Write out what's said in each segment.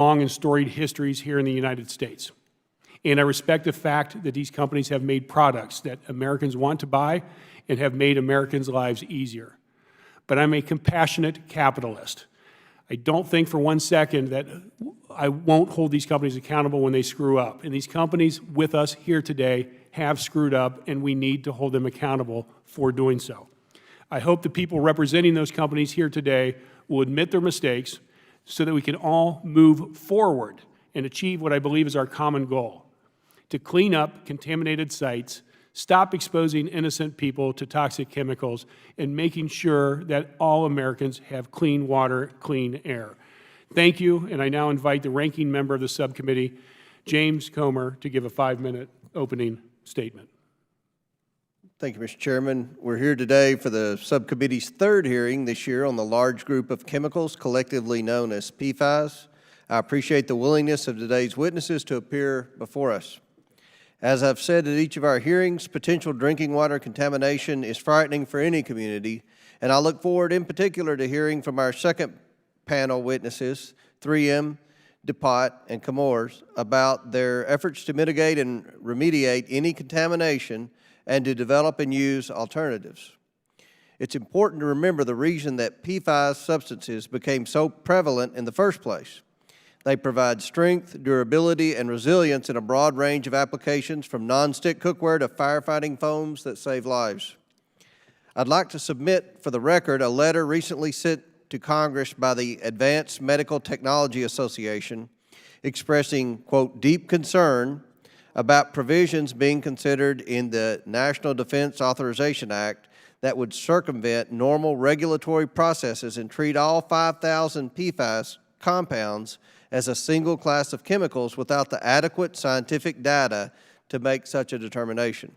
long and storied histories here in the United States. And I respect the fact that these companies have made products that Americans want to buy and have made Americans' lives easier. But I'm a compassionate capitalist. I don't think for one second that I won't hold these companies accountable when they screw up. And these companies with us here today have screwed up, and we need to hold them accountable for doing so. I hope the people representing those companies here today will admit their mistakes so that we can all move forward and achieve what I believe is our common goal: to clean up contaminated sites, stop exposing innocent people to toxic chemicals, and making sure that all Americans have clean water, clean air. Thank you, and I now invite the ranking member of the subcommittee, James Comer, to give a 5-minute opening statement. Thank you, Mr. Chairman. We're here today for the subcommittee's third hearing this year on the large group of chemicals collectively known as PFAS. I appreciate the willingness of today's witnesses to appear before us. As I've said at each of our hearings, potential drinking water contamination is frightening for any community, and I look forward in particular to hearing from our second panel witnesses, 3M, DuPont, and Chemours, about their efforts to mitigate and remediate any contamination and to develop and use alternatives. It's important to remember the reason that PFAS substances became so prevalent in the first place. They provide strength, durability, and resilience in a broad range of applications, from non-stick cookware to firefighting foams that save lives. I'd like to submit for the record a letter recently sent to Congress by the Advanced Medical Technology Association expressing, quote, deep concern about provisions being considered in the National Defense Authorization Act that would circumvent normal regulatory processes and treat all 5,000 PFAS compounds as a single class of chemicals without the adequate scientific data to make such a determination.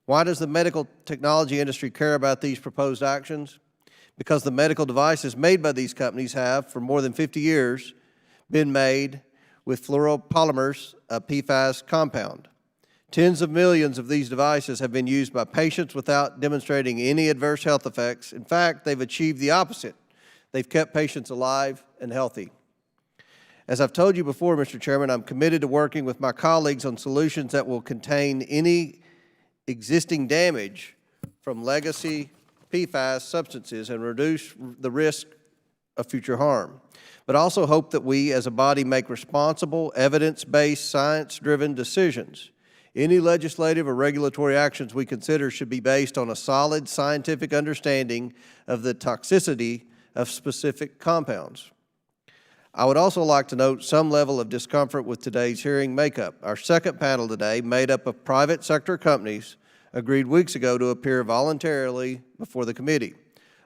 Why does the medical technology industry care about these proposed actions? Because the medical devices made by these companies have, for more than 50 years, been made with fluoropolymers, a PFAS compound. Tens of millions of these devices have been used by patients without demonstrating any adverse health effects. In fact, they've achieved the opposite. They've kept patients alive and healthy. As I've told you before, Mr. Chairman, I'm committed to working with my colleagues on solutions that will contain any existing damage from legacy PFAS substances and reduce the risk of future harm, but also hope that we as a body make responsible, evidence-based, science-driven decisions. Any legislative or regulatory actions we consider should be based on a solid scientific understanding of the toxicity of specific compounds. I would also like to note some level of discomfort with today's hearing makeup. Our second panel today, made up of private sector companies, agreed weeks ago to appear voluntarily before the committee.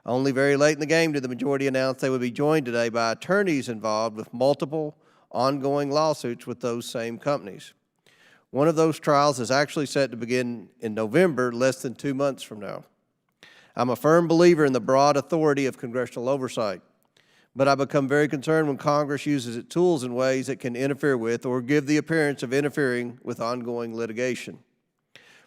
Only very late in the game did the majority announce they would be joined today by attorneys involved with multiple ongoing lawsuits with those same companies. One of those trials is actually set to begin in November, less than 2 months from now. I'm a firm believer in the broad authority of congressional oversight, but I become very concerned when Congress uses its tools in ways that can interfere with or give the appearance of interfering with ongoing litigation.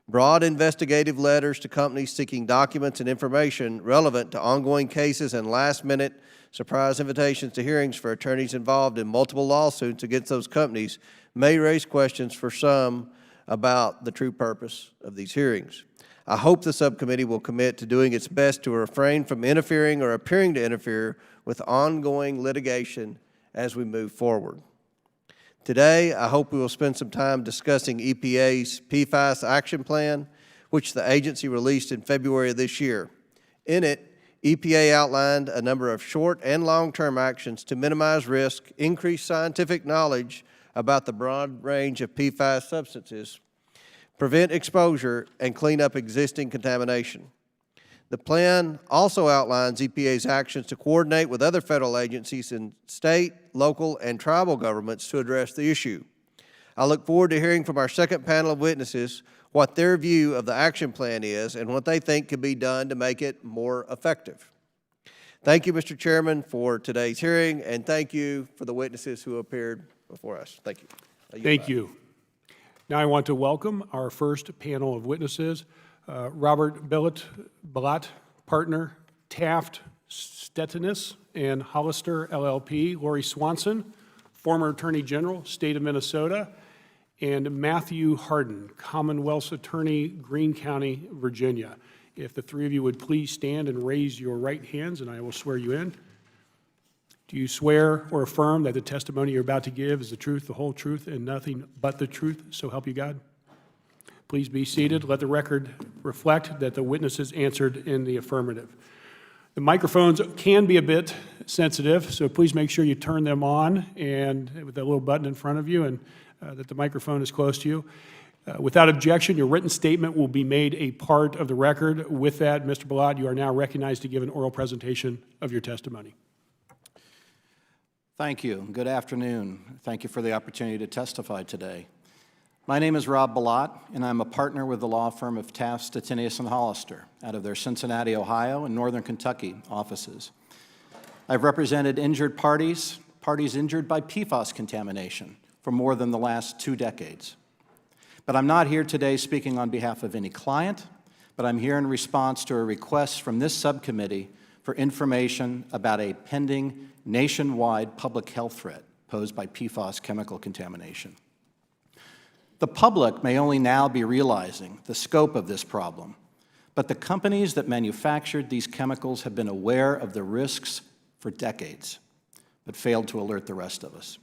Broad investigative letters to companies seeking documents and information relevant to ongoing cases and last-minute surprise invitations to hearings for attorneys involved in multiple lawsuits against those companies may raise questions for some about the true purpose of these hearings. I hope the subcommittee will commit to doing its best to refrain from interfering or appearing to interfere with ongoing litigation as we move forward. Today, I hope we will spend some time discussing EPA's PFAS action plan, which the agency released in February of this year. In it, EPA outlined a number of short and long-term actions to minimize risk, increase scientific knowledge about the broad range of PFAS substances, prevent exposure, and clean up existing contamination. The plan also outlines EPA's actions to coordinate with other federal agencies in state, local, and tribal governments to address the issue. I look forward to hearing from our second panel of witnesses what their view of the action plan is and what they think can be done to make it more effective. Thank you, Mr. Chairman, for today's hearing, and thank you for the witnesses who appeared before us. Thank you. Thank you. Now I want to welcome our first panel of witnesses. Robert Bilott, partner, Taft Stetinus and Hollister LLP, Lori Swanson, former Attorney General, State of Minnesota, and Matthew Hardin, Commonwealth's Attorney, Greene County, Virginia. If the three of you would please stand and raise your right hands, and I will swear you in. Do you swear or affirm that the testimony you're about to give is the truth, the whole truth, and nothing but the truth, so help you God? Please be seated. Let the record reflect that the witnesses answered in the affirmative. The microphones can be a bit sensitive, so please make sure you turn them on and with that little button in front of you, and that the microphone is close to you. Without objection, your written statement will be made a part of the record. With that, Mr. Ballotte, you are now recognized to give an oral presentation of your testimony. Thank you. Good afternoon. Thank you for the opportunity to testify today. My name is Rob Ballotte, and I'm a partner with the law firm of Taft, Stettinius & Hollister out of their Cincinnati, Ohio, and Northern Kentucky offices. I've represented injured parties injured by PFAS contamination for more than the last 2 decades. But I'm not here today speaking on behalf of any client, but I'm here in response to a request from this subcommittee for information about a pending nationwide public health threat posed by PFAS chemical contamination. The public may only now be realizing the scope of this problem, but the companies that manufactured these chemicals have been aware of the risks for decades, but failed to alert the rest of us.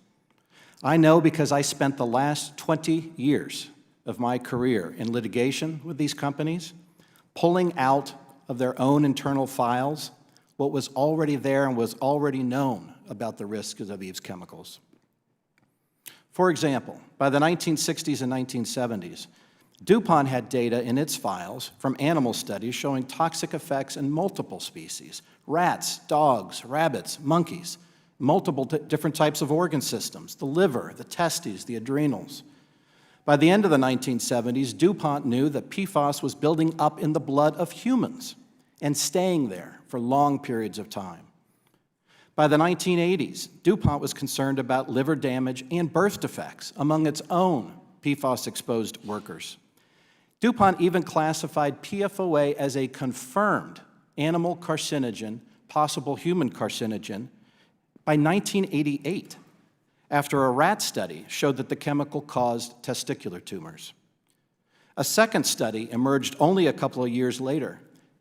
I know because I spent the last 20 years of my career in litigation with these companies, pulling out of their own internal files what was already there and was already known about the risks of these chemicals. For example, by the 1960s and 1970s, DuPont had data in its files from animal studies showing toxic effects in multiple species: rats, dogs, rabbits, monkeys, multiple different types of organ systems, the liver, the testes, the adrenals. By the end of the 1970s, DuPont knew that PFAS was building up in the blood of humans and staying there for long periods of time. By the 1980s, DuPont was concerned about liver damage and birth defects among its own PFAS-exposed workers. DuPont even classified PFOA as a confirmed animal carcinogen, possible human carcinogen, by 1988, after a rat study showed that the chemical caused testicular tumors. A second study emerged only a couple of years later,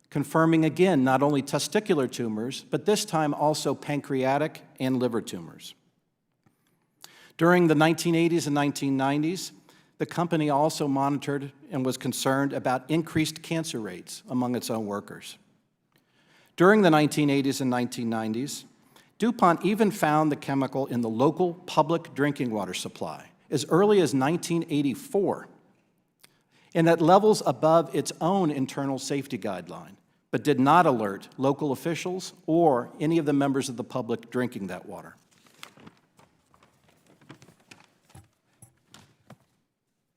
confirming again not only testicular tumors, but this time also pancreatic and liver tumors. During the 1980s and 1990s, the company also monitored and was concerned about increased cancer rates among its own workers. During the 1980s and 1990s, DuPont even found the chemical in the local public drinking water supply as early as 1984, and at levels above its own internal safety guideline, but did not alert local officials or any of the members of the public drinking that water.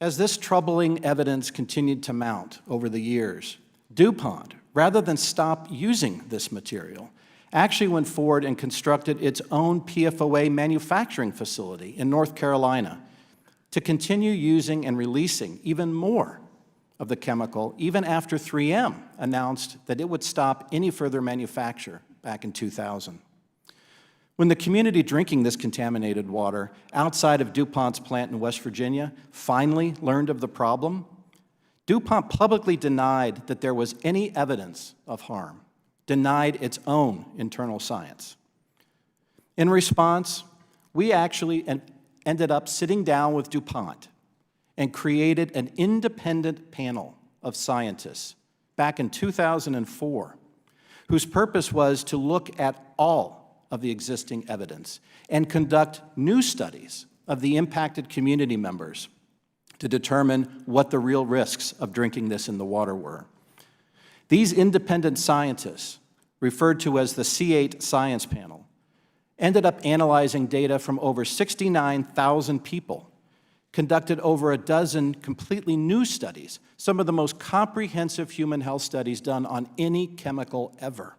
As this troubling evidence continued to mount over the years, DuPont, rather than stop using this material, actually went forward and constructed its own PFOA manufacturing facility in North Carolina to continue using and releasing even more of the chemical, even after 3M announced that it would stop any further manufacture back in 2000. When the community drinking this contaminated water outside of DuPont's plant in West Virginia finally learned of the problem, DuPont publicly denied that there was any evidence of harm, denied its own internal science. In response, we actually ended up sitting down with DuPont and created an independent panel of scientists back in 2004, whose purpose was to look at all of the existing evidence and conduct new studies of the impacted community members to determine what the real risks of drinking this in the water were. These independent scientists, referred to as the C8 Science Panel, ended up analyzing data from over 69,000 people, conducted over a dozen completely new studies, some of the most comprehensive human health studies done on any chemical ever.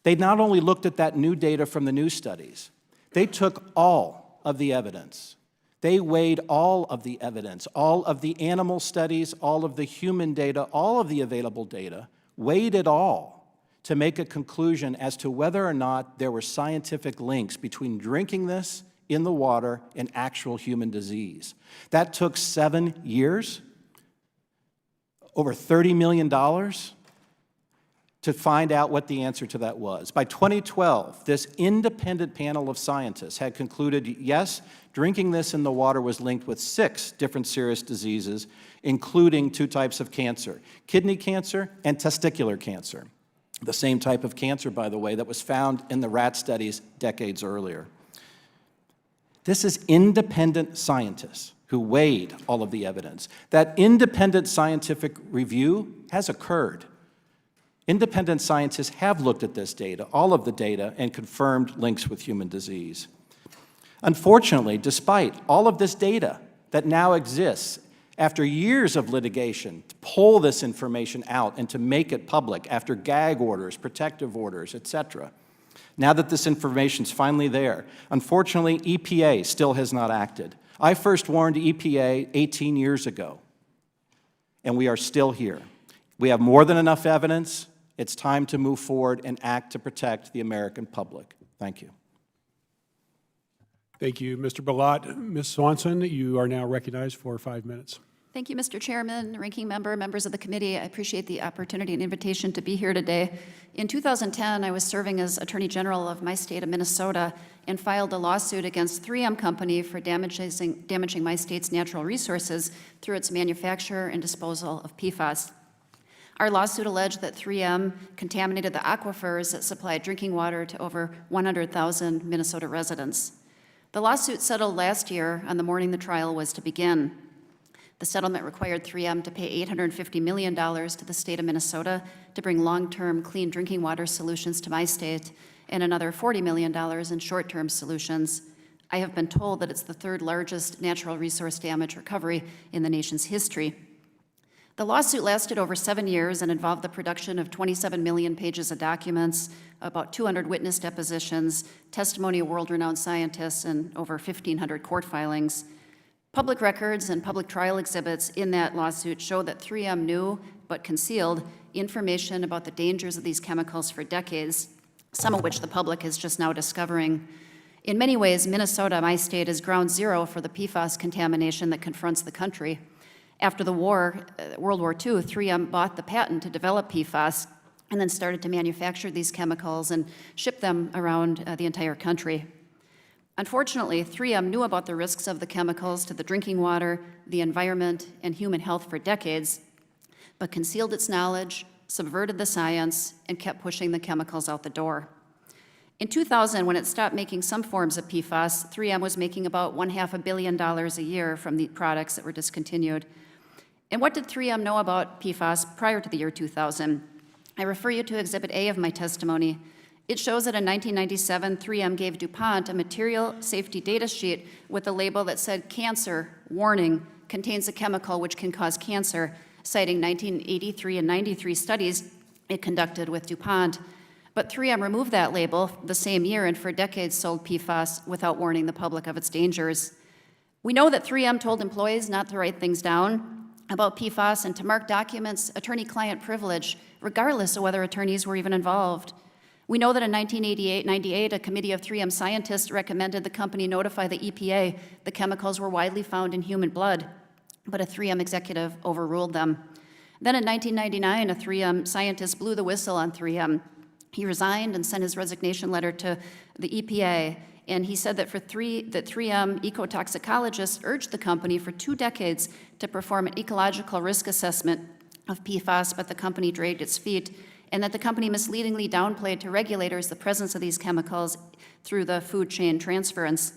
They not only looked at that new data from the new studies, they took all of the evidence. They weighed all of the evidence, all of the animal studies, all of the human data, all of the available data, weighed it all to make a conclusion as to whether or not there were scientific links between drinking this in the water and actual human disease. That took 7 years, over $30 million, to find out what the answer to that was. By 2012, this independent panel of scientists had concluded, yes, drinking this in the water was linked with 6 different serious diseases, including 2 types of cancer, kidney cancer and testicular cancer. The same type of cancer, by the way, that was found in the rat studies decades earlier. This is independent scientists who weighed all of the evidence. That independent scientific review has occurred. Independent scientists have looked at this data, all of the data, and confirmed links with human disease. Unfortunately, despite all of this data that now exists, after years of litigation to pull this information out and to make it public after gag orders, protective orders, etc., now that this information's finally there, unfortunately, EPA still has not acted. I first warned EPA 18 years ago, and we are still here. We have more than enough evidence. It's time to move forward and act to protect the American public. Thank you. Thank you, Mr. Balot. Ms. Swanson, you are now recognized for 5 minutes. Thank you, Mr. Chairman, Ranking Member, members of the committee. I appreciate the opportunity and invitation to be here today. In 2010, I was serving as Attorney General of my state of Minnesota and filed a lawsuit against 3M Company for damaging my state's natural resources through its manufacture and disposal of PFAS. Our lawsuit alleged that 3M contaminated the aquifers that supplied drinking water to over 100,000 Minnesota residents. The lawsuit settled last year on the morning the trial was to begin. The settlement required 3M to pay $850 million to the state of Minnesota to bring long-term clean drinking water solutions to my state and another $40 million in short-term solutions. I have been told that it's the 3rd largest natural resource damage recovery in the nation's history. The lawsuit lasted over 7 years and involved the production of 27 million pages of documents, about 200 witness depositions, testimony of world-renowned scientists, and over 1,500 court filings. Public records and public trial exhibits in that lawsuit show that 3M knew, but concealed, information about the dangers of these chemicals for decades, some of which the public is just now discovering. In many ways, Minnesota, my state, is ground zero for the PFAS contamination that confronts the country. After the war, World War II, 3M bought the patent to develop PFAS and then started to manufacture these chemicals and ship them around the entire country. Unfortunately, 3M knew about the risks of the chemicals to the drinking water, the environment, and human health for decades, but concealed its knowledge, subverted the science, and kept pushing the chemicals out the door. In 2000, when it stopped making some forms of PFAS, 3M was making about $500 million a year from the products that were discontinued. And what did 3M know about PFAS prior to the year 2000? I refer you to Exhibit A of my testimony. It shows that in 1997, 3M gave DuPont a material safety data sheet with a label that said, "Cancer, warning, contains a chemical which can cause cancer," citing 1983 and 93 studies it conducted with DuPont. But 3M removed that label the same year and for decades sold PFAS without warning the public of its dangers. We know that 3M told employees not to write things down about PFAS and to mark documents attorney-client privilege, regardless of whether attorneys were even involved. We know that in 1998, a committee of 3M scientists recommended the company notify the EPA the chemicals were widely found in human blood, but a 3M executive overruled them. Then in 1999, a 3M scientist blew the whistle on 3M. He resigned and sent his resignation letter to the EPA, and he said that 3M ecotoxicologists urged the company for 2 decades to perform an ecological risk assessment of PFAS, but the company dragged its feet, and that the company misleadingly downplayed to regulators the presence of these chemicals through the food chain transference.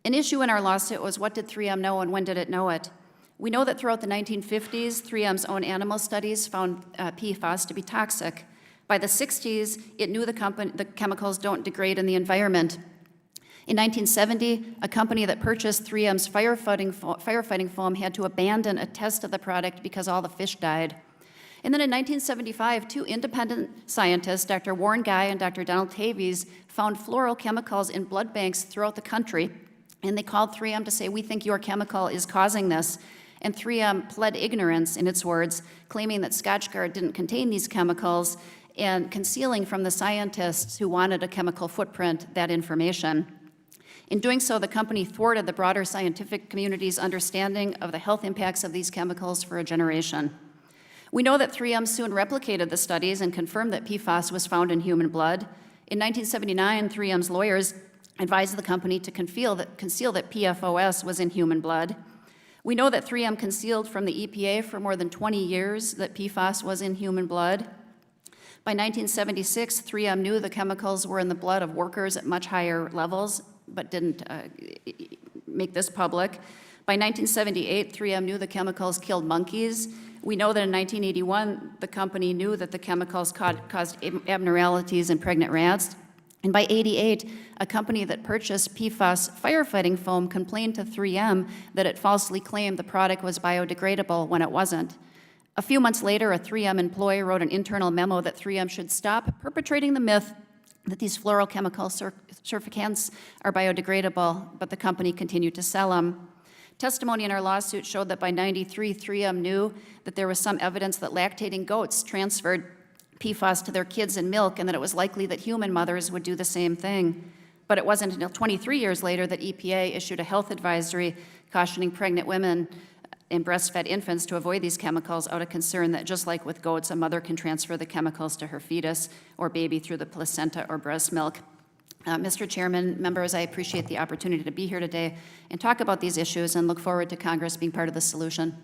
An issue in our lawsuit was, what did 3M know and when did it know it? We know that throughout the 1950s, 3M's own animal studies found PFAS to be toxic. By the 60s, it knew the chemicals don't degrade in the environment. In 1970, a company that purchased 3M's firefighting foam had to abandon a test of the product because all the fish died. And then in 1975, 2 independent scientists, Dr. Warren Guy and Dr. Donald Tavies, found fluorochemicals in blood banks throughout the country, and they called 3M to say, "We think your chemical is causing this." And 3M pled ignorance, in its words, claiming that Scotchgard didn't contain these chemicals, and concealing from the scientists who wanted a chemical footprint that information. In doing so, the company thwarted the broader scientific community's understanding of the health impacts of these chemicals for a generation. We know that 3M soon replicated the studies and confirmed that PFAS was found in human blood. In 1979, 3M's lawyers advised the company to conceal that PFOS was in human blood. We know that 3M concealed from the EPA for more than 20 years that PFAS was in human blood. By 1976, 3M knew the chemicals were in the blood of workers at much higher levels, but didn't make this public. By 1978, 3M knew the chemicals killed monkeys. We know that in 1981, the company knew that the chemicals caused abnormalities in pregnant rats. And by 88, a company that purchased PFAS firefighting foam complained to 3M that it falsely claimed the product was biodegradable when it wasn't. A few months later, a 3M employee wrote an internal memo that 3M should stop perpetrating the myth that these fluorochemical surfactants are biodegradable, but the company continued to sell them. Testimony in our lawsuit showed that by 93, 3M knew that there was some evidence that lactating goats transferred PFAS to their kids in milk and that it was likely that human mothers would do the same thing. But it wasn't until 23 years later that EPA issued a health advisory cautioning pregnant women and breastfed infants to avoid these chemicals out of concern that just like with goats, a mother can transfer the chemicals to her fetus or baby through the placenta or breast milk. Mr. Chairman, members, I appreciate the opportunity to be here today and talk about these issues and look forward to Congress being part of the solution.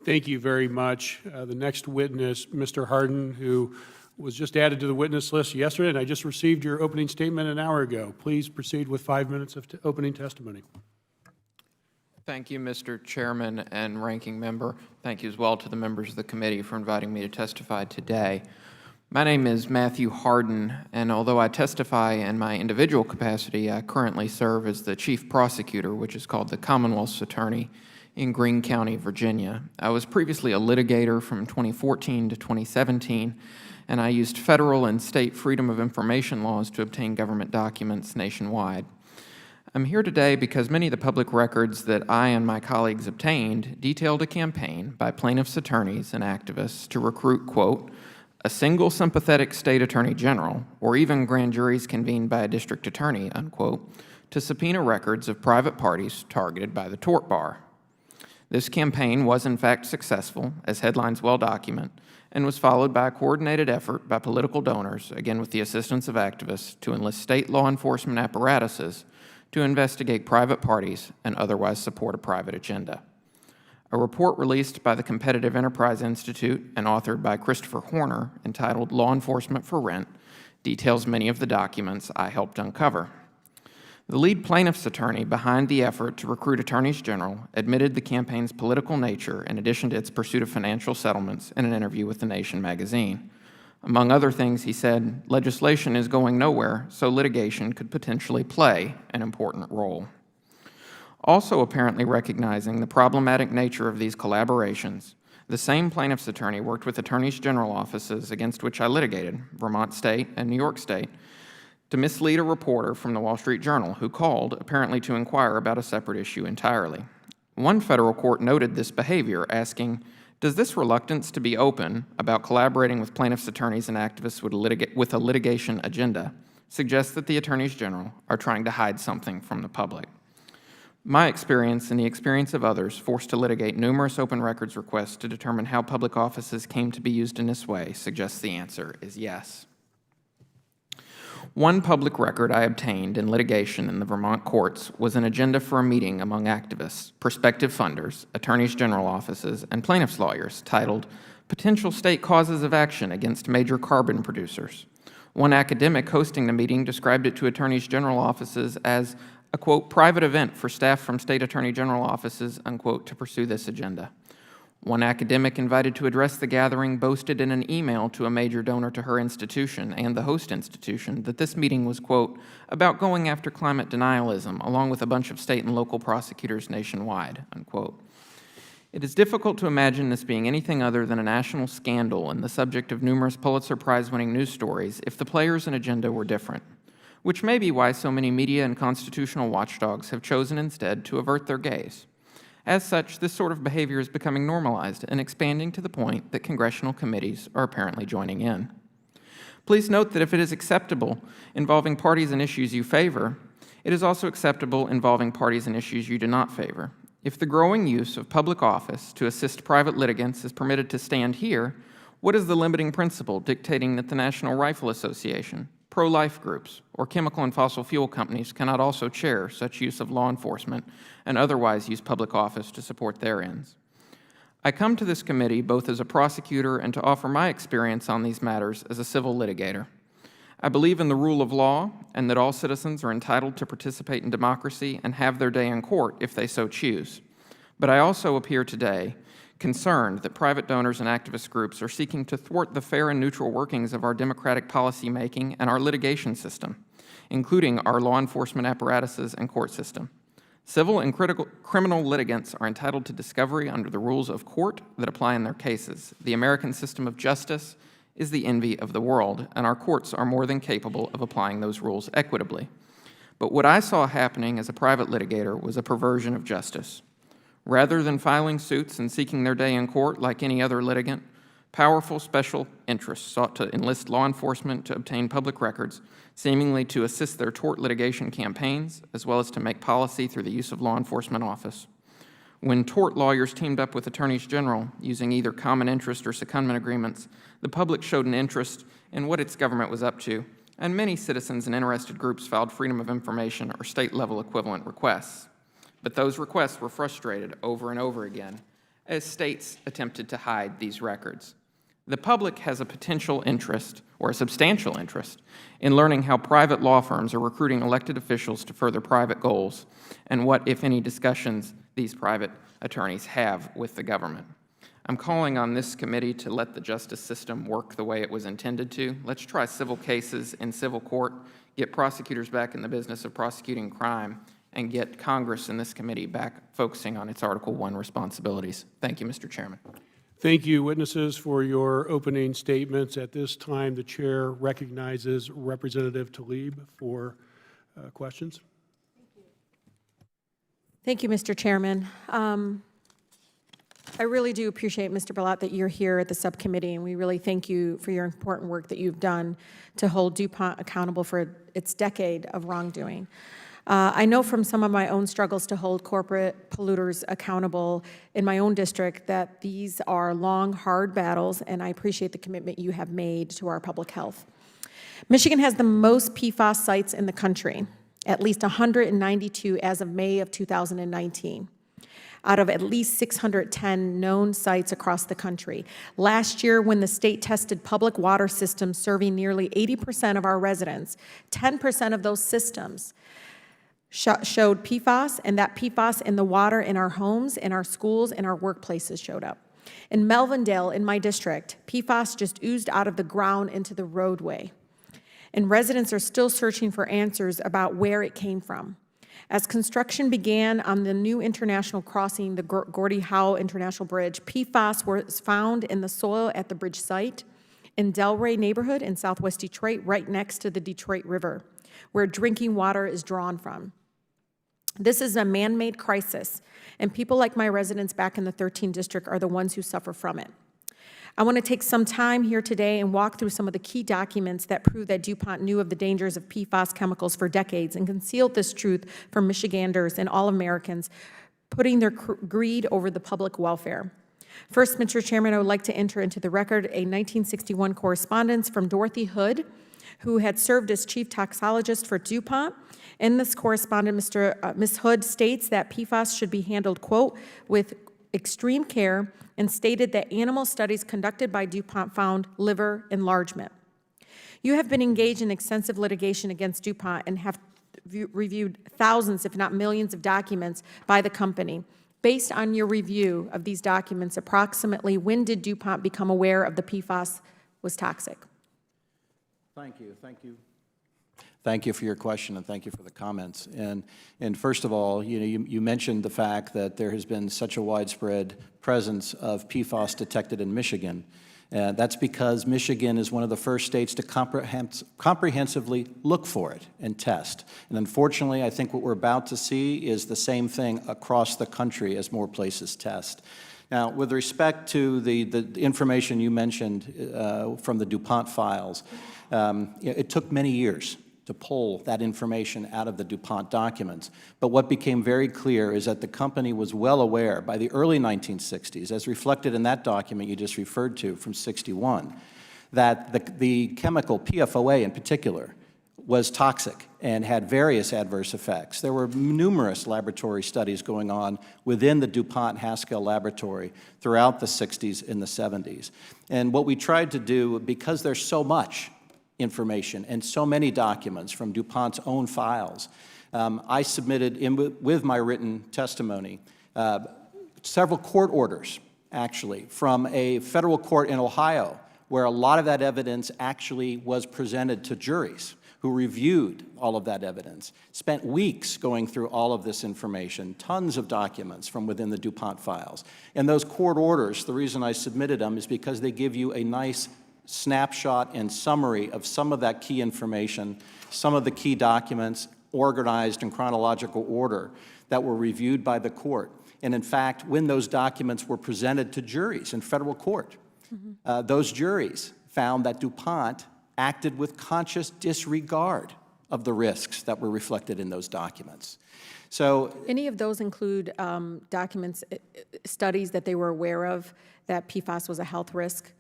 Thank you very much. The next witness, Mr. Hardin, who was just added to the witness list yesterday, and I just received your opening statement an hour ago. Please proceed with 5 minutes of opening testimony. Thank you, Mr. Chairman and Ranking Member. Thank you as well to the members of the committee for inviting me to testify today. My name is Matthew Hardin, and although I testify in my individual capacity, I currently serve as the Chief Prosecutor, which is called the Commonwealth's Attorney, in Greene County, Virginia. I was previously a litigator from 2014 to 2017, and I used federal and state freedom of information laws to obtain government documents nationwide. I'm here today because many of the public records that I and my colleagues obtained detailed a campaign by plaintiffs' attorneys and activists to recruit, quote, a single sympathetic state attorney general, or even grand juries convened by a district attorney, unquote, to subpoena records of private parties targeted by the tort bar. This campaign was in fact successful, as headlines well document, and was followed by a coordinated effort by political donors, again with the assistance of activists, to enlist state law enforcement apparatuses to investigate private parties and otherwise support a private agenda. A report released by the Competitive Enterprise Institute and authored by Christopher Horner, entitled Law Enforcement for Rent, details many of the documents I helped uncover. The lead plaintiff's attorney behind the effort to recruit attorneys general admitted the campaign's political nature in addition to its pursuit of financial settlements in an interview with The Nation magazine. Among other things, he said, legislation is going nowhere, so litigation could potentially play an important role. Also apparently recognizing the problematic nature of these collaborations, the same plaintiff's attorney worked with attorneys general offices against which I litigated, Vermont State and New York State, to mislead a reporter from the Wall Street Journal who called apparently to inquire about a separate issue entirely. One federal court noted this behavior, asking, does this reluctance to be open about collaborating with plaintiffs' attorneys and activists with a litigation agenda suggest that the attorneys general are trying to hide something from the public? My experience and the experience of others forced to litigate numerous open records requests to determine how public offices came to be used in this way suggests the answer is yes. One public record I obtained in litigation in the Vermont courts was an agenda for a meeting among activists, prospective funders, attorneys general offices, and plaintiffs' lawyers titled Potential State Causes of Action Against Major Carbon Producers. One academic hosting the meeting described it to attorneys general offices as a, quote, private event for staff from state attorney general offices, unquote, to pursue this agenda. One academic invited to address the gathering boasted in an email to a major donor to her institution and the host institution that this meeting was, quote, about going after climate denialism along with a bunch of state and local prosecutors nationwide, unquote. It is difficult to imagine this being anything other than a national scandal and the subject of numerous Pulitzer Prize-winning news stories if the players and agenda were different, which may be why so many media and constitutional watchdogs have chosen instead to avert their gaze. As such, this sort of behavior is becoming normalized and expanding to the point that congressional committees are apparently joining in. Please note that if it is acceptable involving parties and issues you favor, it is also acceptable involving parties and issues you do not favor. If the growing use of public office to assist private litigants is permitted to stand here, what is the limiting principle dictating that the National Rifle Association, pro-life groups, or chemical and fossil fuel companies cannot also chair such use of law enforcement and otherwise use public office to support their ends? I come to this committee both as a prosecutor and to offer my experience on these matters as a civil litigator. I believe in the rule of law and that all citizens are entitled to participate in democracy and have their day in court if they so choose. But I also appear today concerned that private donors and activist groups are seeking to thwart the fair and neutral workings of our democratic policymaking and our litigation system, including our law enforcement apparatuses and court system. Civil and criminal litigants are entitled to discovery under the rules of court that apply in their cases. The American system of justice is the envy of the world, and our courts are more than capable of applying those rules equitably. But what I saw happening as a private litigator was a perversion of justice. Rather than filing suits and seeking their day in court like any other litigant, powerful special interests sought to enlist law enforcement to obtain public records, seemingly to assist their tort litigation campaigns, as well as to make policy through the use of law enforcement office. When tort lawyers teamed up with attorneys general using either common interest or secondment agreements, the public showed an interest in what its government was up to, and many citizens and interested groups filed Freedom of Information or state-level equivalent requests. But those requests were frustrated over and over again as states attempted to hide these records. The public has a potential interest, or a substantial interest, in learning how private law firms are recruiting elected officials to further private goals, and what, if any, discussions these private attorneys have with the government. I'm calling on this committee to let the justice system work the way it was intended to. Let's try civil cases in civil court, get prosecutors back in the business of prosecuting crime, and get Congress and this committee back focusing on its Article I responsibilities. Thank you, Mr. Chairman. Thank you, witnesses, for your opening statements. At this time, the chair recognizes Representative Tlaib for questions. Thank you, Mr. Chairman. I really do appreciate, Mr. Balott, that you're here at the subcommittee, and we really thank you for your important work that you've done to hold DuPont accountable for its decade of wrongdoing. I know from some of my own struggles to hold corporate polluters accountable in my own district that these are long, hard battles, and I appreciate the commitment you have made to our public health. Michigan has the most PFAS sites in the country, at least 192 as of May of 2019, out of at least 610 known sites across the country. Last year, when the state tested public water systems serving nearly 80% of our residents, 10% of those systems showed PFAS, and that PFAS in the water in our homes, in our schools, in our workplaces showed up. In Melvindale, in my district, PFAS just oozed out of the ground into the roadway, and residents are still searching for answers about where it came from. As construction began on the new international crossing, the Gordie Howe International Bridge, PFAS was found in the soil at the bridge site in Delray neighborhood in southwest Detroit, right next to the Detroit River, where drinking water is drawn from. This is a man-made crisis, and people like my residents back in the 13th District are the ones who suffer from it. I want to take some time here today and walk through some of the key documents that prove that DuPont knew of the dangers of PFAS chemicals for decades and concealed this truth from Michiganders and all Americans, putting their greed over the public welfare. First, Mr. Chairman, I would like to enter into the record a 1961 correspondence from Dorothy Hood, who had served as chief toxologist for DuPont. In this correspondence, Ms. Hood states that PFAS should be handled, quote, with extreme care, and stated that animal studies conducted by DuPont found liver enlargement. You have been engaged in extensive litigation against DuPont and have reviewed thousands, if not millions, of documents by the company. Based on your review of these documents, approximately when did DuPont become aware of the PFAS was toxic? Thank you. Thank you. Thank you for your question, and thank you for the comments. And first of all, you mentioned the fact that there has been such a widespread presence of PFAS detected in Michigan. That's because Michigan is one of the first states to comprehensively look for it and test. And unfortunately, I think what we're about to see is the same thing across the country as more places test. Now, with respect to the information you mentioned from the DuPont files, It took many years to pull that information out of the DuPont documents. But what became very clear is that the company was well aware by the early 1960s, as reflected in that document you just referred to from '61, that the chemical PFOA in particular was toxic and had various adverse effects. There were numerous laboratory studies going on within the DuPont Haskell laboratory throughout the 60s and the 70s. And what we tried to do, because there's so much information and so many documents from DuPont's own files, I submitted with my written testimony several court orders, actually, from a federal court in Ohio, where a lot of that evidence actually was presented to juries who reviewed all of that evidence, spent weeks going through all of this information, tons of documents from within the DuPont files. And those court orders, the reason I submitted them is because they give you a nice snapshot and summary of some of that key information, some of the key documents organized in chronological order that were reviewed by the court. And in fact, when those documents were presented to juries in federal court, those juries found that DuPont acted with conscious disregard of the risks that were reflected in those documents. So Any of those include documents, studies that they were aware of that PFAS was a health risk?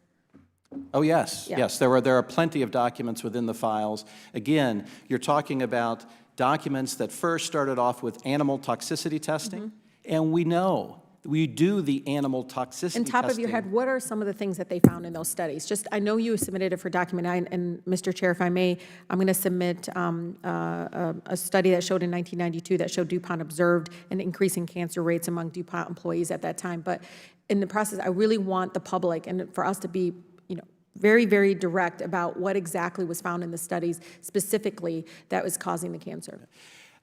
oh, yes, Yeah. yes, there are plenty of documents within the files. Again, you're talking about documents that first started off with animal toxicity testing, and we do the animal toxicity testing. On top of your head, what are some of the things that they found in those studies? Just, I know you submitted it for document 9, and Mr. Chair, if I may, I'm going to submit a study that showed in 1992 that showed DuPont observed an increase in cancer rates among DuPont employees at that time. But in the process, I really want the public and for us to be, very, very direct about what exactly was found in the studies specifically that was causing the cancer.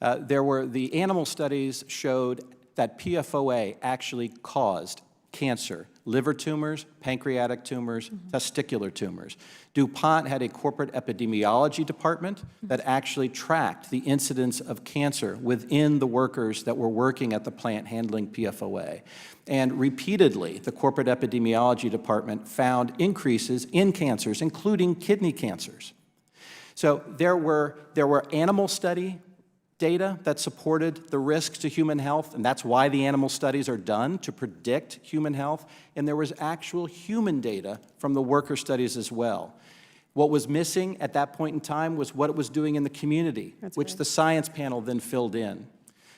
The animal studies showed that PFOA actually caused cancer, liver tumors, pancreatic tumors, testicular tumors. DuPont had a corporate epidemiology department that actually tracked the incidence of cancer within the workers that were working at the plant handling PFOA. And repeatedly, the corporate epidemiology department found increases in cancers, including kidney cancers. So there were animal study data that supported the risks to human health, and that's why the animal studies are done, to predict human health. And there was actual human data from the worker studies as well. What was missing at that point in time was what it was doing in the community, which the science panel then filled in.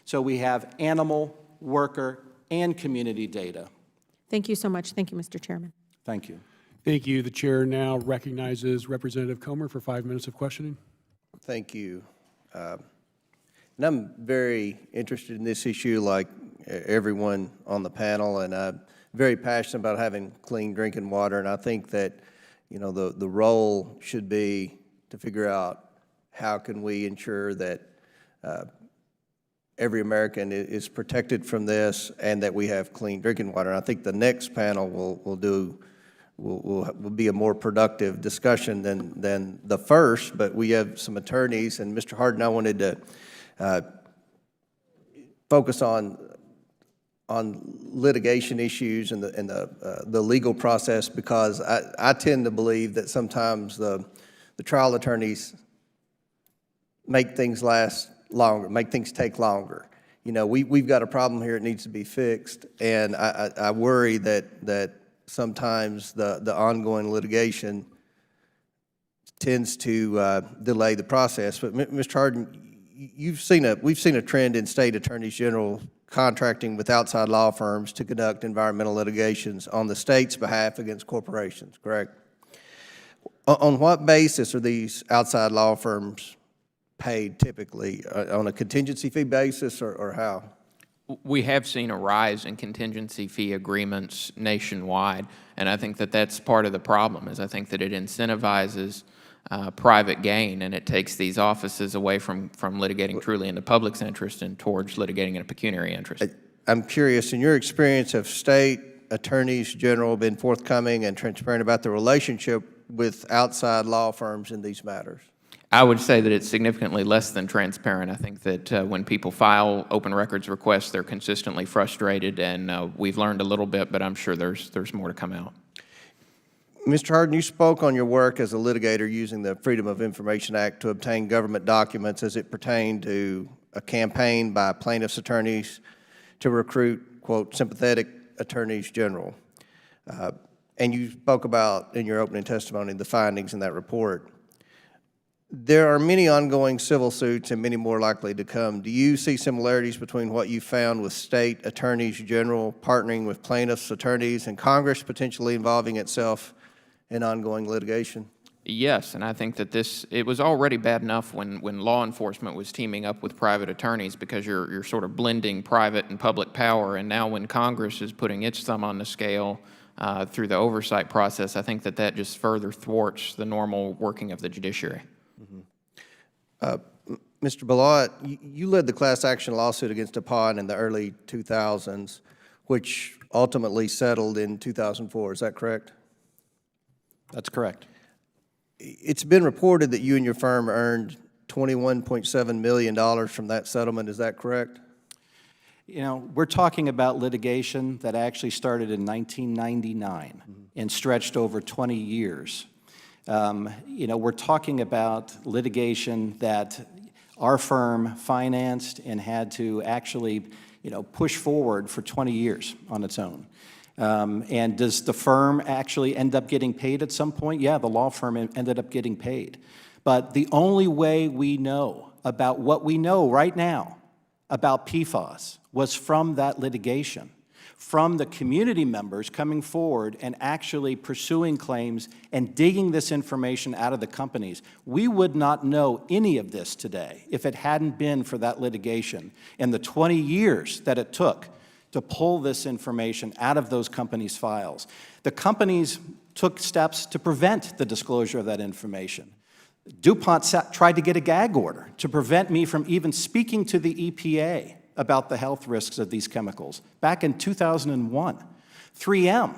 So we have animal, worker, and community data. Thank you so much. Thank you, Mr. Chairman. Thank you. Thank you. The chair now recognizes Representative Comer for 5 minutes of questioning. Thank you. And I'm very interested in this issue, like everyone on the panel, and I'm very passionate about having clean drinking water. And I think that, the role should be to figure out how can we ensure that every American is protected from this and that we have clean drinking water. And I think the next panel will be a more productive discussion than the first. But we have some attorneys, and Mr. Hardin, I wanted to focus on litigation issues and the legal process, because I tend to believe that sometimes the trial attorneys make things last longer, make things take longer. We've got a problem here, it needs to be fixed, and I worry that sometimes the ongoing litigation tends to delay the process. But Mr. Hardin, we've seen a trend in state attorneys general contracting with outside law firms to conduct environmental litigations on the state's behalf against corporations, correct? On what basis are these outside law firms paid typically? On a contingency fee basis or how? We have seen a rise in contingency fee agreements nationwide, and I think that that's part of the problem, is I think that it incentivizes private gain, and it takes these offices away from litigating truly in the public's interest and towards litigating in a pecuniary interest. I'm curious, in your experience, have state attorneys general been forthcoming and transparent about the relationship with outside law firms in these matters? I would say that it's significantly less than transparent. I think that when people file open records requests, they're consistently frustrated, and we've learned a little bit, but I'm sure there's more to come out. Mr. Hardin, you spoke on your work as a litigator using the Freedom of Information Act to obtain government documents as it pertained to a campaign by plaintiffs' attorneys to recruit, quote, sympathetic attorneys general. And you spoke about, in your opening testimony, the findings in that report. There are many ongoing civil suits and many more likely to come. Do you see similarities between what you found with state attorneys general partnering with plaintiffs' attorneys and Congress potentially involving itself in ongoing litigation? Yes, and I think that it was already bad enough when law enforcement was teaming up with private attorneys because you're sort of blending private and public power, and now when Congress is putting its thumb on the scale through the oversight process, I think that just further thwarts the normal working of the judiciary. Mr. Balot, you led the class action lawsuit against DuPont in the early 2000s, which ultimately settled in 2004. Is that correct? That's correct. It's been reported that you and your firm earned $21.7 million from that settlement. Is that correct? You know, we're talking about litigation that actually started in 1999 and stretched over 20 years. You know, we're talking about litigation that our firm financed and had to actually, you know, push forward for 20 years on its own. And does the firm actually end up getting paid at some point? Yeah, the law firm ended up getting paid. But the only way we know about what we know right now about PFAS was from that litigation, from the community members coming forward and actually pursuing claims and digging this information out of the companies. We would not know any of this today if it hadn't been for that litigation and the 20 years that it took to pull this information out of those companies' files. The companies took steps to prevent the disclosure of that information. DuPont tried to get a gag order to prevent me from even speaking to the EPA about the health risks of these chemicals back in 2001. 3M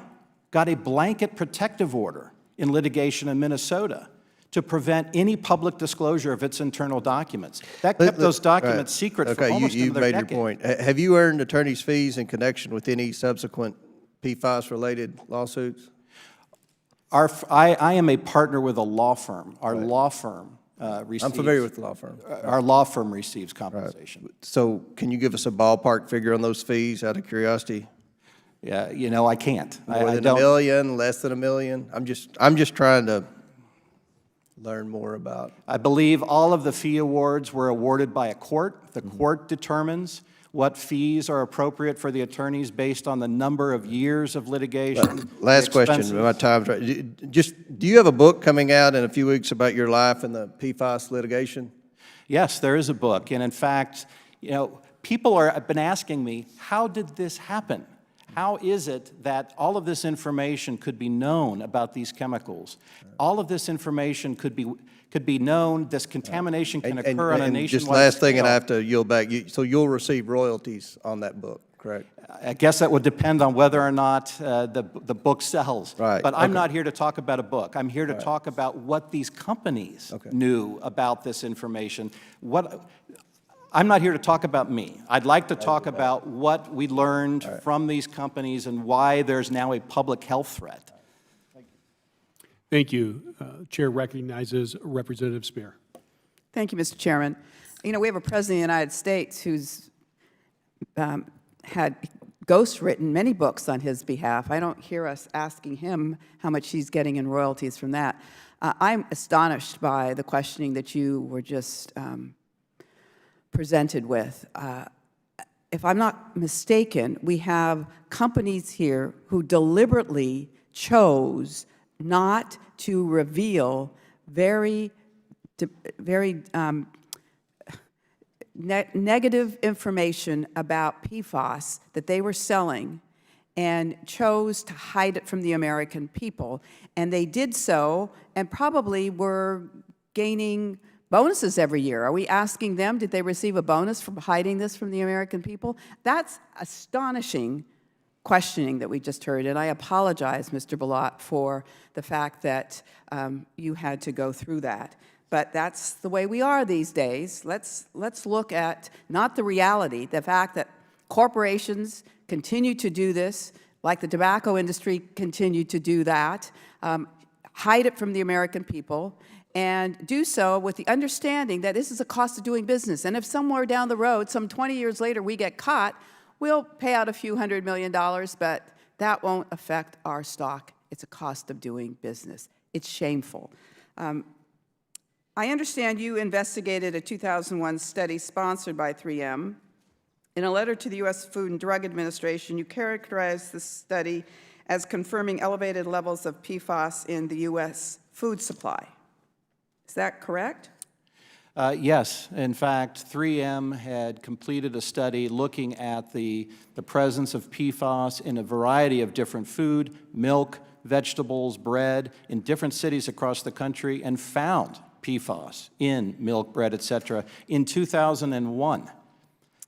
got a blanket protective order in litigation in Minnesota to prevent any public disclosure of its internal documents. That kept those documents secret for almost another decade. Okay, you've made your point. Have you earned attorney's fees in connection with any subsequent PFAS-related lawsuits? I am a partner with a law firm. Our law firm receives... I'm familiar with the law firm. Our law firm receives compensation. So can you give us a ballpark figure on those fees out of curiosity? Yeah, you know, I can't. More than $1 million, less than $1 million? I'm just trying to learn more about. I believe all of the fee awards were awarded by a court. The court determines what fees are appropriate for the attorneys based on the number of years of litigation. Last question, my time's right. Just, do you have a book coming out in a few weeks about your life in the PFAS litigation? Yes, there is a book. And in fact, you know, people have been asking me, how did this happen? How is it that all of this information could be known about these chemicals? All of this information could be known, this contamination can occur on a nationwide just last thing, scale. and I have to yield back. So you'll receive royalties on that book, correct? I guess that would depend on whether or not the book sells. Right, But I'm okay. not here to talk about a book. I'm here to talk about what these companies knew about this information. I'm not here to talk about me. I'd like to talk about what we learned from these companies and why there's now a public health threat. Thank you. Chair recognizes Representative Spear. Thank you, Mr. Chairman. You know, we have a president of the United States who's had ghostwritten many books on his behalf. I don't hear us asking him how much he's getting in royalties from that. I'm astonished by the questioning that you were just presented with. If I'm not mistaken, we have companies here who deliberately chose not to reveal very negative information about PFAS that they were selling and chose to hide it from the American people. And they did so and probably were gaining bonuses every year. Are we asking them, did they receive a bonus for hiding this from the American people? That's astonishing questioning that we just heard, and I apologize, Mr. Balot, for the fact that you had to go through that. But that's the way we are these days. Let's look at not the reality, the fact that corporations continue to do this, like the tobacco industry continued to do that. hide it from the American people, and do so with the understanding that this is a cost of doing business. And if somewhere down the road, some 20 years later, we get caught, we'll pay out a few $100 million, but that won't affect our stock. It's a cost of doing business. It's shameful. I understand you investigated a 2001 study sponsored by 3M. In a letter to the U.S. Food and Drug Administration, you characterized the study as confirming elevated levels of PFAS in the U.S. food supply. Is that correct? Yes. In fact, 3M had completed a study looking at the presence of PFAS in a variety of different food, milk, vegetables, bread, in different cities across the country, and found PFAS in milk, bread, et cetera, in 2001.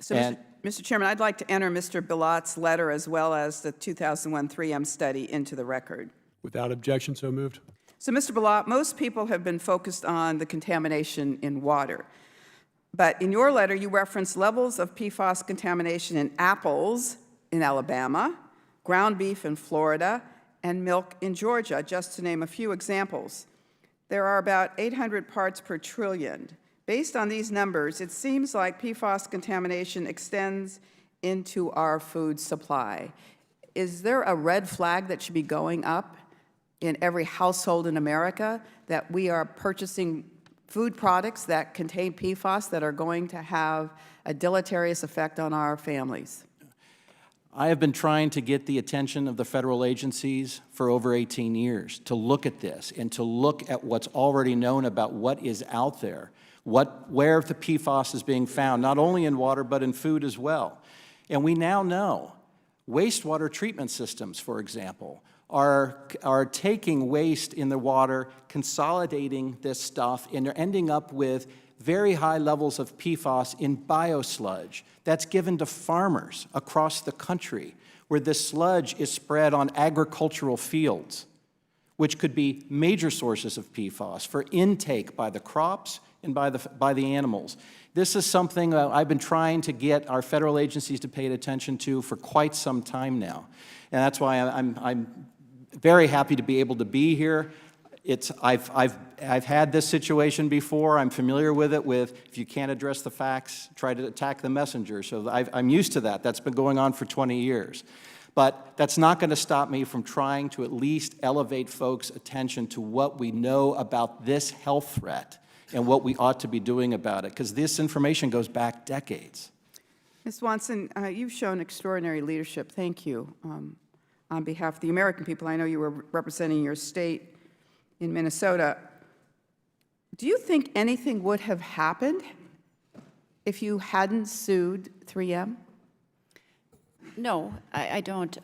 So, Mr. Chairman, I'd like to enter Mr. Bilat's letter as well as the 2001 3M study into the record. Without objection, so moved. So, Mr. Bilat, most people have been focused on the contamination in water. But in your letter, you reference levels of PFAS contamination in apples in Alabama, ground beef in Florida, and milk in Georgia, just to name a few examples. There are about 800 parts per trillion. Based on these numbers, it seems like PFAS contamination extends into our food supply. Is there a red flag that should be going up in every household in America that we are purchasing food products that contain PFAS that are going to have a deleterious effect on our families? I have been trying to get the attention of the federal agencies for over 18 years to look at this and to look at what's already known about what is out there, where the PFAS is being found, not only in water but in food as well. And we now know wastewater treatment systems, for example, are taking waste in the water, consolidating this stuff, and they're ending up with very high levels of PFAS in biosludge that's given to farmers across the country, where this sludge is spread on agricultural fields, which could be major sources of PFAS for intake by the crops and by the animals. This is something I've been trying to get our federal agencies to pay attention to for quite some time now. And that's why I'm very happy to be able to be here. I've had this situation before. I'm familiar with it. If you can't address the facts, try to attack the messenger. So I'm used to that. That's been going on for 20 years. But that's not going to stop me from trying to at least elevate folks' attention to what we know about this health threat and what we ought to be doing about it, because this information goes back decades. Ms. Swanson, you've shown extraordinary leadership. Thank you. On behalf of the American people, I know you were representing your state in Minnesota. Do you think anything would have happened if you hadn't sued 3M? No, I don't.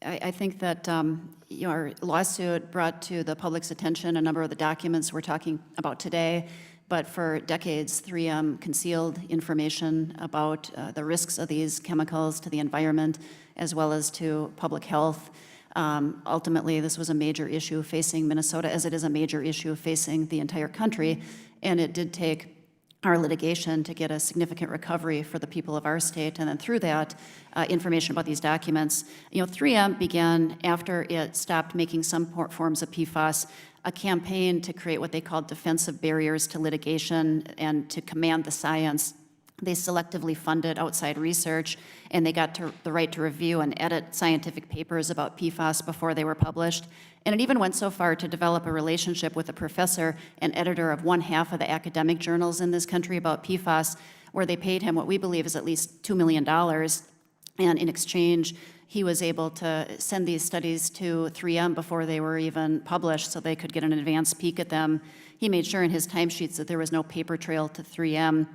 I think that our lawsuit brought to the public's attention a number of the documents we're talking about today, but for decades, 3M concealed information about the risks of these chemicals to the environment as well as to public health. Ultimately, this was a major issue facing Minnesota, as it is a major issue facing the entire country, and it did take our litigation to get a significant recovery for the people of our state, and then through that, information about these documents. 3M began, after it stopped making some forms of PFAS, a campaign to create what they called defensive barriers to litigation and to command the science. They selectively funded outside research, and they got the right to review and edit scientific papers about PFAS before they were published. And it even went so far to develop a relationship with a professor and editor of one half of the academic journals in this country about PFAS, where they paid him what we believe is at least $2 million. And in exchange, he was able to send these studies to 3M before they were even published so they could get an advance peek at them. He made sure in his timesheets that there was no paper trail to 3M.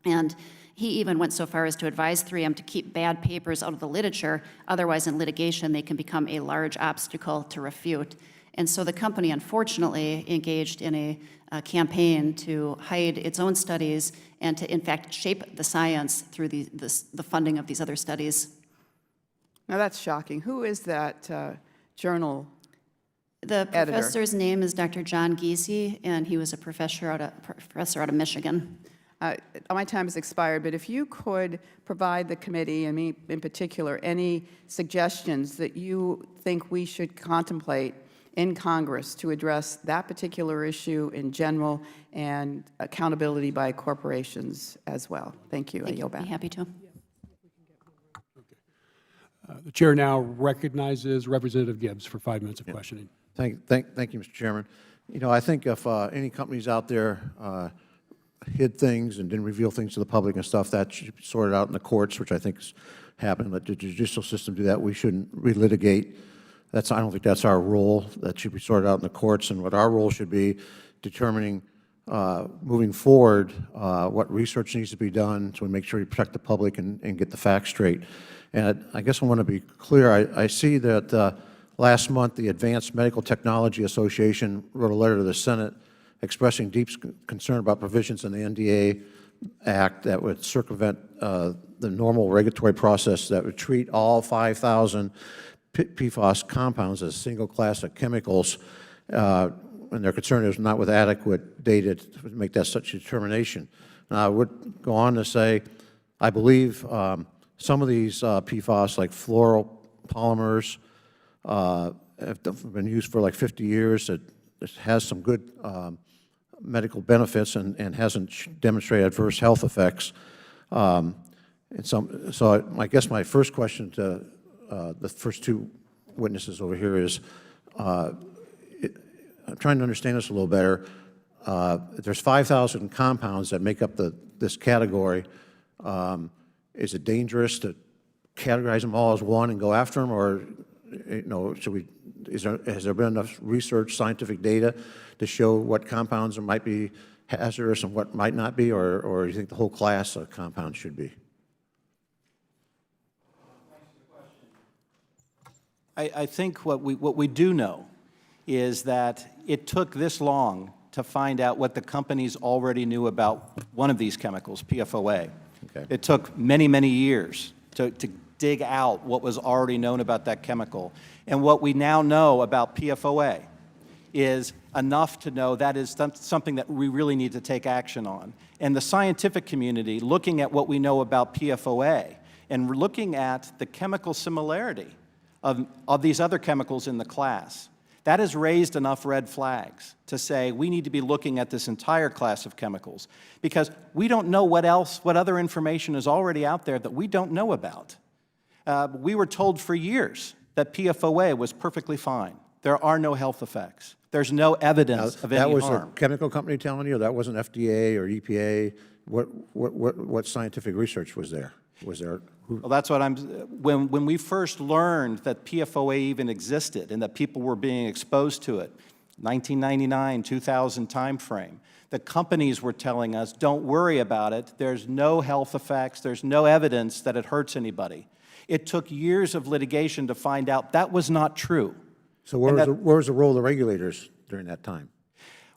And he even went so far as to advise 3M to keep bad papers out of the literature. Otherwise, in litigation, they can become a large obstacle to refute. And so the company, unfortunately, engaged in a campaign to hide its own studies and to, in fact, shape the science through the funding of these other studies. Now, that's shocking. Who is that journal The editor? professor's name is Dr. John Giese, and he was a professor out of Michigan. My time has expired, but if you could provide the committee, and me in particular, any suggestions that you think we should contemplate in Congress to address that particular issue in general and accountability by corporations as well. Thank you. I yield Be back. happy to. The chair now recognizes Representative Gibbs for 5 minutes of questioning. Thank you, Mr. Chairman. You know, I think if any companies out there hid things and didn't reveal things to the public and stuff, that should be sorted out in the courts, which I think is happening. Let the judicial system do that. We shouldn't relitigate. I don't think that's our role. That should be sorted out in the courts. And what our role should be, determining moving forward what research needs to be done so we make sure we protect the public and get the facts straight. And I guess I want to be clear. I see that last month the Advanced Medical Technology Association wrote a letter to the Senate expressing deep concern about provisions in the NDA Act that would circumvent the normal regulatory process that would treat all 5,000 PFAS compounds as single class of chemicals, and their concern is not with adequate data to make that such a determination. Now, I would go on to say, I believe some of these PFAS, like fluoropolymers, have been used for like 50 years. It has some good medical benefits and hasn't demonstrated adverse health effects. So I guess my first question to the first two witnesses over here is, I'm trying to understand this a little better. There's 5,000 compounds that make up this category. Is it dangerous to categorize them all as one and go after them, or has there been enough research, scientific data to show what compounds might be hazardous and what might not be, or do you think the whole class of compounds should be? I think what we do know is that it took this long to find out what the companies already knew about one of these chemicals, PFOA. Okay. It took many, many years to dig out what was already known about that chemical. And what we now know about PFOA is enough to know that is something that we really need to take action on. And the scientific community, looking at what we know about PFOA and looking at the chemical similarity of these other chemicals in the class, that has raised enough red flags to say we need to be looking at this entire class of chemicals, because we don't know what other information is already out there that we don't know about. We were told for years that PFOA was perfectly fine. There are no health effects. There's no evidence of any harm. That was a chemical company telling you? That wasn't FDA or EPA? What scientific research was there? Well, that's what when we first learned that PFOA even existed and that people were being exposed to it, 1999, 2000 timeframe, the companies were telling us, don't worry about it. There's no health effects. There's no evidence that it hurts anybody. It took years of litigation to find out that was not true. So where was the role of the regulators during that time?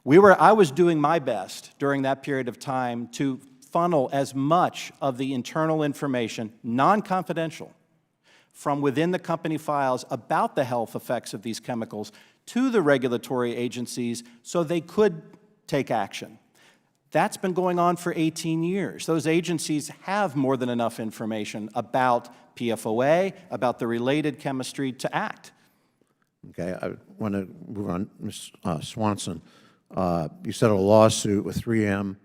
I was doing my best during that period of time to funnel as much of the internal information, non-confidential, from within the company files about the health effects of these chemicals to the regulatory agencies so they could take action. That's been going on for 18 years. Those agencies have more than enough information about PFOA, about the related chemistry to act. Okay, I want to move on. Ms. Swanson, you settled a lawsuit with 3M,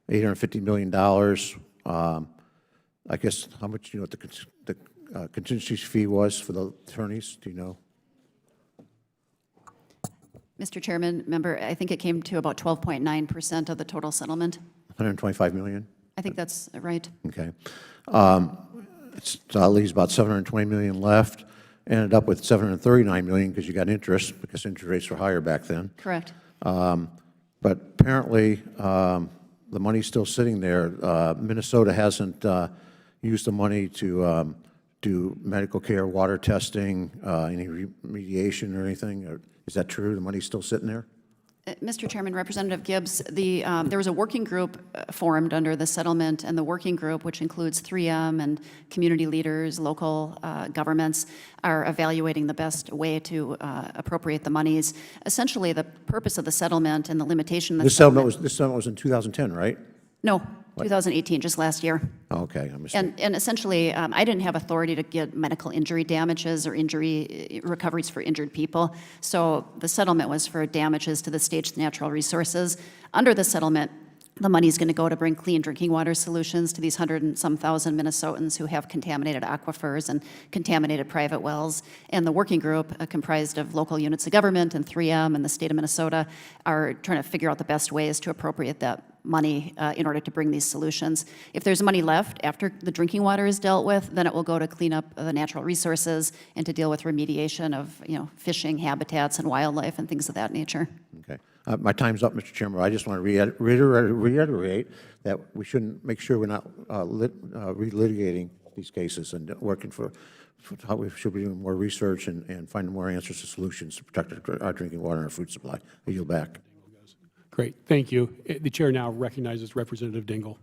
$850 million. I guess, how much do you know what the contingency fee was for the attorneys? Do you know? Mr. Chairman, member, I think it came to about 12.9% of the total settlement. 125 million? I think that's right. Okay. It leaves about 720 million left. Ended up with 739 million because you got interest, because interest rates were higher back then. Correct. But apparently, the money's still sitting there. Minnesota hasn't used the money to do medical care, water testing, any remediation or anything. Is that true? The money's still sitting there? Mr. Chairman, Representative Gibbs, there was a working group formed under the settlement, and the working group, which includes 3M and community leaders, local governments, are evaluating the best way to appropriate the monies. Essentially, the purpose of the settlement and the limitation of the This settlement was in 2010, right? No, 2018, just last year. Okay, I mistaken. And essentially, I didn't have authority to get medical injury damages or injury recoveries for injured people. So the settlement was for damages to the state's natural resources. Under the settlement, the money is going to go to bring clean drinking water solutions to these 100 and some thousand Minnesotans who have contaminated aquifers and contaminated private wells. And the working group, comprised of local units of government and 3M and the state of Minnesota, are trying to figure out the best ways to appropriate that money in order to bring these solutions. If there's money left after the drinking water is dealt with, then it will go to clean up the natural resources and to deal with remediation of, fishing habitats and wildlife and things of that nature. Okay. My time's up, Mr. Chairman. I just want to reiterate that we shouldn't make sure we're not relitigating these cases and working for how we should be doing more research and finding more answers to solutions to protect our drinking water and our food supply. I yield back. Great, thank you. The chair now recognizes Representative Dingell.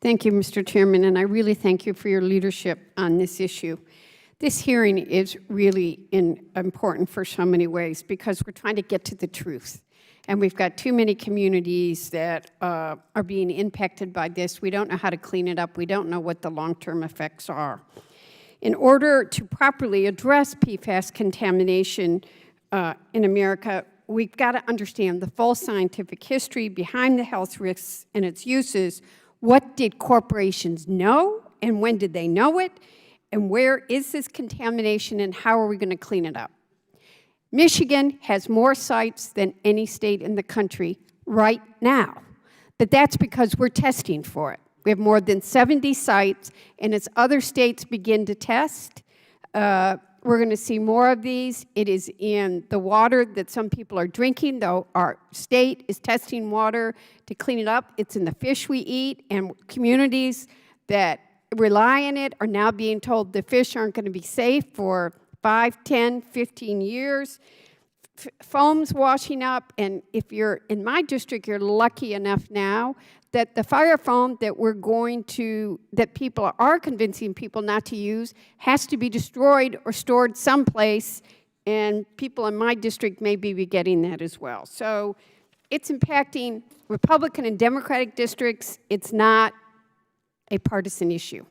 Thank you, Mr. Chairman, and I really thank you for your leadership on this issue. This hearing is really important for so many ways because we're trying to get to the truth. And we've got too many communities that are being impacted by this. We don't know how to clean it up. We don't know what the long-term effects are. In order to properly address PFAS contamination in America, we've got to understand the full scientific history behind the health risks and its uses. What did corporations know, and when did they know it? And where is this contamination, and how are we going to clean it up? Michigan has more sites than any state in the country right now, but that's because we're testing for it. We have more than 70 sites, and as other states begin to test, we're going to see more of these. It is in the water that some people are drinking, though our state is testing water to clean it up. It's in the fish we eat, and communities that rely on it are now being told the fish aren't going to be safe for 5, 10, 15 years. Foam's washing up, and if you're in my district, you're lucky enough now that the fire foam that people are convincing people not to use has to be destroyed or stored someplace, and people in my district may be getting that as well. So it's impacting Republican and Democratic districts. It's not a partisan issue.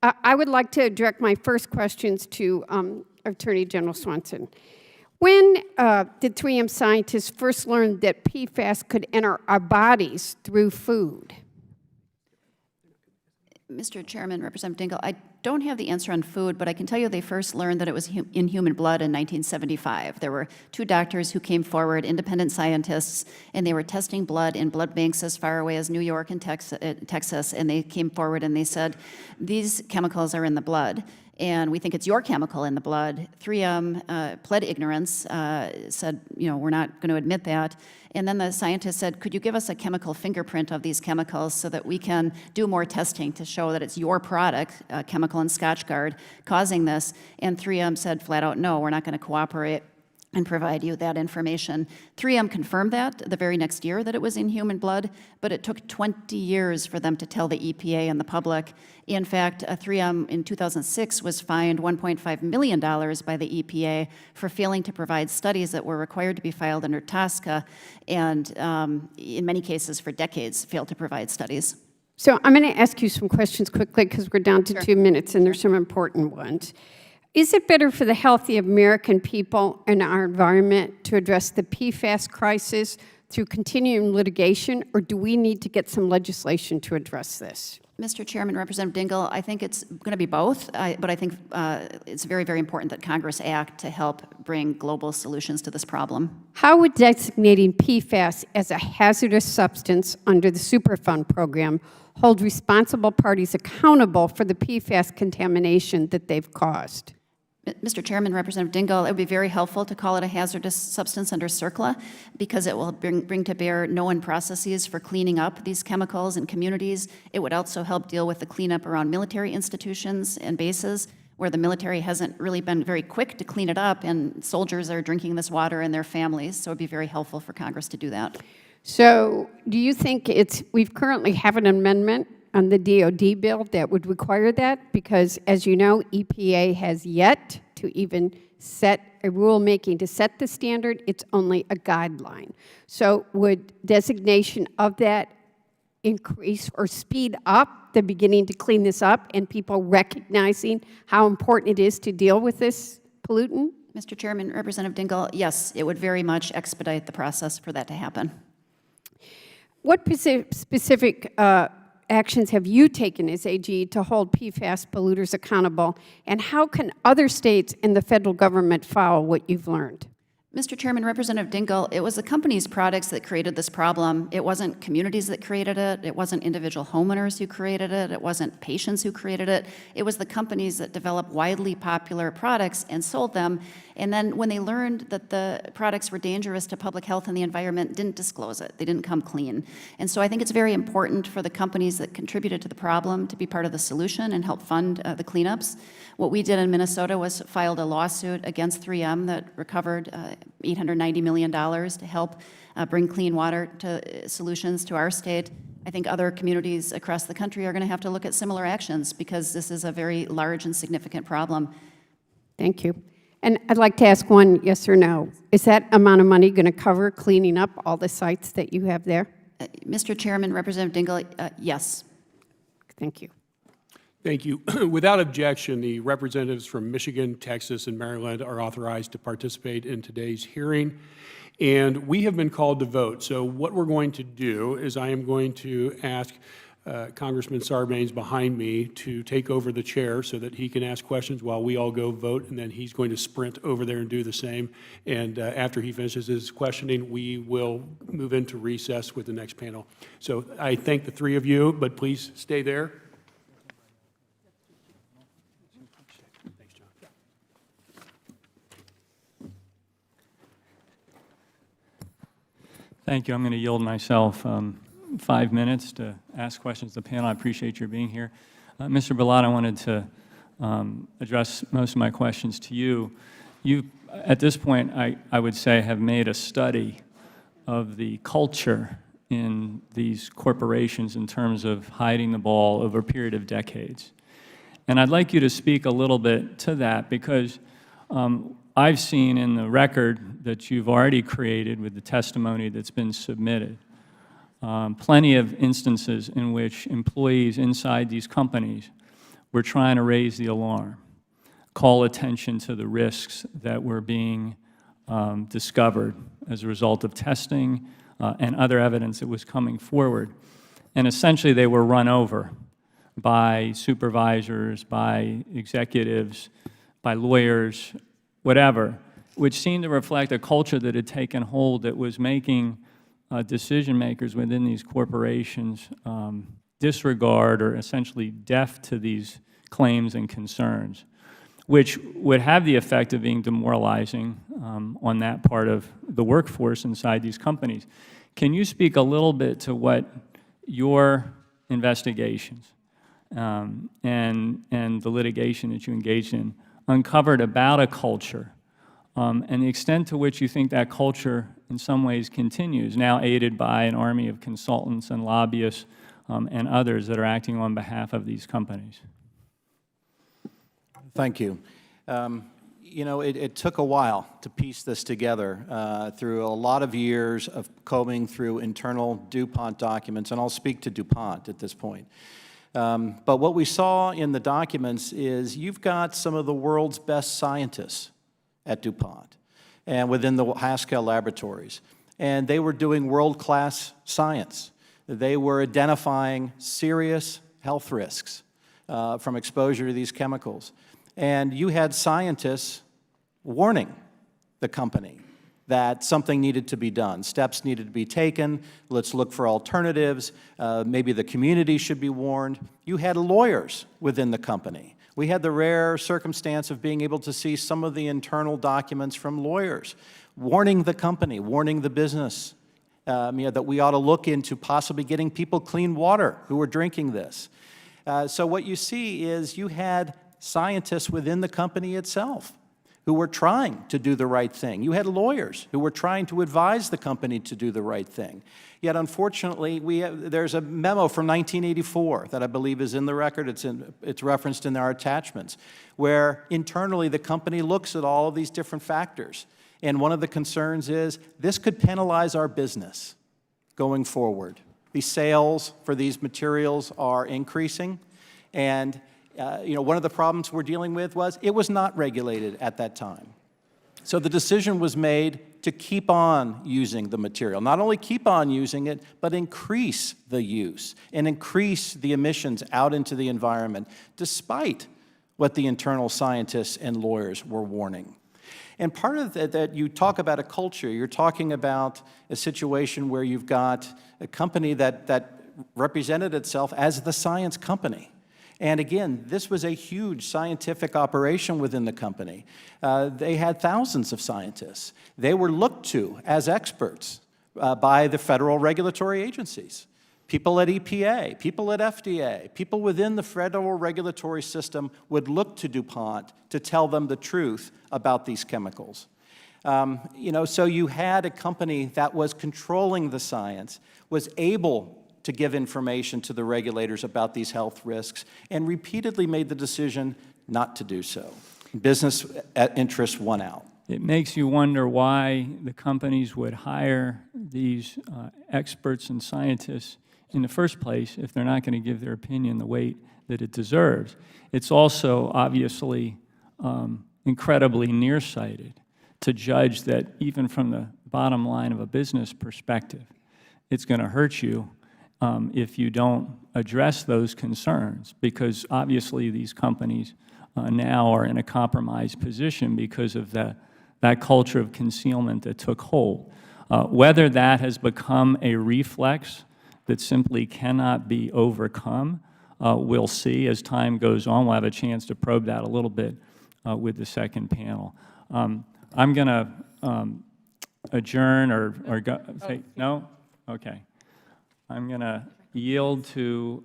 I would like to direct my first questions to Attorney General Swanson. When did 3M scientists first learn that PFAS could enter our bodies through food? Mr. Chairman, Representative Dingell, I don't have the answer on food, but I can tell you they first learned that it was in human blood in 1975. There were 2 doctors who came forward, independent scientists, and they were testing blood in blood banks as far away as New York and Texas, and they came forward and they said, these chemicals are in the blood, and we think it's your chemical in the blood. 3M pled ignorance, said, we're not going to admit that. And then the scientist said, could you give us a chemical fingerprint of these chemicals so that we can do more testing to show that it's your product, chemical in Scotchgard, causing this? And 3M said flat out, no, we're not going to cooperate and provide you that information. 3M confirmed that the very next year that it was in human blood, but it took 20 years for them to tell the EPA and the public. In fact, 3M in 2006 was fined $1.5 million by the EPA for failing to provide studies that were required to be filed under TSCA, and in many cases for decades failed to provide studies. So I'm going to ask you some questions quickly because we're down to 2 minutes and there's some important ones. Is it better for the healthy American people and our environment to address the PFAS crisis through continuing litigation, or do we need to get some legislation to address this? Mr. Chairman, Representative Dingell, I think it's going to be both, but I think it's very, very important that Congress act to help bring global solutions to this problem. How would designating PFAS as a hazardous substance under the Superfund program hold responsible parties accountable for the PFAS contamination that they've caused? Mr. Chairman, Representative Dingell, it would be very helpful to call it a hazardous substance under CERCLA because it will bring to bear known processes for cleaning up these chemicals in communities. It would also help deal with the cleanup around military institutions and bases where the military hasn't really been very quick to clean it up, and soldiers are drinking this water and their families, so it would be very helpful for Congress to do that. So do you think we currently have an amendment on the DOD bill that would require that? Because, as you know, EPA has yet to even set a rulemaking to set the standard. It's only a guideline. So would designation of that increase or speed up the beginning to clean this up and people recognizing how important it is to deal with this pollutant? Mr. Chairman, Representative Dingell, yes, it would very much expedite the process for that to happen. What specific actions have you taken as AG to hold PFAS polluters accountable, and how can other states and the federal government follow what you've learned? Mr. Chairman, Representative Dingell, it was the company's products that created this problem. It wasn't communities that created it. It wasn't individual homeowners who created it. It wasn't patients who created it. It was the companies that developed widely popular products and sold them. And then when they learned that the products were dangerous to public health and the environment, didn't disclose it. They didn't come clean. And so I think it's very important for the companies that contributed to the problem to be part of the solution and help fund the cleanups. What we did in Minnesota was filed a lawsuit against 3M that recovered $890 million to help bring clean water to solutions to our state. I think other communities across the country are going to have to look at similar actions because this is a very large and significant problem. Thank you. And I'd like to ask one yes or no. Is that amount of money going to cover cleaning up all the sites that you have there? Mr. Chairman, Representative Dingell, yes. Thank you. Thank you. Without objection, the representatives from Michigan, Texas, and Maryland are authorized to participate in today's hearing. And we have been called to vote. So what we're going to do is I am going to ask Congressman Sarbanes behind me to take over the chair so that he can ask questions while we all go vote, and then he's going to sprint over there and do the same. And after he finishes his questioning, we will move into recess with the next panel. So I thank the three of you, but please stay there. Thank you. I'm going to yield myself 5 minutes to ask questions of the panel. I appreciate your being here. Mr. Ballotte, I wanted to address most of my questions to you. You, at this point, I would say, have made a study of the culture in these corporations in terms of hiding the ball over a period of decades. And I'd like you to speak a little bit to that because I've seen in the record that you've already created with the testimony that's been submitted, plenty of instances in which employees inside these companies were trying to raise the alarm, call attention to the risks that were being discovered as a result of testing and other evidence that was coming forward. And essentially they were run over by supervisors, by executives, by lawyers, whatever, which seemed to reflect a culture that had taken hold that was making decision makers within these corporations disregard or essentially deaf to these claims and concerns, which would have the effect of being demoralizing on that part of the workforce inside these companies. Can you speak a little bit to what your investigations and the litigation that you engaged in uncovered about a culture and the extent to which you think that culture in some ways continues, now aided by an army of consultants and lobbyists and others that are acting on behalf of these companies? Thank you. You know, it took a while to piece this together through a lot of years of combing through internal DuPont documents, and I'll speak to DuPont at this point. But what we saw in the documents is you've got some of the world's best scientists at DuPont and within the Haskell laboratories, and they were doing world-class science. They were identifying serious health risks from exposure to these chemicals. And you had scientists warning the company that something needed to be done, steps needed to be taken, let's look for alternatives, maybe the community should be warned. You had lawyers within the company. We had the rare circumstance of being able to see some of the internal documents from lawyers, warning the company, warning the business, that we ought to look into possibly getting people clean water who were drinking this. So what you see is you had scientists within the company itself who were trying to do the right thing. You had lawyers who were trying to advise the company to do the right thing. Yet, unfortunately, there's a memo from 1984 that I believe is in the record. It's referenced in our attachments, where internally the company looks at all of these different factors. And one of the concerns is this could penalize our business going forward. The sales for these materials are increasing. And one of the problems we're dealing with was it was not regulated at that time. So the decision was made to keep on using the material. Not only keep on using it, but increase the use and increase the emissions out into the environment, despite what the internal scientists and lawyers were warning. And part of that, you talk about a culture. You're talking about a situation where you've got a company that represented itself as the science company. And again, this was a huge scientific operation within the company. They had thousands of scientists. They were looked to as experts by the federal regulatory agencies. People at EPA, people at FDA, people within the federal regulatory system would look to DuPont to tell them the truth about these chemicals. So you had a company that was controlling the science, was able to give information to the regulators about these health risks, and repeatedly made the decision not to do so. Business interests won out. It makes you wonder why the companies would hire these experts and scientists in the first place if they're not going to give their opinion the weight that it deserves. It's also obviously incredibly nearsighted to judge that even from the bottom line of a business perspective, it's going to hurt you if you don't address those concerns, because obviously these companies now are in a compromised position because of that culture of concealment that took hold. Whether that has become a reflex that simply cannot be overcome, we'll see as time goes on. We'll have a chance to probe that a little bit with the second panel. I'm going to adjourn or go, say, no? Okay. I'm going to yield to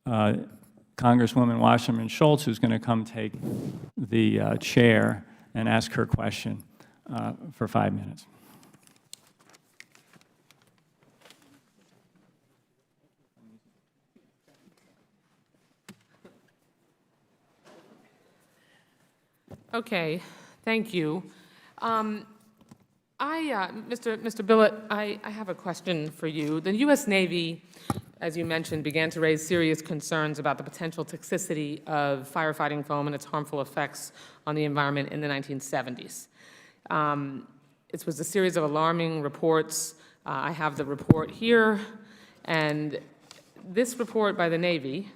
Congresswoman Wasserman Schultz, who's going to come take the chair and ask her question for 5 minutes. Okay, thank you. Mr. Billet, I have a question for you. The U.S. Navy, as you mentioned, began to raise serious concerns about the potential toxicity of firefighting foam and its harmful effects on the environment in the 1970s. It was a series of alarming reports. I have the report here, and this report by the Navy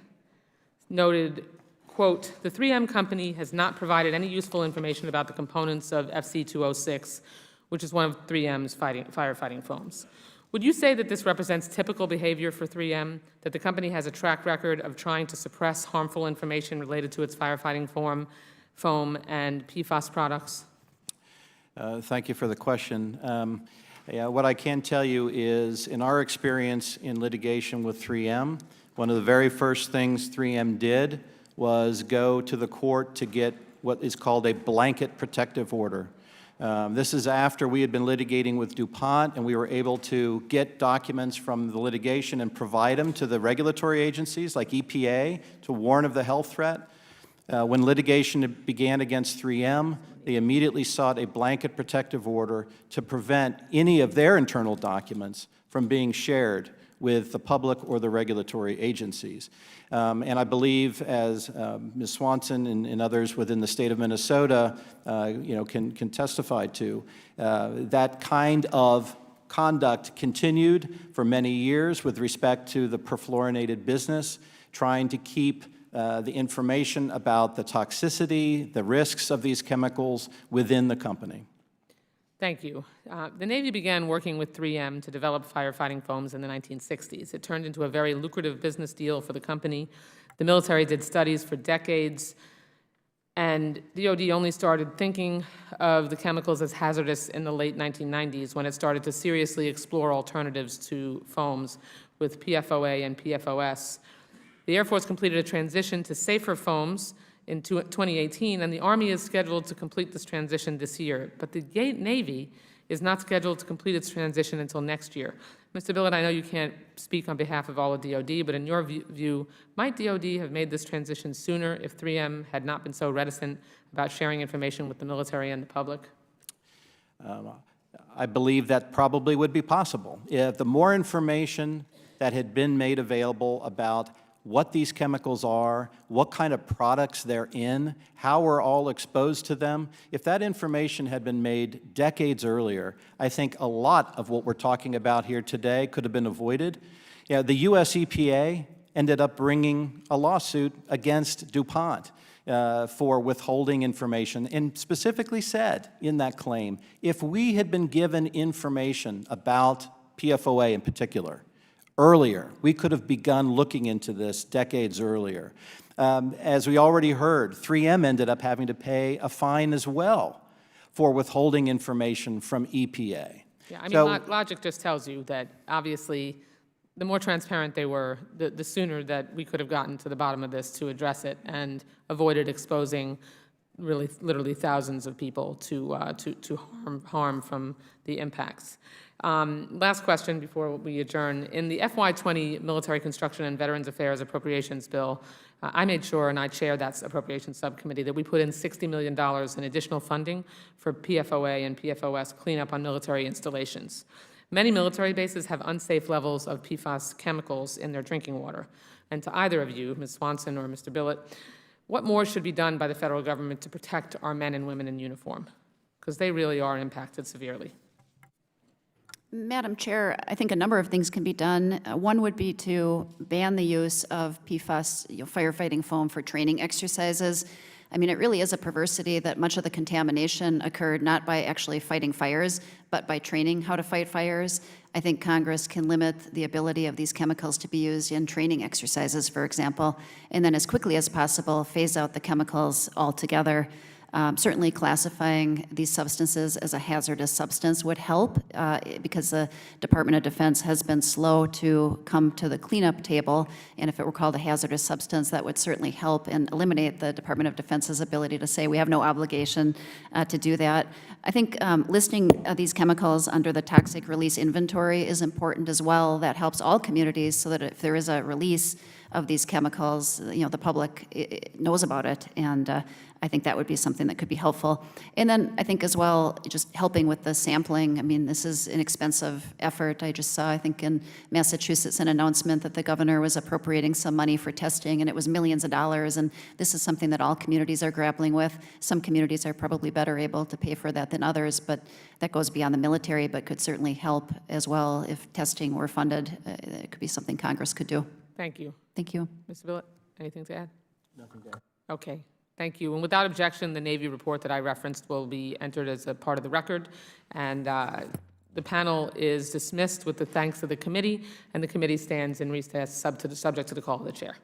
noted, quote, "The 3M company has not provided any useful information about the components of FC206, which is one of 3M's firefighting foams. Would you say that this represents typical behavior for 3M, that the company has a track record of trying to suppress harmful information related to its firefighting foam and PFAS products?" Thank you for the question. What I can tell you is, in our experience in litigation with 3M, one of the very first things 3M did was go to the court to get what is called a blanket protective order. This is after we had been litigating with DuPont, and we were able to get documents from the litigation and provide them to the regulatory agencies like EPA to warn of the health threat. When litigation began against 3M, they immediately sought a blanket protective order to prevent any of their internal documents from being shared with the public or the regulatory agencies. And I believe, as Ms. Swanson and others within the state of Minnesota can testify to, that kind of conduct continued for many years with respect to the perfluorinated business, trying to keep the information about the toxicity, the risks of these chemicals within the company. Thank you. The Navy began working with 3M to develop firefighting foams in the 1960s. It turned into a very lucrative business deal for the company. The military did studies for decades, and DoD only started thinking of the chemicals as hazardous in the late 1990s when it started to seriously explore alternatives to foams with PFOA and PFOS. The Air Force completed a transition to safer foams in 2018, and the Army is scheduled to complete this transition this year. But the Navy is not scheduled to complete its transition until next year. Mr. Billet, I know you can't speak on behalf of all of DoD, but in your view, might DoD have made this transition sooner if 3M had not been so reticent about sharing information with the military and the public? I believe that probably would be possible. If the more information that had been made available about what these chemicals are, what kind of products they're in, how we're all exposed to them, if that information had been made decades earlier, I think a lot of what we're talking about here today could have been avoided. Yeah, the US EPA ended up bringing a lawsuit against DuPont for withholding information, and specifically said in that claim, if we had been given information about PFOA in particular earlier, we could have begun looking into this decades earlier. As we already heard, 3M ended up having to pay a fine as well for withholding information from EPA. Yeah, I mean, logic just tells you that obviously the more transparent they were, the sooner that we could have gotten to the bottom of this to address it and avoided exposing really literally thousands of people to harm from the impacts. Last question before we adjourn. In the FY20 Military Construction and Veterans Affairs Appropriations Bill, I made sure, and I chair that appropriations subcommittee, that we put in $60 million in additional funding for PFOA and PFOS cleanup on military installations. Many military bases have unsafe levels of PFAS chemicals in their drinking water. And to either of you, Ms. Swanson or Mr. Billett, what more should be done by the federal government to protect our men and women in uniform? Because they really are impacted severely. Madam Chair, I think a number of things can be done. One would be to ban the use of PFAS, firefighting foam for training exercises. I mean, it really is a perversity that much of the contamination occurred not by actually fighting fires, but by training how to fight fires. I think Congress can limit the ability of these chemicals to be used in training exercises, for example, and then as quickly as possible phase out the chemicals altogether. Certainly classifying these substances as a hazardous substance would help because the Department of Defense has been slow to come to the cleanup table, and if it were called a hazardous substance, that would certainly help and eliminate the Department of Defense's ability to say we have no obligation to do that. I think listing these chemicals under the toxic release inventory is important as well. That helps all communities so that if there is a release of these chemicals, the public knows about it, and I think that would be something that could be helpful. And then I think as well, just helping with the sampling. I mean, this is an expensive effort. I just saw, I think in Massachusetts, an announcement that the governor was appropriating some money for testing, and it was millions of dollars, and this is something that all communities are grappling with. Some communities are probably better able to pay for that than others, but that goes beyond the military, but could certainly help as well if testing were funded. It could be something Congress could do. Thank you. Thank you. Mr. Billett, anything to add? Nothing to add. Okay. Thank you. And without objection, the Navy report that I referenced will be entered as a part of the record. And the panel is dismissed with the thanks of the committee, and the committee stands in recess subject to the call of the chair.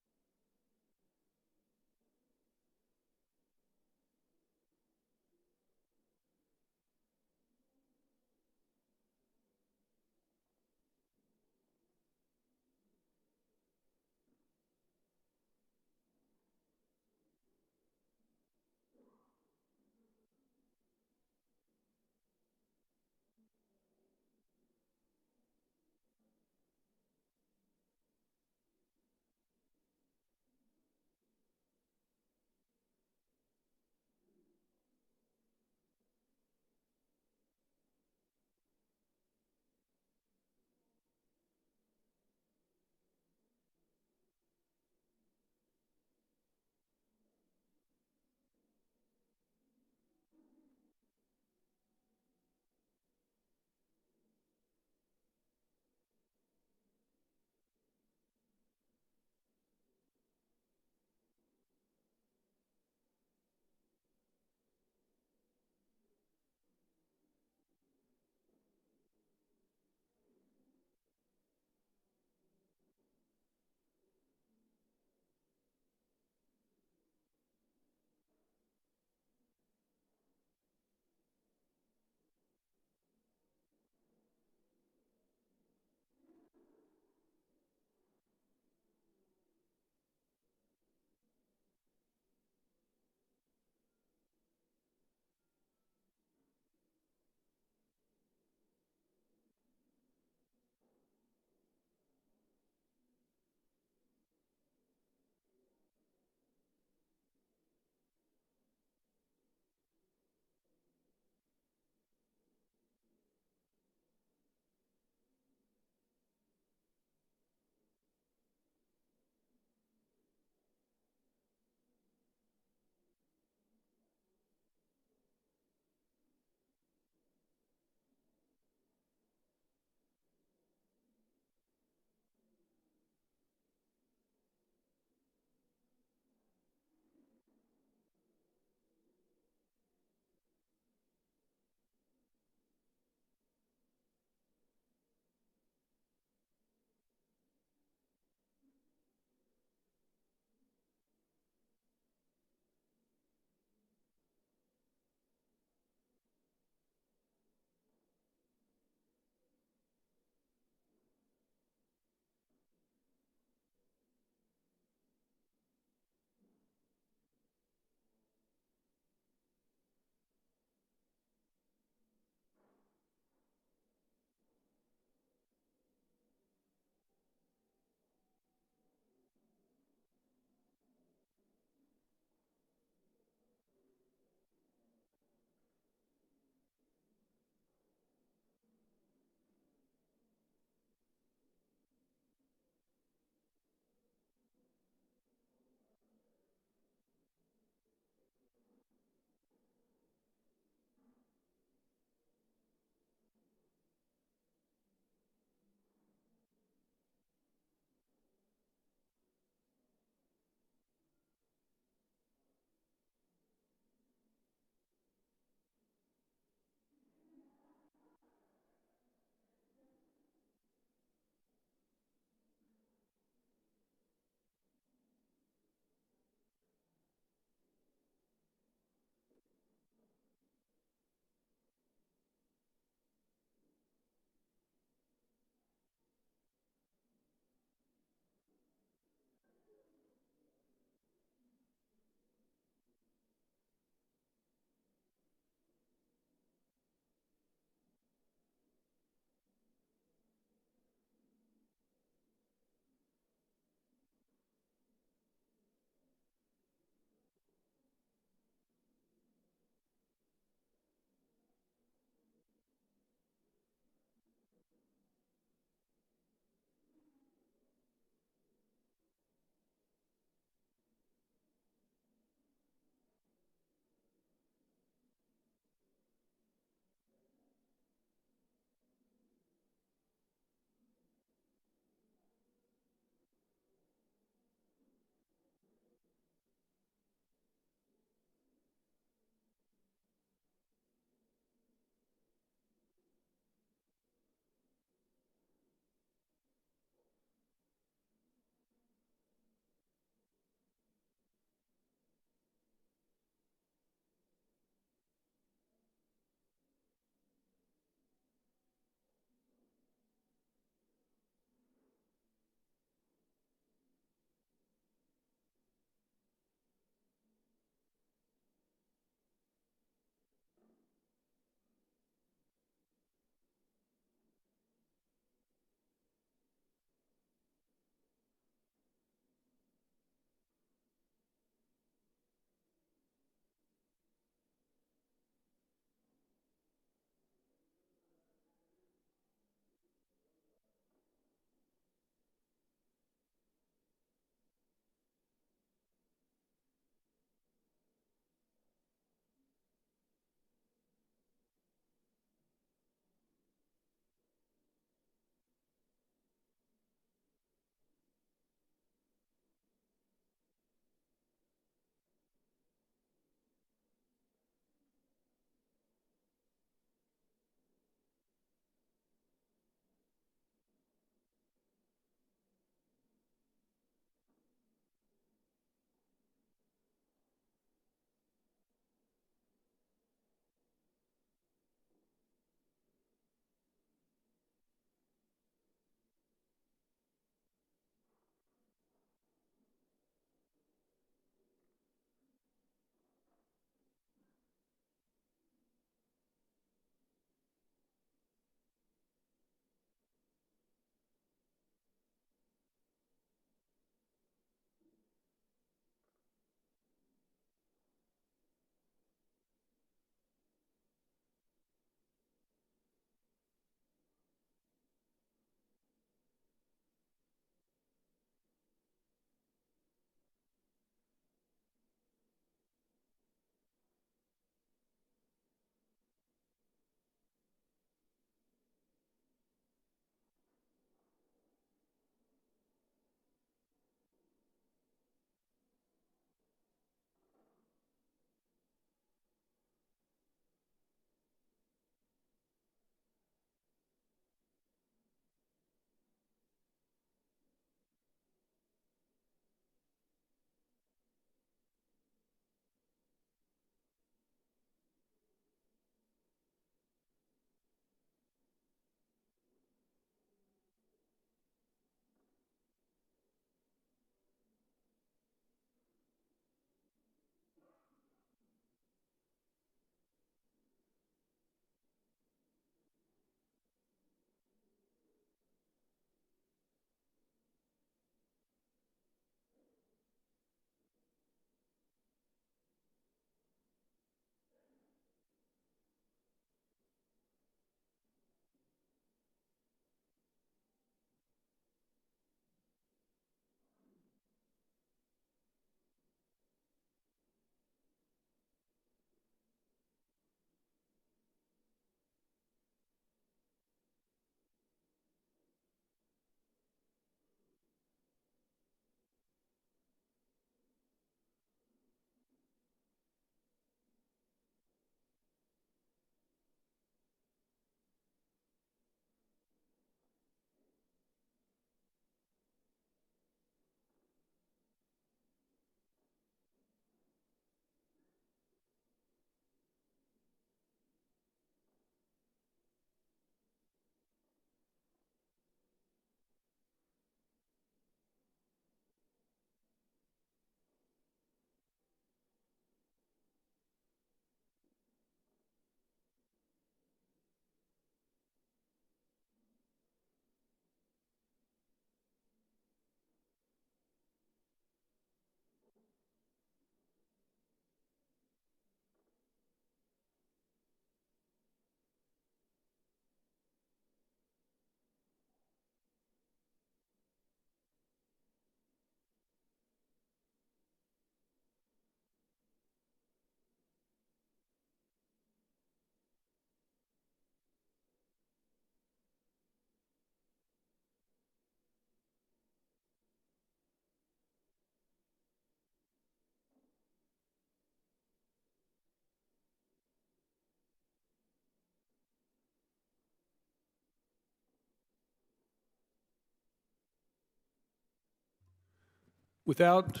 Without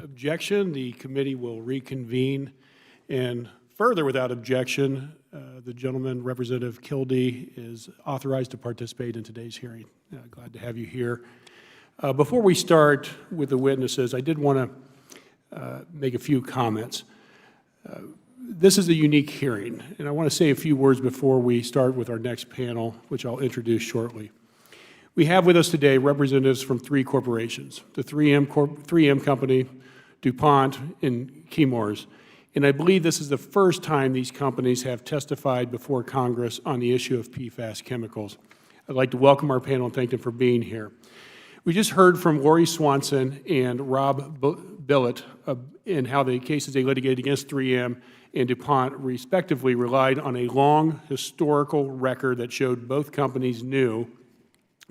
objection, the committee will reconvene. And further, without objection, the gentleman, Representative Kildee, is authorized to participate in today's hearing. Glad to have you here. Before we start with the witnesses, I did want to make a few comments. This is a unique hearing, and I want to say a few words before we start with our next panel, which I'll introduce shortly. We have with us today representatives from three corporations, the 3M Company, DuPont, and Chemours. And I believe this is the first time these companies have testified before Congress on the issue of PFAS chemicals. I'd like to welcome our panel and thank them for being here. We just heard from Lori Swanson and Rob Bilott in how the cases they litigated against 3M and DuPont respectively relied on a long historical record that showed both companies knew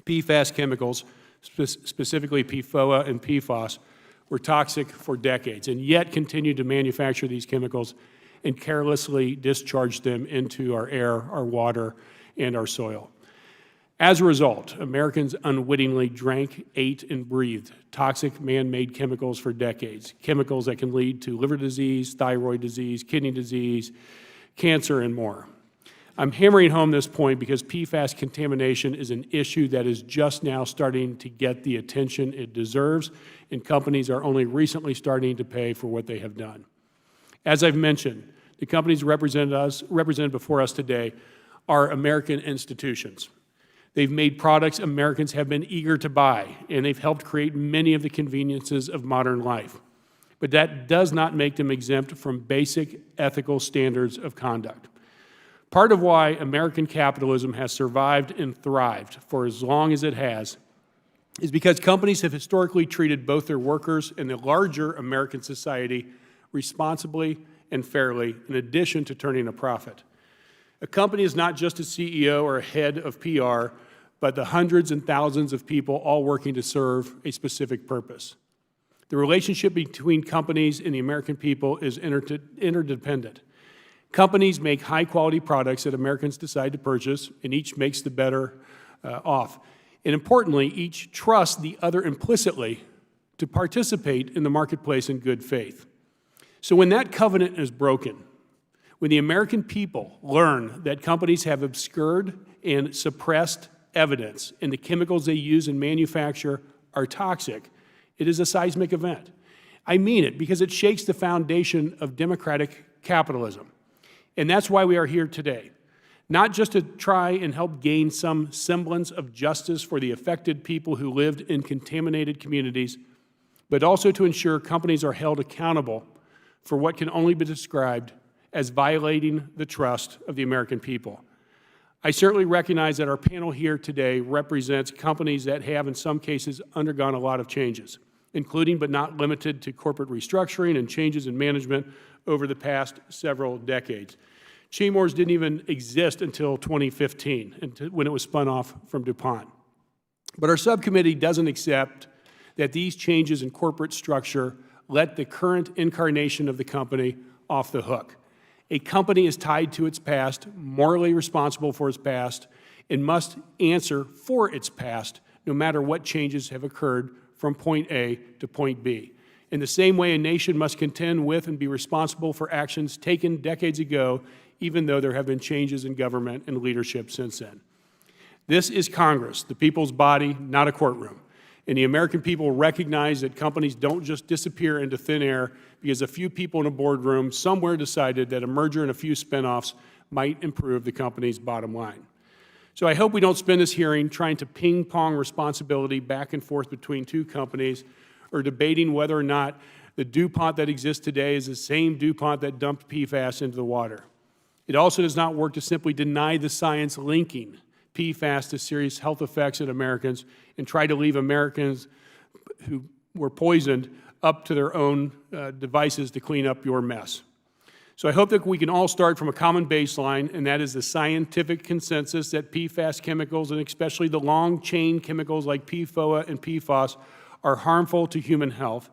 PFAS chemicals, specifically PFOA and PFOS, were toxic for decades and yet continued to manufacture these chemicals and carelessly discharge them into our air, our water, and our soil. As a result, Americans unwittingly drank, ate, and breathed toxic man-made chemicals for decades, chemicals that can lead to liver disease, thyroid disease, kidney disease, cancer, and more. I'm hammering home this point because PFAS contamination is an issue that is just now starting to get the attention it deserves, and companies are only recently starting to pay for what they have done. As I've mentioned, the companies represented before us today are American institutions. They've made products Americans have been eager to buy, and they've helped create many of the conveniences of modern life. But that does not make them exempt from basic ethical standards of conduct. Part of why American capitalism has survived and thrived for as long as it has is because companies have historically treated both their workers and the larger American society responsibly and fairly, in addition to turning a profit. A company is not just a CEO or a head of PR, but the hundreds and thousands of people all working to serve a specific purpose. The relationship between companies and the American people is interdependent. Companies make high-quality products that Americans decide to purchase, and each makes the better off. And importantly, each trusts the other implicitly to participate in the marketplace in good faith. So when that covenant is broken, when the American people learn that companies have obscured and suppressed evidence and the chemicals they use and manufacture are toxic, it is a seismic event. I mean it because it shakes the foundation of democratic capitalism. And that's why we are here today, not just to try and help gain some semblance of justice for the affected people who lived in contaminated communities, but also to ensure companies are held accountable for what can only be described as violating the trust of the American people. I certainly recognize that our panel here today represents companies that have, in some cases, undergone a lot of changes, including but not limited to corporate restructuring and changes in management over the past several decades. Chemours didn't even exist until 2015, when it was spun off from DuPont. But our subcommittee doesn't accept that these changes in corporate structure let the current incarnation of the company off the hook. A company is tied to its past, morally responsible for its past, and must answer for its past, no matter what changes have occurred from point A to point B. In the same way, a nation must contend with and be responsible for actions taken decades ago, even though there have been changes in government and leadership since then. This is Congress, the people's body, not a courtroom. And the American people recognize that companies don't just disappear into thin air because a few people in a boardroom somewhere decided that a merger and a few spinoffs might improve the company's bottom line. So I hope we don't spend this hearing trying to ping-pong responsibility back and forth between two companies or debating whether or not the DuPont that exists today is the same DuPont that dumped PFAS into the water. It also does not work to simply deny the science linking PFAS to serious health effects in Americans and try to leave Americans who were poisoned up to their own devices to clean up your mess. So I hope that we can all start from a common baseline, and that is the scientific consensus that PFAS chemicals, and especially the long-chain chemicals like PFOA and PFOS, are harmful to human health.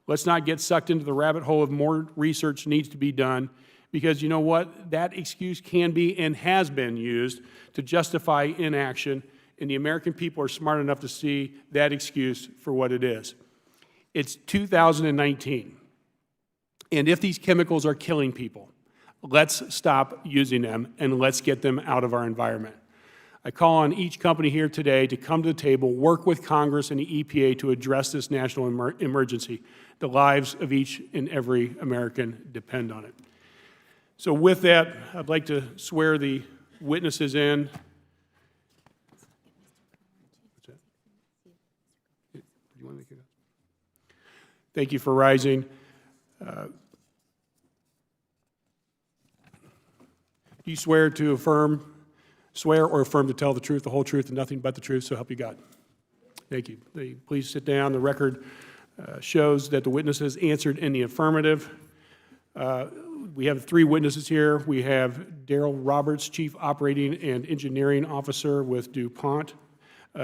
Let's not get sucked into the rabbit hole of more research needs to be done, because you know what? That excuse can be and has been used to justify inaction, and the American people are smart enough to see that excuse for what it is. It's 2019. And if these chemicals are killing people, let's stop using them and let's get them out of our environment. I call on each company here today to come to the table, work with Congress and the EPA to address this national emergency. The lives of each and every American depend on it. So with that, I'd like to swear the witnesses in. What's that? Do you want to make it up? Thank you for rising. Do you swear or affirm to tell the truth, the whole truth, and nothing but the truth, so help you God? Thank you. Please sit down. The record shows that the witnesses answered in the affirmative. We have 3 witnesses here. We have Daryl Roberts, Chief Operating and Engineering Officer with DuPont,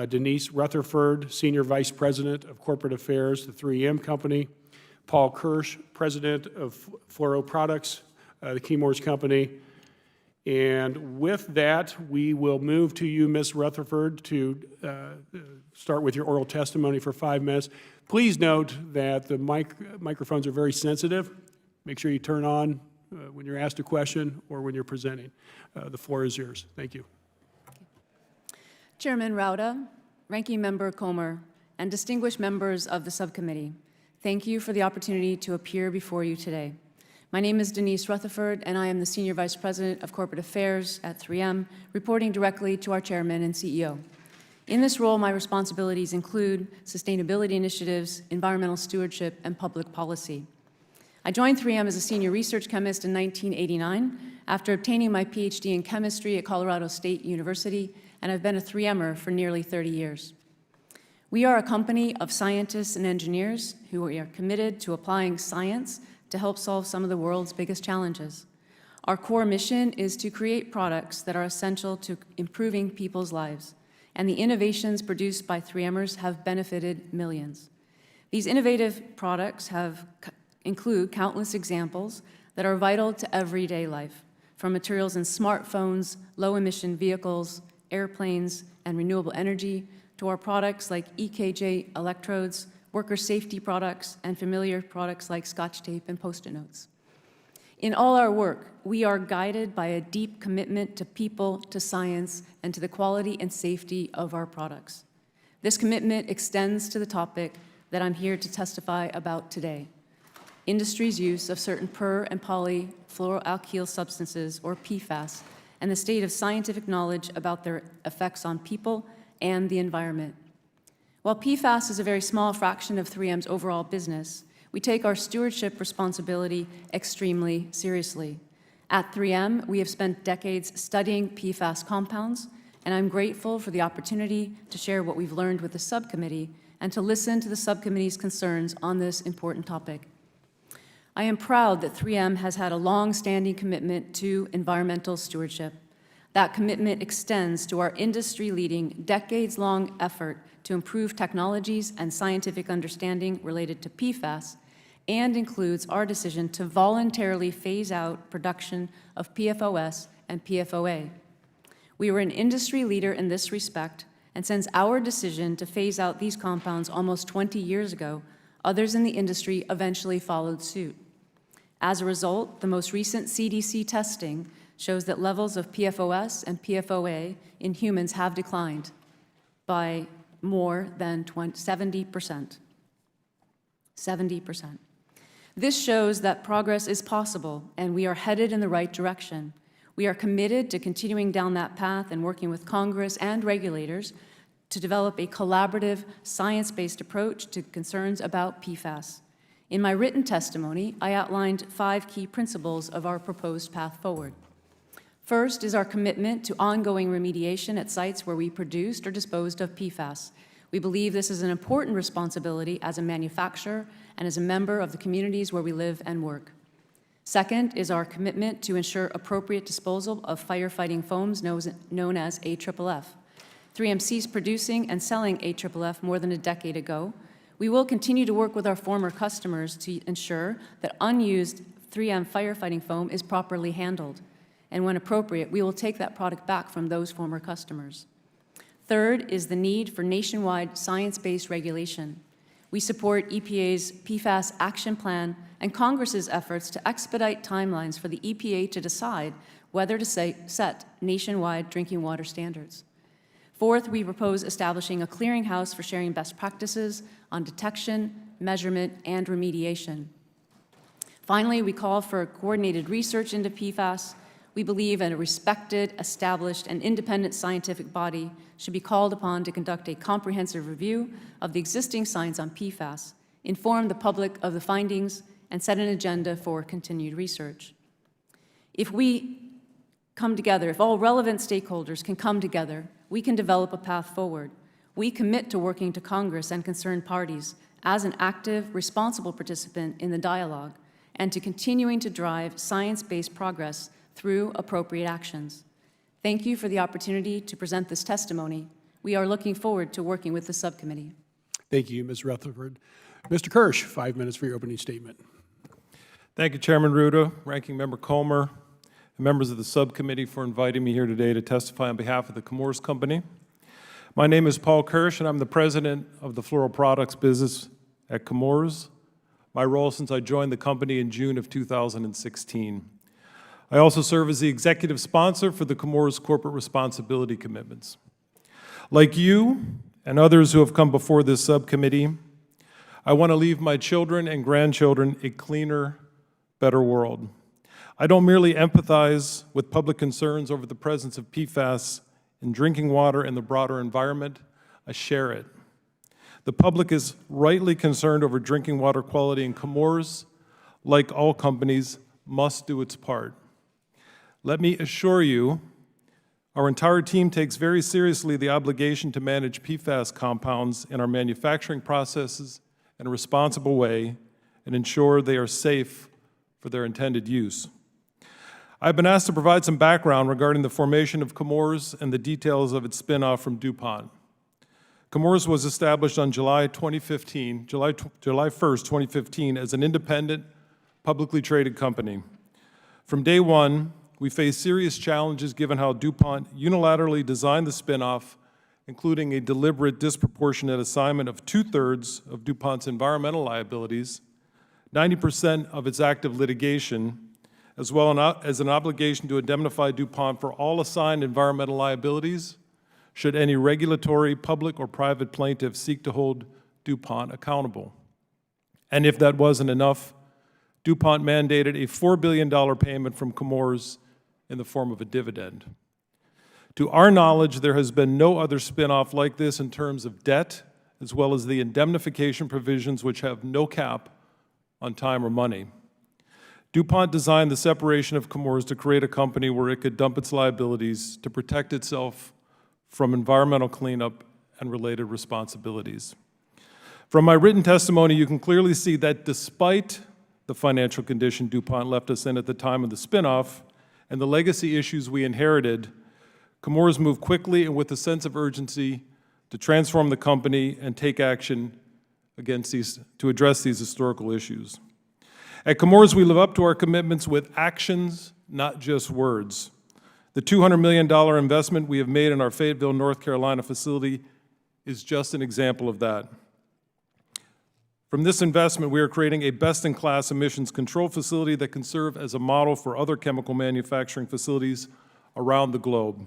Denise Rutherford, Senior Vice President of Corporate Affairs, the 3M Company, Paul Kirsch, President of Fluoro Products, the Chemours Company. And with that, we will move to you, Ms. Rutherford, to start with your oral testimony for 5 minutes. Please note that the microphones are very sensitive. Make sure you turn on when you're asked a question or when you're presenting. The floor is yours. Thank you. Chairman Rauda, Ranking Member Comer, and distinguished members of the subcommittee, thank you for the opportunity to appear before you today. My name is Denise Rutherford, and I am the Senior Vice President of Corporate Affairs at 3M, reporting directly to our Chairman and CEO. In this role, my responsibilities include sustainability initiatives, environmental stewardship, and public policy. I joined 3M as a senior research chemist in 1989 after obtaining my PhD in chemistry at Colorado State University, and I've been a 3Mer for nearly 30 years. We are a company of scientists and engineers who are committed to applying science to help solve some of the world's biggest challenges. Our core mission is to create products that are essential to improving people's lives, and the innovations produced by 3Mers have benefited millions. These innovative products include countless examples that are vital to everyday life, from materials in smartphones, low-emission vehicles, airplanes, and renewable energy, to our products like EKJ electrodes, worker safety products, and familiar products like Scotch tape and Post-it notes. In all our work, we are guided by a deep commitment to people, to science, and to the quality and safety of our products. This commitment extends to the topic that I'm here to testify about today: industry's use of certain per- and polyfluoroalkyl substances, or PFAS, and the state of scientific knowledge about their effects on people and the environment. While PFAS is a very small fraction of 3M's overall business, we take our stewardship responsibility extremely seriously. At 3M, we have spent decades studying PFAS compounds, and I'm grateful for the opportunity to share what we've learned with the subcommittee and to listen to the subcommittee's concerns on this important topic. I am proud that 3M has had a long-standing commitment to environmental stewardship. That commitment extends to our industry-leading, decades-long effort to improve technologies and scientific understanding related to PFAS, and includes our decision to voluntarily phase out production of PFOS and PFOA. We were an industry leader in this respect, and since our decision to phase out these compounds almost 20 years ago, others in the industry eventually followed suit. As a result, the most recent CDC testing shows that levels of PFOS and PFOA in humans have declined by more than 70%. 70%. This shows that progress is possible, and we are headed in the right direction. We are committed to continuing down that path and working with Congress and regulators to develop a collaborative, science-based approach to concerns about PFAS. In my written testimony, I outlined 5 key principles of our proposed path forward. First is our commitment to ongoing remediation at sites where we produced or disposed of PFAS. We believe this is an important responsibility as a manufacturer and as a member of the communities where we live and work. Second is our commitment to ensure appropriate disposal of firefighting foams known as AFFF. 3M ceased producing and selling AFFF more than a decade ago. We will continue to work with our former customers to ensure that unused 3M firefighting foam is properly handled. And when appropriate, we will take that product back from those former customers. Third is the need for nationwide science-based regulation. We support EPA's PFAS action plan and Congress's efforts to expedite timelines for the EPA to decide whether to set nationwide drinking water standards. Fourth, we propose establishing a clearinghouse for sharing best practices on detection, measurement, and remediation. Finally, we call for coordinated research into PFAS. We believe a respected, established, and independent scientific body should be called upon to conduct a comprehensive review of the existing science on PFAS, inform the public of the findings, and set an agenda for continued research. If we come together, if all relevant stakeholders can come together, we can develop a path forward. We commit to working to Congress and concerned parties as an active, responsible participant in the dialogue and to continuing to drive science-based progress through appropriate actions. Thank you for the opportunity to present this testimony. We are looking forward to working with the subcommittee. Thank you, Ms. Rutherford. Mr. Kirsch, 5 minutes for your opening statement. Thank you, Chairman Ruda, Ranking Member Comer, and members of the subcommittee for inviting me here today to testify on behalf of the Chemours Company. My name is Paul Kirsch, and I'm the president of the Floral Products business at Chemours, my role since I joined the company in June of 2016. I also serve as the executive sponsor for the Chemours corporate responsibility commitments. Like you and others who have come before this subcommittee, I want to leave my children and grandchildren a cleaner, better world. I don't merely empathize with public concerns over the presence of PFAS in drinking water and the broader environment, I share it. The public is rightly concerned over drinking water quality, and Chemours, like all companies, must do its part. Let me assure you, our entire team takes very seriously the obligation to manage PFAS compounds in our manufacturing processes in a responsible way and ensure they are safe for their intended use. I've been asked to provide some background regarding the formation of Chemours and the details of its spinoff from DuPont. Chemours was established on July 1st, 2015, as an independent, publicly traded company. From day one, we faced serious challenges given how DuPont unilaterally designed the spinoff, including a deliberate disproportionate assignment of 2/3 of DuPont's environmental liabilities, 90% of its active litigation, as well as an obligation to indemnify DuPont for all assigned environmental liabilities should any regulatory, public, or private plaintiff seek to hold DuPont accountable. And if that wasn't enough, DuPont mandated a $4 billion payment from Chemours in the form of a dividend. To our knowledge, there has been no other spinoff like this in terms of debt, as well as the indemnification provisions which have no cap on time or money. DuPont designed the separation of Chemours to create a company where it could dump its liabilities to protect itself from environmental cleanup and related responsibilities. From my written testimony, you can clearly see that despite the financial condition DuPont left us in at the time of the spinoff and the legacy issues we inherited, Chemours moved quickly and with a sense of urgency to transform the company and take action to address these historical issues. At Chemours, we live up to our commitments with actions, not just words. The $200 million investment we have made in our Fayetteville, North Carolina facility is just an example of that. From this investment, we are creating a best-in-class emissions control facility that can serve as a model for other chemical manufacturing facilities around the globe.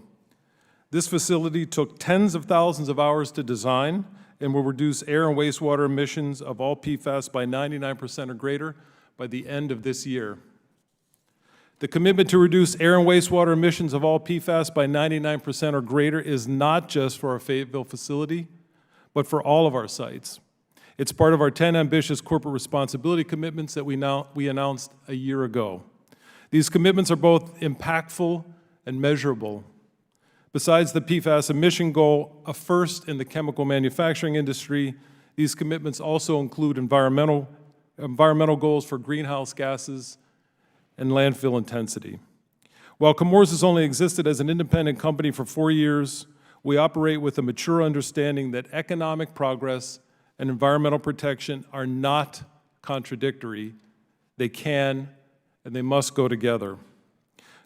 This facility took tens of thousands of hours to design and will reduce air and wastewater emissions of all PFAS by 99% or greater by the end of this year. The commitment to reduce air and wastewater emissions of all PFAS by 99% or greater is not just for our Fayetteville facility, but for all of our sites. It's part of our 10 ambitious corporate responsibility commitments that we announced a year ago. These commitments are both impactful and measurable. Besides the PFAS emission goal, a first in the chemical manufacturing industry, these commitments also include environmental goals for greenhouse gases and landfill intensity. While Chemours has only existed as an independent company for 4 years, we operate with a mature understanding that economic progress and environmental protection are not contradictory. They can and they must go together.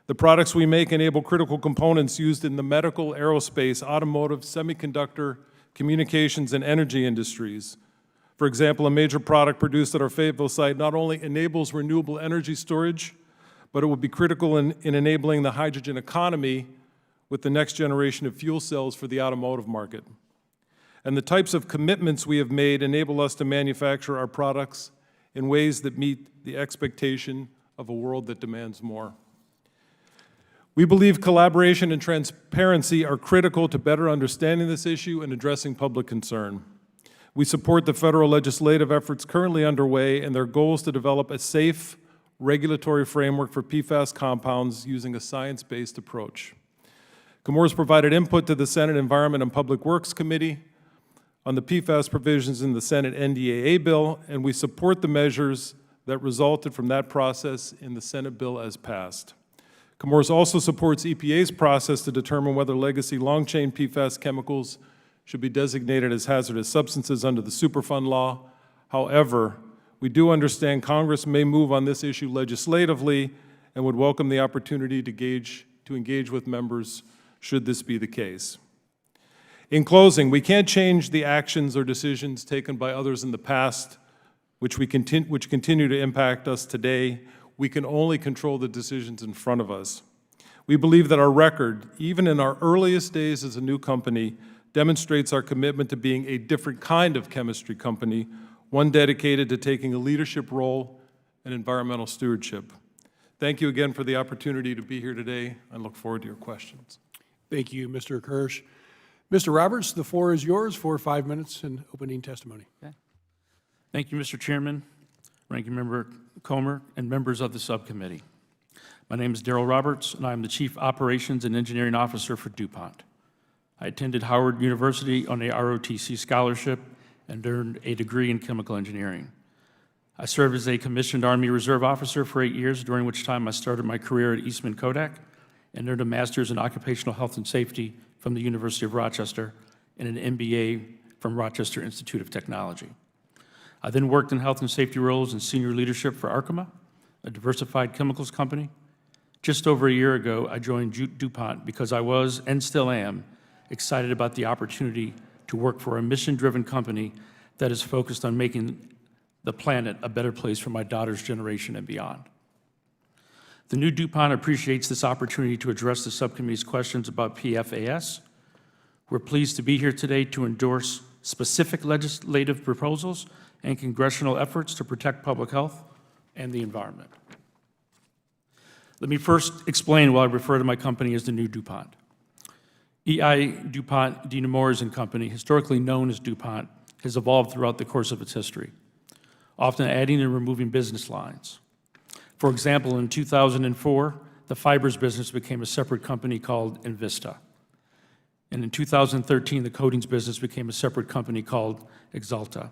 The products we make enable critical components used in the medical, aerospace, automotive, semiconductor, communications, and energy industries. For example, a major product produced at our Fayetteville site not only enables renewable energy storage, but it will be critical in enabling the hydrogen economy with the next generation of fuel cells for the automotive market. And the types of commitments we have made enable us to manufacture our products in ways that meet the expectation of a world that demands more. We believe collaboration and transparency are critical to better understanding this issue and addressing public concern. We support the federal legislative efforts currently underway and their goals to develop a safe regulatory framework for PFAS compounds using a science-based approach. Chemours provided input to the Senate Environment and Public Works Committee on the PFAS provisions in the Senate NDAA bill, and we support the measures that resulted from that process in the Senate bill as passed. Chemours also supports EPA's process to determine whether legacy long-chain PFAS chemicals should be designated as hazardous substances under the Superfund law. However, we do understand Congress may move on this issue legislatively and would welcome the opportunity to engage with members should this be the case. In closing, we can't change the actions or decisions taken by others in the past, which continue to impact us today. We can only control the decisions in front of us. We believe that our record, even in our earliest days as a new company, demonstrates our commitment to being a different kind of chemistry company, one dedicated to taking a leadership role in environmental stewardship. Thank you again for the opportunity to be here today. I look forward to your questions. Thank you, Mr. Kirsch. Mr. Roberts, the floor is yours for 5 minutes in opening testimony. Okay. Thank you, Mr. Chairman, Ranking Member Comer, and members of the subcommittee. My name is Darrell Roberts, and I am the Chief Operations and Engineering Officer for DuPont. I attended Howard University on a ROTC scholarship and earned a degree in chemical engineering. I served as a commissioned Army Reserve officer for 8 years, during which time I started my career at Eastman Kodak and earned a master's in occupational health and safety from the University of Rochester and an MBA from Rochester Institute of Technology. I then worked in health and safety roles in senior leadership for Arkema, a diversified chemicals company. Just over a year ago, I joined DuPont because I was, and still am, excited about the opportunity to work for a mission-driven company that is focused on making the planet a better place for my daughter's generation and beyond. The new DuPont appreciates this opportunity to address the subcommittee's questions about PFAS. We're pleased to be here today to endorse specific legislative proposals and congressional efforts to protect public health and the environment. Let me first explain why I refer to my company as the new DuPont. E.I. DuPont de Nemours and Company, historically known as DuPont, has evolved throughout the course of its history, often adding and removing business lines. For example, in 2004, the fibers business became a separate company called Invista. And in 2013, the coatings business became a separate company called Exalta.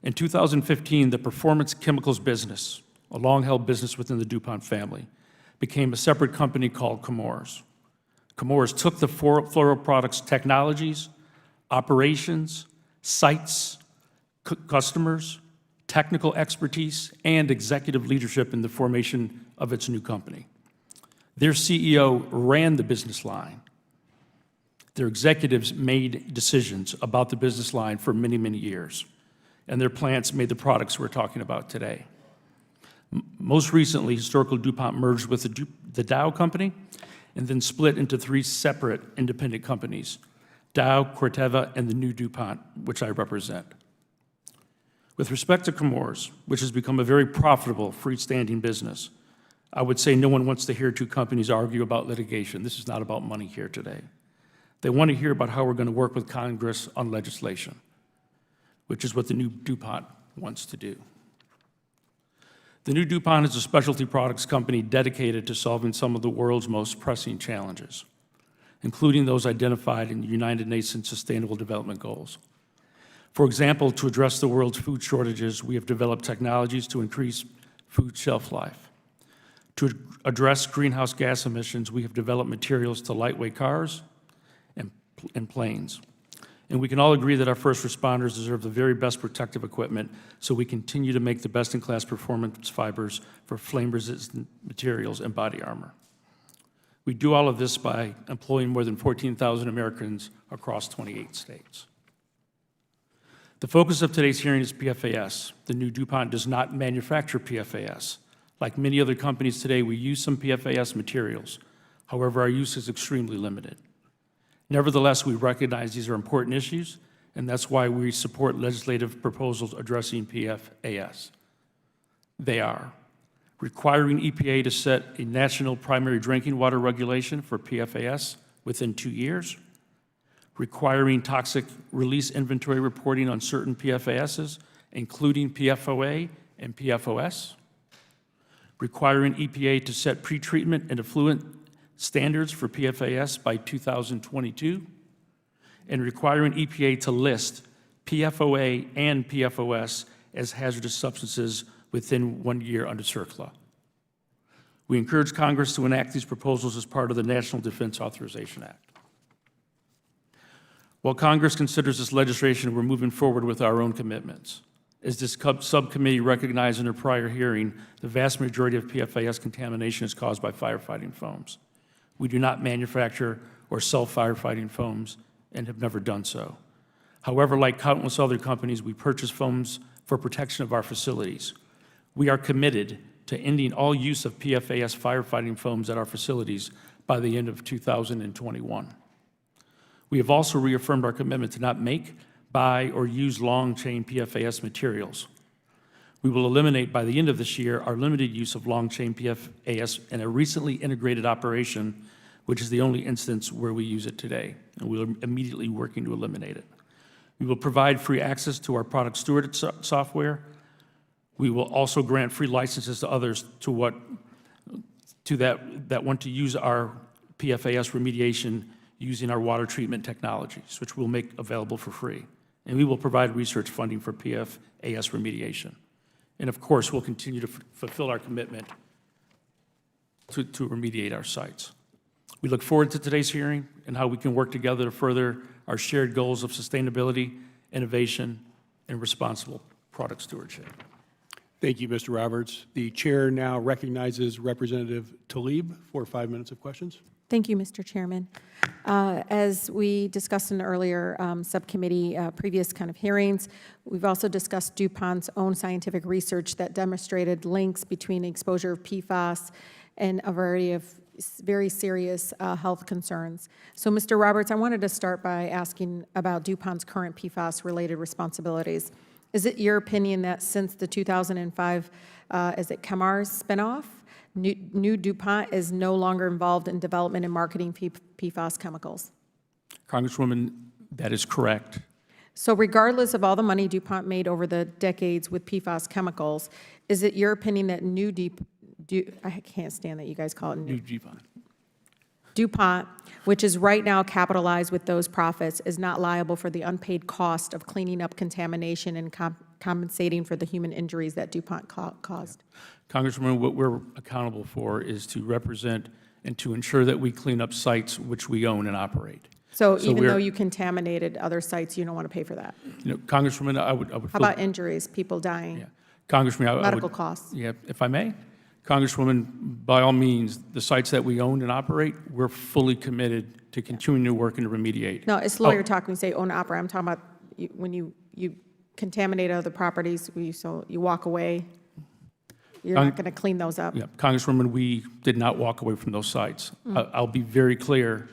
In 2015, the performance chemicals business, a long-held business within the DuPont family, became a separate company called Chemours. Chemours took the fluoroproducts technologies, operations, sites, customers, technical expertise, and executive leadership in the formation of its new company. Their CEO ran the business line. Their executives made decisions about the business line for many, many years, and their plants made the products we're talking about today. Most recently, historical DuPont merged with the Dow company and then split into 3 separate independent companies, Dow, Corteva, and the new DuPont, which I represent. With respect to Chemours, which has become a very profitable freestanding business, I would say no one wants to hear 2 companies argue about litigation. This is not about money here today. They want to hear about how we're going to work with Congress on legislation, which is what the new DuPont wants to do. The new DuPont is a specialty products company dedicated to solving some of the world's most pressing challenges, including those identified in the United Nations Sustainable Development Goals. For example, to address the world's food shortages, we have developed technologies to increase food shelf life. To address greenhouse gas emissions, we have developed materials to lightweight cars and planes. And we can all agree that our first responders deserve the very best protective equipment, so we continue to make the best-in-class performance fibers for flame-resistant materials and body armor. We do all of this by employing more than 14,000 Americans across 28 states. The focus of today's hearing is PFAS. The new DuPont does not manufacture PFAS. Like many other companies today, we use some PFAS materials. However, our use is extremely limited. Nevertheless, we recognize these are important issues, and that's why we support legislative proposals addressing PFAS. They are requiring EPA to set a national primary drinking water regulation for PFAS within 2 years, requiring toxic release inventory reporting on certain PFASs, including PFOA and PFOS, requiring EPA to set pretreatment and effluent standards for PFAS by 2022, and requiring EPA to list PFOA and PFOS as hazardous substances within 1 year under CERCLA. We encourage Congress to enact these proposals as part of the National Defense Authorization Act. While Congress considers this legislation, we're moving forward with our own commitments. As this subcommittee recognized in a prior hearing, the vast majority of PFAS contamination is caused by firefighting foams. We do not manufacture or sell firefighting foams and have never done so. However, like countless other companies, we purchase foams for protection of our facilities. We are committed to ending all use of PFAS firefighting foams at our facilities by the end of 2021. We have also reaffirmed our commitment to not make, buy, or use long-chain PFAS materials. We will eliminate by the end of this year our limited use of long-chain PFAS in a recently integrated operation, which is the only instance where we use it today, and we're immediately working to eliminate it. We will provide free access to our product stewardship software. We will also grant free licenses to others that want to use our PFAS remediation using our water treatment technologies, which we'll make available for free. And we will provide research funding for PFAS remediation. And of course, we'll continue to fulfill our commitment to remediate our sites. We look forward to today's hearing and how we can work together to further our shared goals of sustainability, innovation, and responsible product stewardship. Thank you, Mr. Roberts. The chair now recognizes Representative Tlaib for 5 minutes of questions. Thank you, Mr. Chairman. As we discussed in earlier subcommittee previous kind of hearings, we've also discussed DuPont's own scientific research that demonstrated links between exposure of PFAS and a variety of very serious health concerns. So, Mr. Roberts, I wanted to start by asking about DuPont's current PFAS-related responsibilities. Is it your opinion that since the 2005, Chemours spinoff, new DuPont is no longer involved in development and marketing PFAS chemicals? Congresswoman, that is correct. So regardless of all the money DuPont made over the decades with PFAS chemicals, is it your opinion that I can't stand that you guys call it new DuPont, which is right now capitalized with those profits, is not liable for the unpaid cost of cleaning up contamination and compensating for the human injuries that DuPont caused? Congresswoman, what we're accountable for is to represent and to ensure that we clean up sites which we own and operate. So even though you contaminated other sites, you don't want to pay for that? You know, Congresswoman, I would. How about injuries, people dying? Yeah. Congresswoman, medical costs? Yeah, if I may. Congresswoman, by all means, the sites that we own and operate, we're fully committed to continuing to work and to remediate. No, it's lawyer talk when you say own and operate. I'm talking about when you contaminate other properties, you walk away. You're not going to clean those up. Yeah, Congresswoman, we did not walk away from those sites. I'll be very clear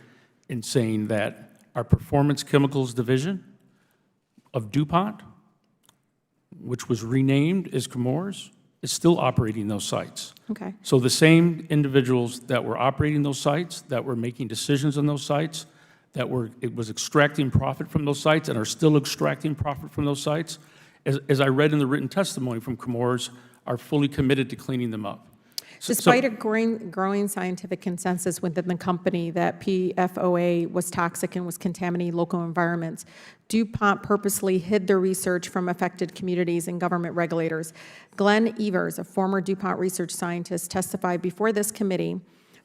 in saying that our Performance Chemicals Division of DuPont, which was renamed as Chemours, is still operating those sites. Okay. So the same individuals that were operating those sites, that were making decisions on those sites, it was extracting profit from those sites and are still extracting profit from those sites, as I read in the written testimony from Chemours, are fully committed to cleaning them up. Despite a growing scientific consensus within the company that PFOA was toxic and was contaminating local environments, DuPont purposely hid their research from affected communities and government regulators. Glenn Evers, a former DuPont research scientist, testified before this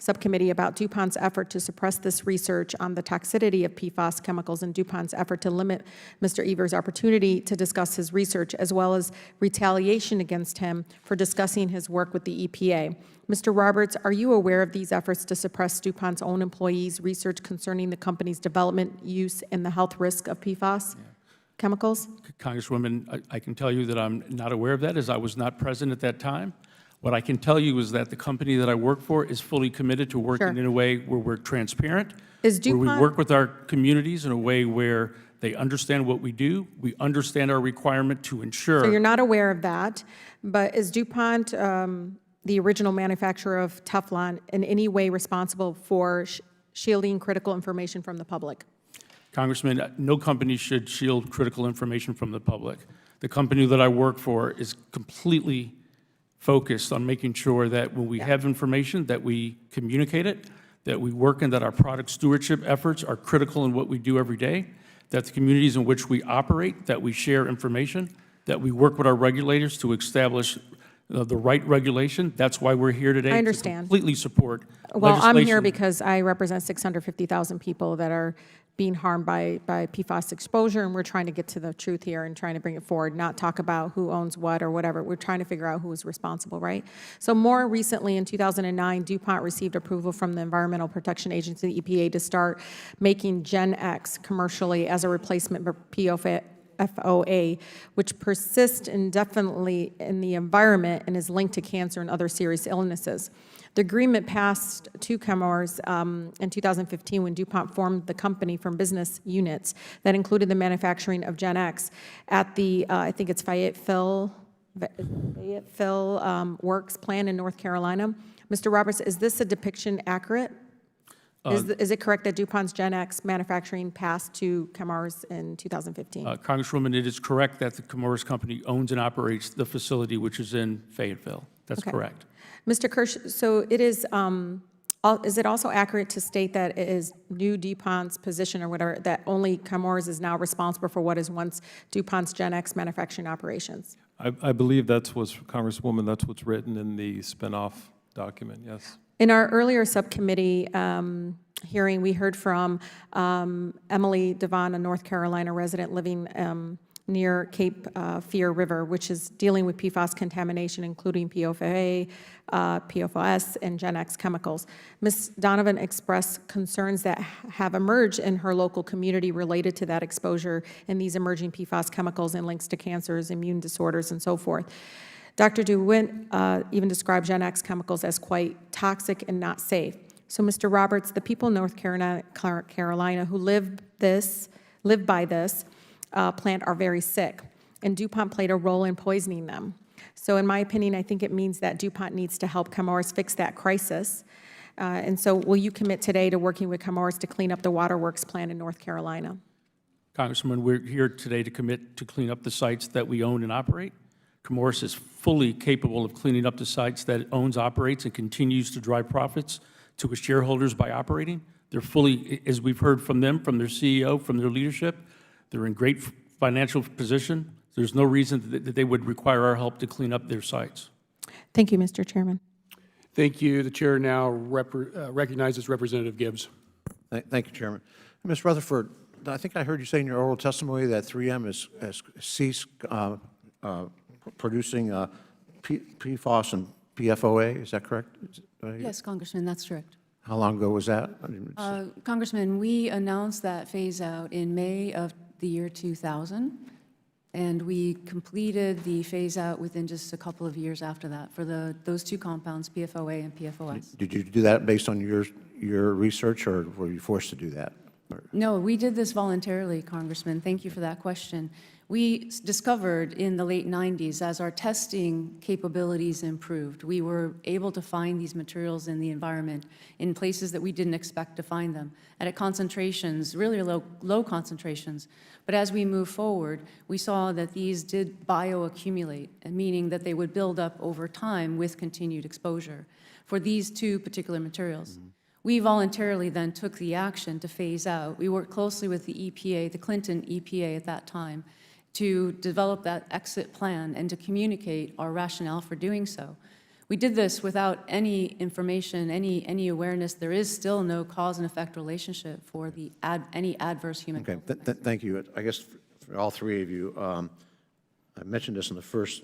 subcommittee about DuPont's effort to suppress this research on the toxicity of PFAS chemicals and DuPont's effort to limit Mr. Evers' opportunity to discuss his research, as well as retaliation against him for discussing his work with the EPA. Mr. Roberts, are you aware of these efforts to suppress DuPont's own employees' research concerning the company's development, use, and the health risk of PFAS? chemicals? Congresswoman, I can tell you that I'm not aware of that, as I was not present at that time. What I can tell you is that the company that I work for is fully committed to working Sure. in a way where we're transparent, Is where we DuPont- work with our communities in a way where they understand what we do, we understand our requirement to ensure. So you're not aware of that, but is DuPont, the original manufacturer of Teflon, in any way responsible for shielding critical information from the public? Congressman, no company should shield critical information from the public. The company that I work for is completely focused on making sure that when we have information, that we communicate it, that we work and that our product stewardship efforts are critical in what we do every day, that the communities in which we operate, that we share information, that we work with our regulators to establish the right regulation. That's why we're here today. I understand. To completely support Well, I'm here legislation. because I represent 650,000 people that are being harmed by PFAS exposure, and we're trying to get to the truth here and trying to bring it forward, not talk about who owns what or whatever. We're trying to figure out who is responsible, right? So more recently, in 2009, DuPont received approval from the Environmental Protection Agency, the EPA, to start making Gen X commercially as a replacement for PFOA, which persists indefinitely in the environment and is linked to cancer and other serious illnesses. The agreement passed to Chemours in 2015 when DuPont formed the company from business units that included the manufacturing of Gen X at the, I think it's Fayetteville Works plant in North Carolina. Mr. Roberts, is this a depiction accurate? Is it correct that DuPont's Gen X manufacturing passed to Chemours in 2015? Congresswoman, it is correct that the Chemours Company owns and operates the facility, which is in Fayetteville. That's Okay. correct. Mr. Kirsch, so it is it also accurate to state that it is new DuPont's position or whatever, that only Chemours is now responsible for what is once DuPont's Gen X manufacturing operations? I believe that's what's, Congresswoman, that's what's written in the spinoff document, yes. In our earlier subcommittee hearing, we heard from Emily Devon, a North Carolina resident living near Cape Fear River, which is dealing with PFAS contamination, including PFOA, PFOS, and Gen X chemicals. Ms. Donovan expressed concerns that have emerged in her local community related to that exposure and these emerging PFAS chemicals and links to cancers, immune disorders, and so forth. Dr. DeWitt even described Gen X chemicals as quite toxic and not safe. So, Mr. Roberts, the people in North Carolina who live by this plant are very sick, and DuPont played a role in poisoning them. So in my opinion, I think it means that DuPont needs to help Chemours fix that crisis. And so will you commit today to working with Chemours to clean up the Waterworks plant in North Carolina? Congressman, we're here today to commit to clean up the sites that we own and operate. Chemours is fully capable of cleaning up the sites that it owns, operates, and continues to drive profits to its shareholders by operating. They're fully, as we've heard from them, from their CEO, from their leadership, they're in great financial position. There's no reason that they would require our help to clean up their sites. Thank you, Mr. Chairman. Thank you. The chair now recognizes Representative Gibbs. Thank you, Chairman. Ms. Rutherford, I think I heard you say in your oral testimony that 3M has ceased producing PFOS and PFOA. Is that correct? Yes, Congressman, that's correct. How long ago was that? Congressman, we announced that phase out in May of the year 2000, and we completed the phase out within just a couple of years after that for those two compounds, PFOA and PFOS. Did you do that based on your research, or were you forced to do that? No, we did this voluntarily, Congressman. Thank you for that question. We discovered in the late 90s, as our testing capabilities improved, we were able to find these materials in the environment in places that we didn't expect to find them, and at concentrations, really low concentrations. But as we move forward, we saw that these did bioaccumulate, meaning that they would build up over time with continued exposure for these two particular materials. Mm-hmm. We voluntarily then took the action to phase out. We worked closely with the EPA, the Clinton EPA at that time, to develop that exit plan and to communicate our rationale for doing so. We did this without any information, any awareness. There is still no cause and effect relationship for any adverse human health. Okay, thank you. I guess for all three of you, I mentioned this in the first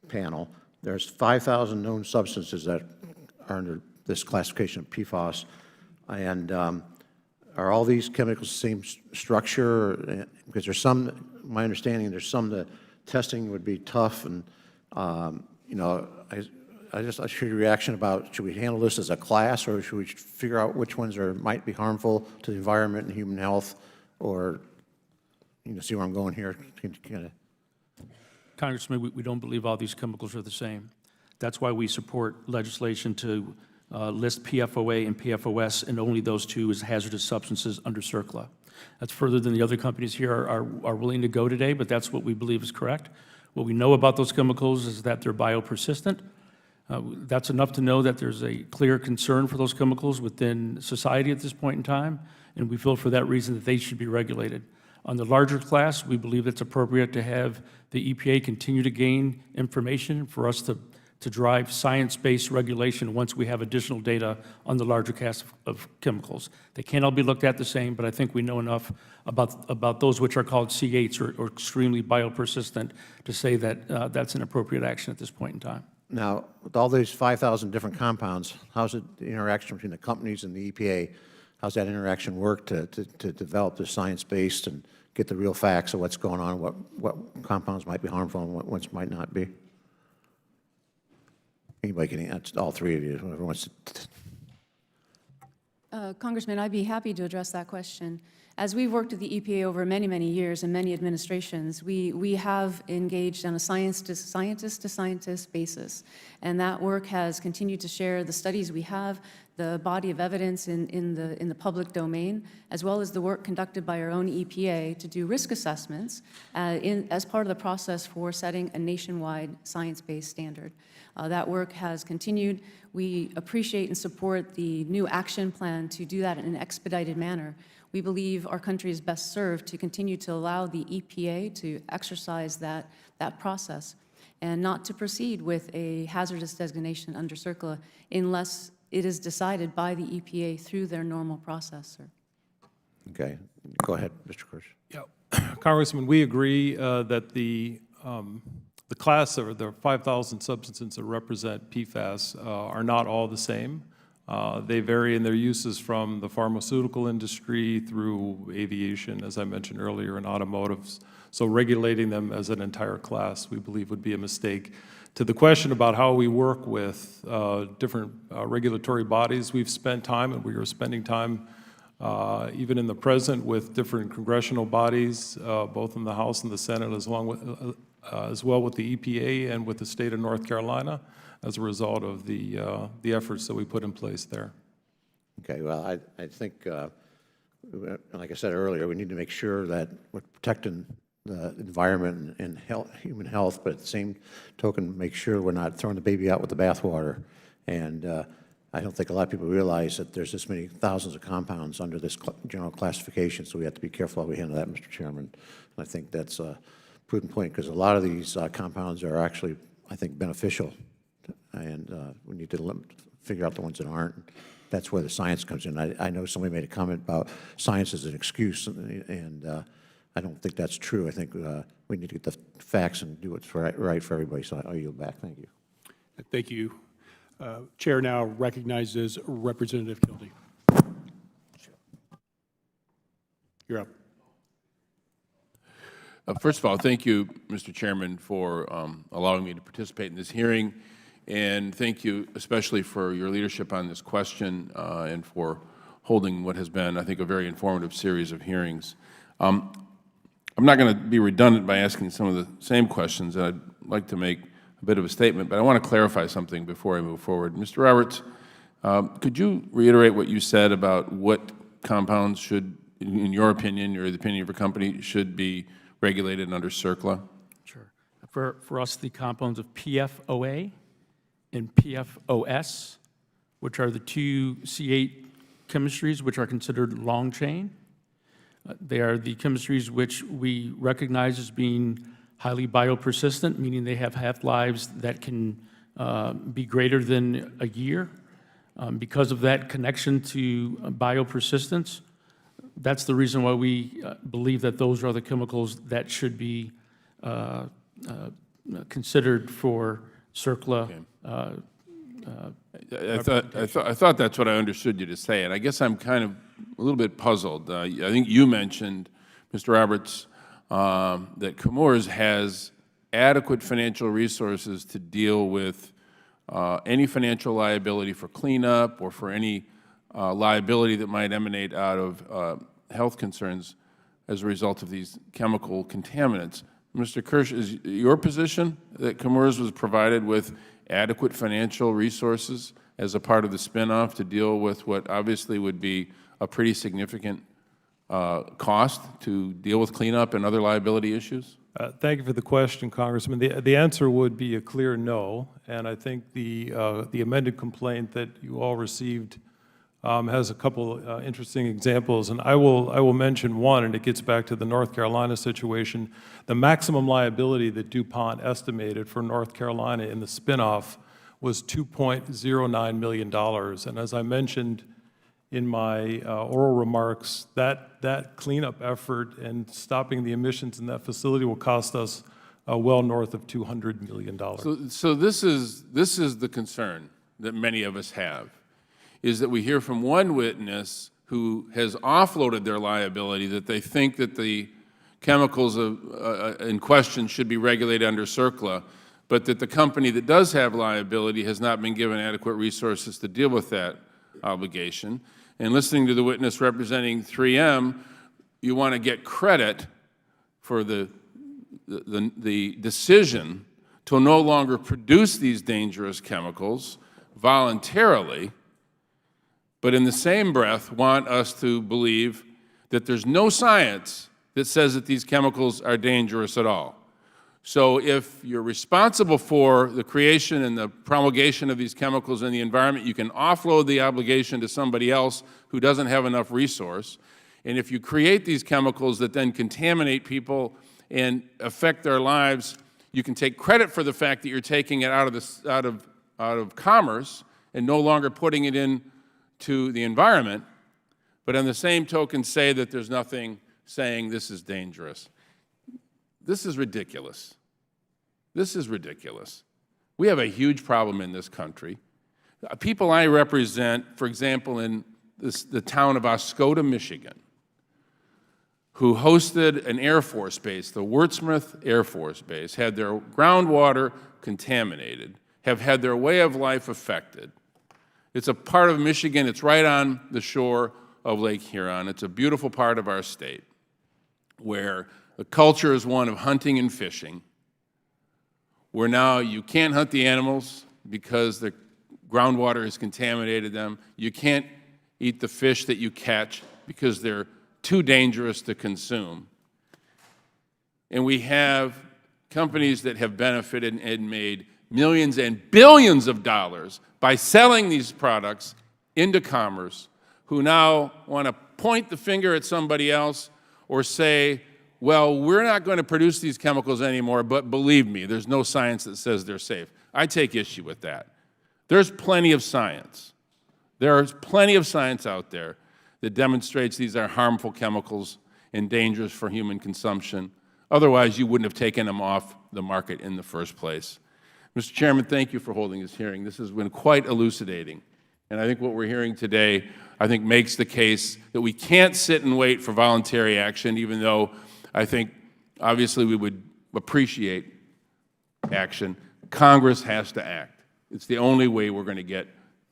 panel. There's 5,000 known substances that are under this classification of PFAS, and are all these chemicals the same structure? Because there's some, my understanding, there's some that testing would be tough, and, you know, I should your reaction about, should we handle this as a class, or should we figure out which ones might be harmful to the environment and human health, or, you know, see where I'm going here? Kind of. Congressman, we don't believe all these chemicals are the same. That's why we support legislation to list PFOA and PFOS, and only those two as hazardous substances under CERCLA. That's further than the other companies here are willing to go today, but that's what we believe is correct. What we know about those chemicals is that they're biopersistent. That's enough to know that there's a clear concern for those chemicals within society at this point in time, and we feel for that reason that they should be regulated. On the larger class, we believe it's appropriate to have the EPA continue to gain information for us to drive science-based regulation once we have additional data on the larger class of chemicals. They can't all be looked at the same, but I think we know enough about those which are called C8s or extremely biopersistent to say that that's an appropriate action at this point in time. Now, with all these 5,000 different compounds, how's the interaction between the companies and the EPA? How's that interaction work to develop the science-based and get the real facts of what's going on, what compounds might be harmful and what ones might not be? Anybody can answer, all three of you, whoever wants to. Congressman, I'd be happy to address that question. As we've worked with the EPA over many, many years and many administrations, we have engaged on a scientist-to-scientist basis. And that work has continued to share the studies we have, the body of evidence in the public domain, as well as the work conducted by our own EPA to do risk assessments as part of the process for setting a nationwide science-based standard. That work has continued. We appreciate and support the new action plan to do that in an expedited manner. We believe our country is best served to continue to allow the EPA to exercise that process and not to proceed with a hazardous designation under CERCLA unless it is decided by the EPA through their normal process, sir. Okay. Go ahead, Mr. Kirsch. Yeah, Congressman, we agree that the class or the 5,000 substances that represent PFAS are not all the same. They vary in their uses from the pharmaceutical industry through aviation, as I mentioned earlier, and automotives. So regulating them as an entire class, we believe, would be a mistake. To the question about how we work with different regulatory bodies, we've spent time, and we are spending time even in the present with different congressional bodies, both in the House and the Senate, as well with the EPA and with the state of North Carolina, as a result of the efforts that we put in place there. Okay, well, I think, like I said earlier, we need to make sure that we're protecting the environment and human health, but at the same token, make sure we're not throwing the baby out with the bathwater. And I don't think a lot of people realize that there's this many thousands of compounds under this general classification, so we have to be careful how we handle that, Mr. Chairman. And I think that's a prudent point, because a lot of these compounds are actually, I think, beneficial, and we need to figure out the ones that aren't. That's where the science comes in. I know somebody made a comment about science as an excuse, and I don't think that's true. I think we need to get the facts and do what's right for everybody, so I'll yield back. Thank you. Thank you. Chair now recognizes Representative Kildee. You're up. First of all, thank you, Mr. Chairman, for allowing me to participate in this hearing, and thank you especially for your leadership on this question and for holding what has been, I think, a very informative series of hearings. I'm not going to be redundant by asking some of the same questions, and I'd like to make a bit of a statement, but I want to clarify something before I move forward. Mr. Roberts, could you reiterate what you said about what compounds should, in your opinion, or the opinion of your company, should be regulated under CERCLA? Sure. For us, the compounds of PFOA and PFOS, which are the two C8 chemistries which are considered long chain. They are the chemistries which we recognize as being highly biopersistent, meaning they have half-lives that can be greater than a year. Because of that connection to biopersistence, that's the reason why we believe that those are the chemicals that should be considered for CERCLA I thought that's what I understood you to say, and I guess I'm kind of a little bit puzzled. I think you mentioned, Mr. Roberts, that Chemours has adequate financial resources to deal with any financial liability for cleanup or for any liability that might emanate out of health concerns as a result of these chemical contaminants. Mr. Kirsch, is your position that Chemours was provided with adequate financial resources as a part of the spinoff to deal with what obviously would be a pretty significant cost to deal with cleanup and other liability issues? Thank you for the question, Congressman. The answer would be a clear no, and I think the amended complaint that you all received has a couple interesting examples, and I will mention one, and it gets back to the North Carolina situation. The maximum liability that DuPont estimated for North Carolina in the spinoff was $2.09 million, and as I mentioned in my oral remarks, that cleanup effort and stopping the emissions in that facility will cost us well north of $200 million. So this is the concern that many of us have, is that we hear from one witness who has offloaded their liability that they think that the chemicals in question should be regulated under CERCLA, but that the company that does have liability has not been given adequate resources to deal with that obligation. And listening to the witness representing 3M, you want to get credit for the decision to no longer produce these dangerous chemicals voluntarily, but in the same breath want us to believe that there's no science that says that these chemicals are dangerous at all. So if you're responsible for the creation and the promulgation of these chemicals in the environment, you can offload the obligation to somebody else who doesn't have enough resource. And if you create these chemicals that then contaminate people and affect their lives, you can take credit for the fact that you're taking it out of commerce and no longer putting it into the environment, but on the same token say that there's nothing saying this is dangerous. This is ridiculous. This is ridiculous. We have a huge problem in this country. People I represent, for example, in the town of Oscoda, Michigan, who hosted an Air Force base, the Wurtsmith Air Force Base, had their groundwater contaminated, have had their way of life affected. It's a part of Michigan. It's right on the shore of Lake Huron. It's a beautiful part of our state where the culture is one of hunting and fishing, where now you can't hunt the animals because the groundwater has contaminated them. You can't eat the fish that you catch because they're too dangerous to consume. And we have companies that have benefited and made millions and billions of dollars by selling these products into commerce, who now want to point the finger at somebody else or say, well, we're not going to produce these chemicals anymore, but believe me, there's no science that says they're safe. I take issue with that. There's plenty of science. There is plenty of science out there that demonstrates these are harmful chemicals and dangerous for human consumption. Otherwise, you wouldn't have taken them off the market in the first place. Mr. Chairman, thank you for holding this hearing. This has been quite elucidating. And I think what we're hearing today, I think, makes the case that we can't sit and wait for voluntary action, even though I think, obviously, we would appreciate action. Congress has to act. It's the only way we're going to get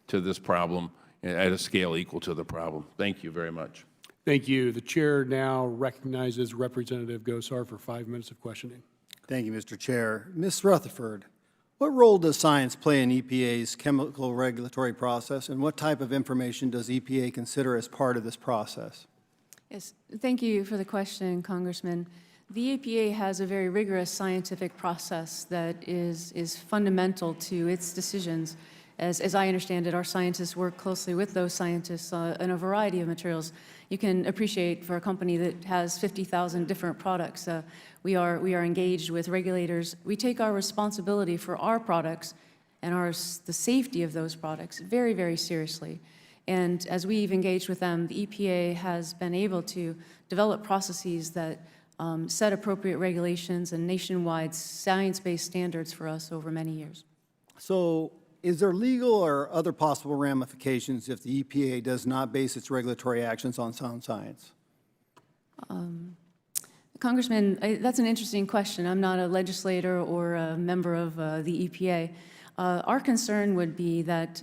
to this problem at a scale equal to the problem. Thank you very much. Thank you. The chair now recognizes Representative Gosar for 5 minutes of questioning. Thank you, Mr. Chair. Ms. Rutherford, what role does science play in EPA's chemical regulatory process, and what type of information does EPA consider as part of this process? Yes, thank you for the question, Congressman. The EPA has a very rigorous scientific process that is fundamental to its decisions. As I understand it, our scientists work closely with those scientists in a variety of materials. You can appreciate, for a company that has 50,000 different products, we are engaged with regulators. We take our responsibility for our products and the safety of those products very, very seriously. And as we've engaged with them, the EPA has been able to develop processes that set appropriate regulations and nationwide science-based standards for us over many years. So Is there legal or other possible ramifications if the EPA does not base its regulatory actions on sound science? Congressman, that's an interesting question. I'm not a legislator or a member of the EPA. Our concern would be that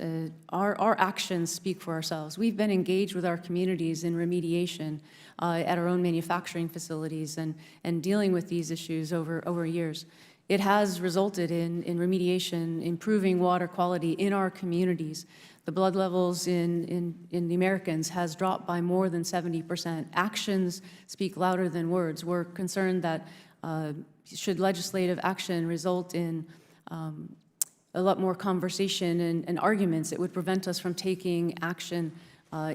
our actions speak for ourselves. We've been engaged with our communities in remediation at our own manufacturing facilities and dealing with these issues over years. It has resulted in remediation, improving water quality in our communities. The blood levels in the Americans has dropped by more than 70%. Actions speak louder than words. We're concerned that should legislative action result in a lot more conversation and arguments, it would prevent us from taking action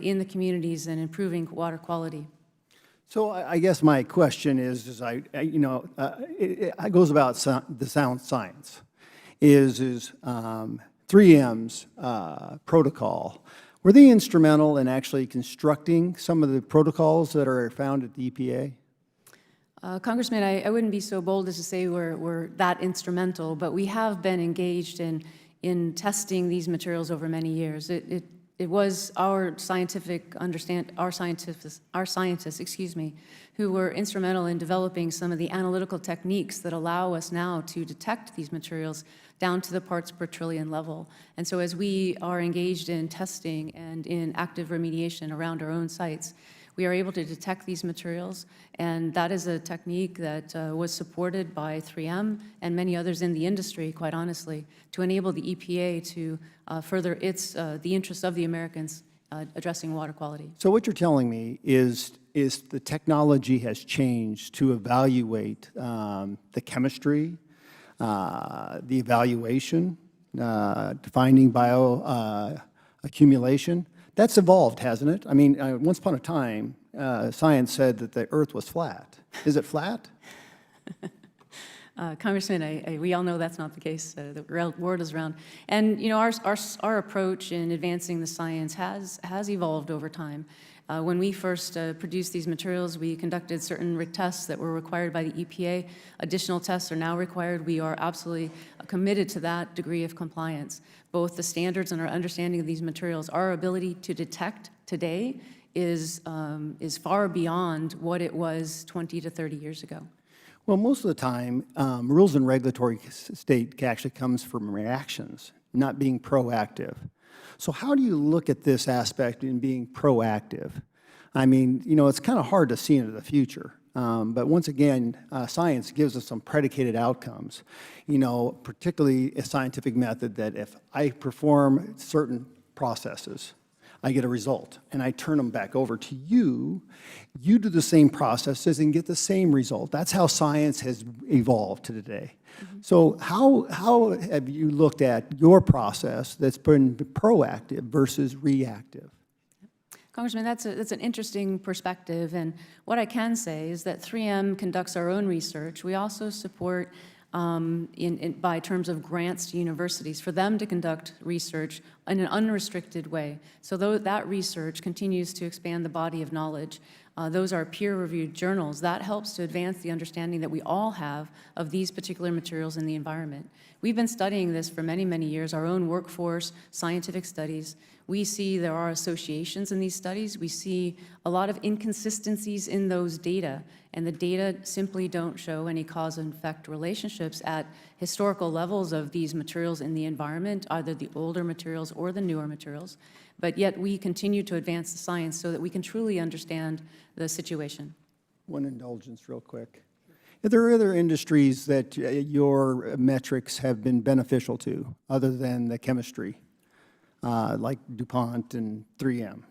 in the communities and improving water quality. So I guess my question is it goes about the sound science. Is 3M's protocol, were they instrumental in actually constructing some of the protocols that are found at the EPA? Congressman, I wouldn't be so bold as to say we're that instrumental, but we have been engaged in testing these materials over many years. It was our scientists, excuse me, who were instrumental in developing some of the analytical techniques that allow us now to detect these materials down to the parts per trillion level. And so as we are engaged in testing and in active remediation around our own sites, we are able to detect these materials, and that is a technique that was supported by 3M and many others in the industry, quite honestly, to enable the EPA to further the interests of the Americans addressing water quality. So what you're telling me is the technology has changed to evaluate the chemistry, the evaluation, defining bioaccumulation. That's evolved, hasn't it? I mean, once upon a time, science said that the Earth was flat. Is it flat? Congressman, we all know that's not the case. The world is round. And, you know, our approach in advancing the science has evolved over time. When we first produced these materials, we conducted certain tests that were required by the EPA. Additional tests are now required. We are absolutely committed to that degree of compliance. Both the standards and our understanding of these materials, our ability to detect today is far beyond what it was 20 to 30 years ago. Well, most of the time, rules and regulatory state actually comes from reactions, not being proactive. So how do you look at this aspect in being proactive? I mean, you know, it's kind of hard to see into the future. But once again, science gives us some predicated outcomes. You know, particularly a scientific method that if I perform certain processes, I get a result, and I turn them back over to you. You do the same processes and get the same result. That's how science has evolved to today. So how have you looked at your process that's been proactive versus reactive? Congressman, that's an interesting perspective, and what I can say is that 3M conducts our own research. We also support, by terms of grants to universities, for them to conduct research in an unrestricted way. So that research continues to expand the body of knowledge. Those are peer-reviewed journals. That helps to advance the understanding that we all have of these particular materials in the environment. We've been studying this for many, many years, our own workforce, scientific studies. We see there are associations in these studies. We see a lot of inconsistencies in those data, and the data simply don't show any cause and effect relationships at historical levels of these materials in the environment, either the older materials or the newer materials. But yet we continue to advance the science so that we can truly understand the situation. One indulgence real quick. Are there other industries that your metrics have been beneficial to, other than the chemistry, like DuPont and 3M?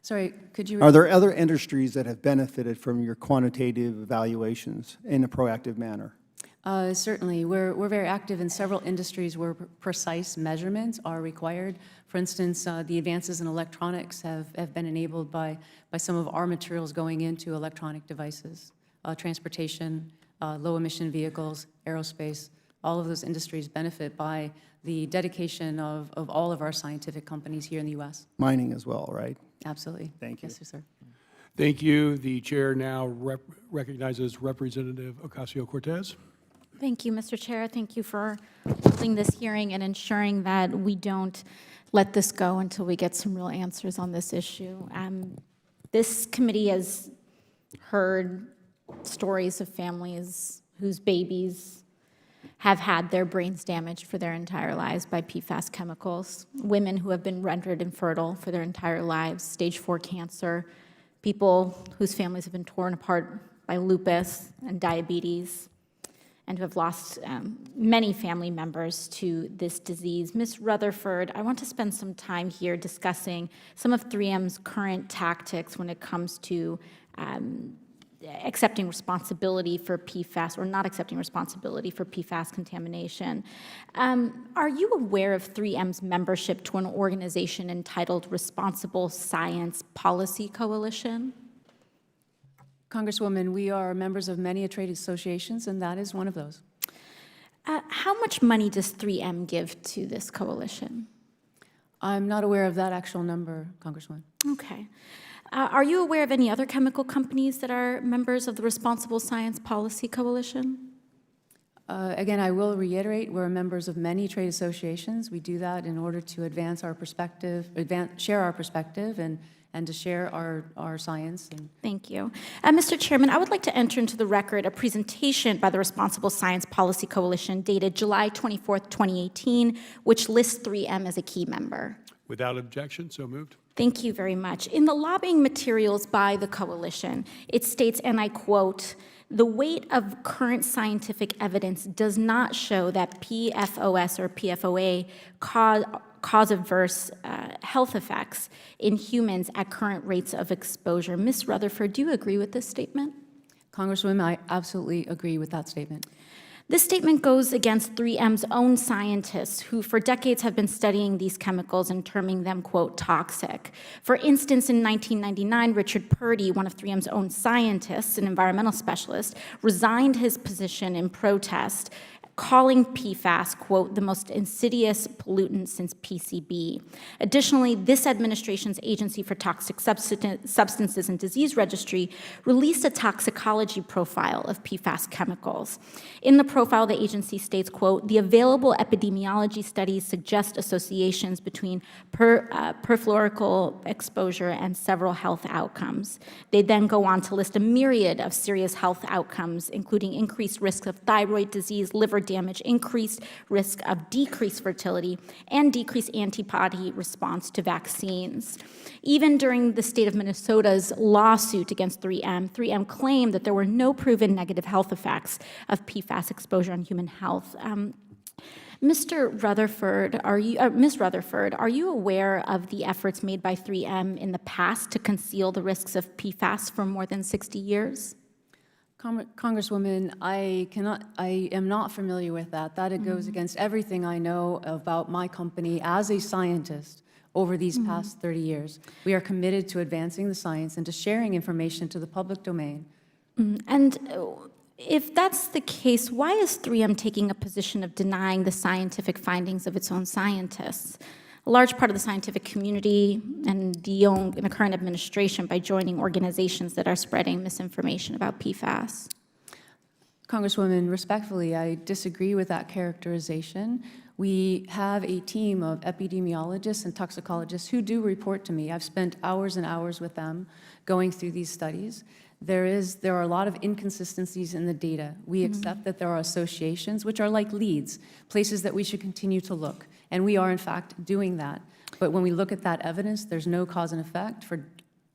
Sorry, could you? Are there other industries that have benefited from your quantitative evaluations in a proactive manner? Certainly. We're very active in several industries where precise measurements are required. For instance, the advances in electronics have been enabled by some of our materials going into electronic devices, transportation, low-emission vehicles, aerospace. All of those industries benefit by the dedication of all of our scientific companies here in the U.S. Mining as well, right? Absolutely. Thank you. Yes, sir. Thank you. The chair now recognizes Representative Ocasio-Cortez. Thank you, Mr. Chair. Thank you for holding this hearing and ensuring that we don't let this go until we get some real answers on this issue. This committee has heard stories of families whose babies have had their brains damaged for their entire lives by PFAS chemicals, women who have been rendered infertile for their entire lives, stage 4 cancer, people whose families have been torn apart by lupus and diabetes, and who have lost many family members to this disease. Ms. Rutherford, I want to spend some time here discussing some of 3M's current tactics when it comes to accepting responsibility for PFAS or not accepting responsibility for PFAS contamination. Are you aware of 3M's membership to an organization entitled Responsible Science Policy Coalition? Congresswoman, we are members of many trade associations, and that is one of those. How much money does 3M give to this coalition? I'm not aware of that actual number, Congresswoman. Okay. Are you aware of any other chemical companies that are members of the Responsible Science Policy Coalition? Again, I will reiterate, we're members of many trade associations. We do that in order to advance our perspective, share our perspective, and to share our science. Thank you. Mr. Chairman, I would like to enter into the record a presentation by the Responsible Science Policy Coalition dated July 24th, 2018, which lists 3M as a key member. Without objection, so moved. Thank you very much. In the lobbying materials by the coalition, it states, and I quote, "The weight of current scientific evidence does not show that PFOS or PFOA cause adverse health effects in humans at current rates of exposure." Ms. Rutherford, do you agree with this statement? Congresswoman, I absolutely agree with that statement. This statement goes against 3M's own scientists who for decades have been studying these chemicals and terming them, quote, toxic. For instance, in 1999, Richard Purdy, one of 3M's own scientists, an environmental specialist, resigned his position in protest, calling PFAS, quote, the most insidious pollutant since PCB. Additionally, this administration's Agency for Toxic Substances and Disease Registry released a toxicology profile of PFAS chemicals. In the profile, the agency states, quote, "The available epidemiology studies suggest associations between perfluoroalkyl exposure and several health outcomes." They then go on to list a myriad of serious health outcomes, including increased risk of thyroid disease, liver damage, increased risk of decreased fertility, and decreased antibody response to vaccines. Even during the state of Minnesota's lawsuit against 3M claimed that there were no proven negative health effects of PFAS exposure on human health. Ms. Rutherford, are you aware of the efforts made by 3M in the past to conceal the risks of PFAS for more than 60 years? Congresswoman, I am not familiar with that. That goes against everything I know about my company as a scientist over these past 30 years. We are committed to advancing the science and to sharing information to the public domain. And if that's the case, why is 3M taking a position of denying the scientific findings of its own scientists? A large part of the scientific community and the current administration by joining organizations that are spreading misinformation about PFAS. Congresswoman, respectfully, I disagree with that characterization. We have a team of epidemiologists and toxicologists who do report to me. I've spent hours and hours with them going through these studies. There are a lot of inconsistencies in the data. We accept that there are associations, which are like leads, places that we should continue to look. And we are, in fact, doing that. But when we look at that evidence, there's no cause and effect for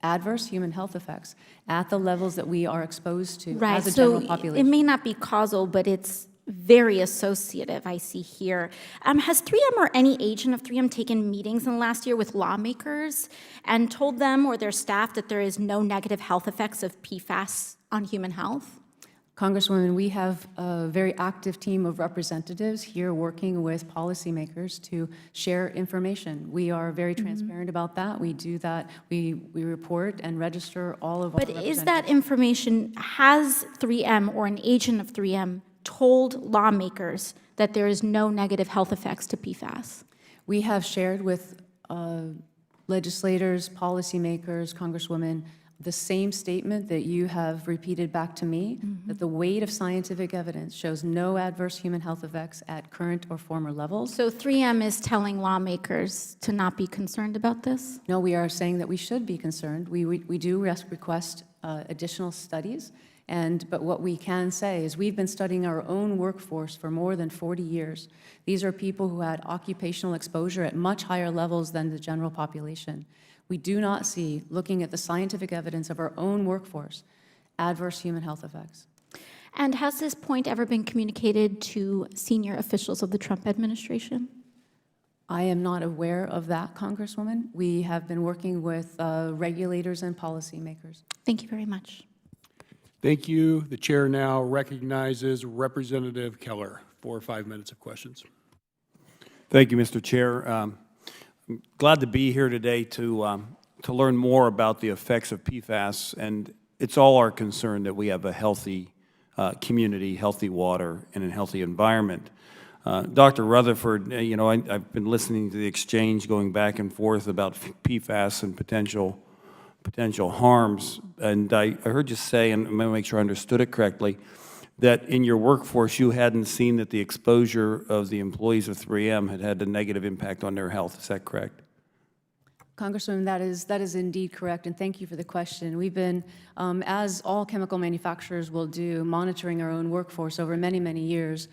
adverse human health effects at the levels that we are exposed to as a general population. It may not be causal, but it's very associative, I see here. Has 3M or any agent of 3M taken meetings in the last year with lawmakers and told them or their staff that there is no negative health effects of PFAS on human health? Congresswoman, we have a very active team of representatives here working with policymakers to share information. We are very transparent about that. We do that. We report and register all of our representatives. But is that information, has 3M or an agent of 3M told lawmakers that there is no negative health effects to PFAS? We have shared with legislators, policymakers, Congresswomen, the same statement that you have repeated back to me, that the weight of scientific evidence shows no adverse human health effects at current or former levels. So 3M is telling lawmakers to not be concerned about this? No, we are saying that we should be concerned. We do request additional studies, but what we can say is we've been studying our own workforce for more than 40 years. These are people who had occupational exposure at much higher levels than the general population. We do not see, looking at the scientific evidence of our own workforce, adverse human health effects. And has this point ever been communicated to senior officials of the Trump administration? I am not aware of that, Congresswoman. We have been working with regulators and policymakers. Thank you very much. Thank you. The chair now recognizes Representative Keller for 5 minutes of questions. Thank you, Mr. Chair. I'm glad to be here today to learn more about the effects of PFAS, and it's all our concern that we have a healthy community, healthy water, and a healthy environment. Dr. Rutherford, you know, I've been listening to the exchange going back and forth about PFAS and potential harms, and I heard you say, and I'm going to make sure I understood it correctly, that in your workforce you hadn't seen that the exposure of the employees of 3M had a negative impact on their health. Is that correct? Congresswoman, that is indeed correct, and thank you for the question. We've been, as all chemical manufacturers will do, monitoring our own workforce over many, many years,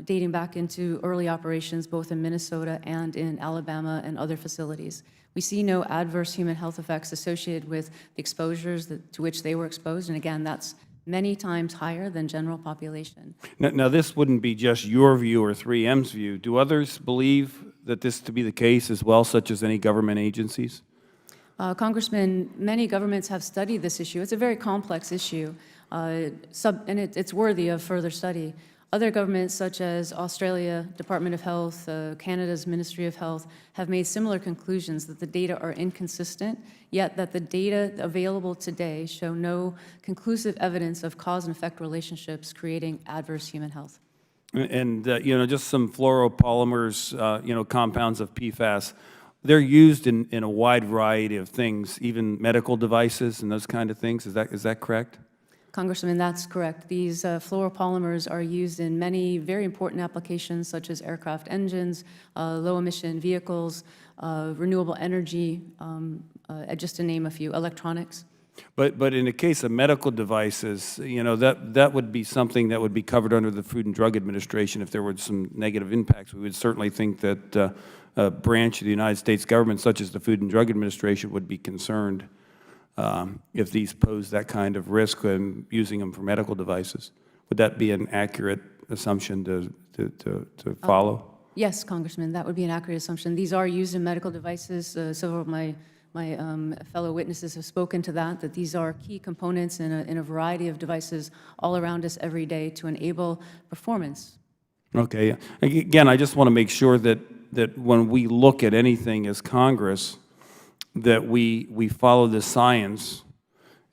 dating back into early operations both in Minnesota and in Alabama and other facilities. We see no adverse human health effects associated with the exposures to which they were exposed, and again, that's many times higher than general population. Now, this wouldn't be just your view or 3M's view. Do others believe that this to be the case as well, such as any government agencies? Congressman, many governments have studied this issue. It's a very complex issue, and it's worthy of further study. Other governments, such as Australia, Department of Health, Canada's Ministry of Health, have made similar conclusions that the data are inconsistent, yet that the data available today show no conclusive evidence of cause and effect relationships creating adverse human health. And you know, just some fluoropolymers, you know, compounds of PFAS, they're used in a wide variety of things, even medical devices and those kind of things. Is that correct? Congressman, that's correct. These fluoropolymers are used in many very important applications such as aircraft engines, low-emission vehicles, renewable energy, just to name a few, electronics. But in the case of medical devices, you know, that would be something that would be covered under the Food and Drug Administration if there were some negative impacts. We would certainly think that a branch of the United States government, such as the Food and Drug Administration, would be concerned if these pose that kind of risk in using them for medical devices. Would that be an accurate assumption to follow? Yes, Congressman, that would be an accurate assumption. These are used in medical devices. Several of my fellow witnesses have spoken to that these are key components in a variety of devices all around us every day to enable performance. Okay. Again, I just want to make sure that when we look at anything as Congress, that we follow the science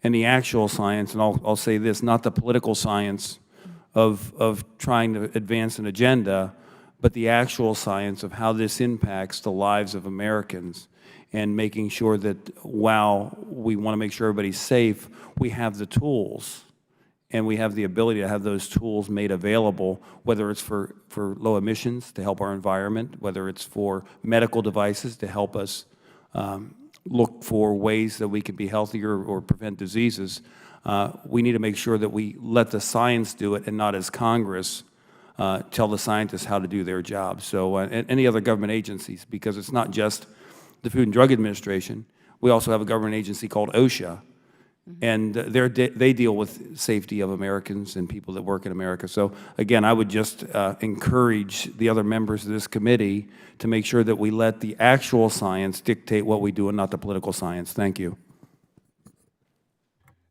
and the actual science, and I'll say this, not the political science of trying to advance an agenda, but the actual science of how this impacts the lives of Americans, and making sure that while we want to make sure everybody's safe, we have the tools and we have the ability to have those tools made available, whether it's for low emissions to help our environment, whether it's for medical devices to help us look for ways that we can be healthier or prevent diseases. We need to make sure that we let the science do it and not as Congress tell the scientists how to do their job. So and any other government agencies, because it's not just the Food and Drug Administration. We also have a government agency called OSHA, and they deal with safety of Americans and people that work in America. So again, I would just encourage the other members of this committee to make sure that we let the actual science dictate what we do and not the political science. Thank you.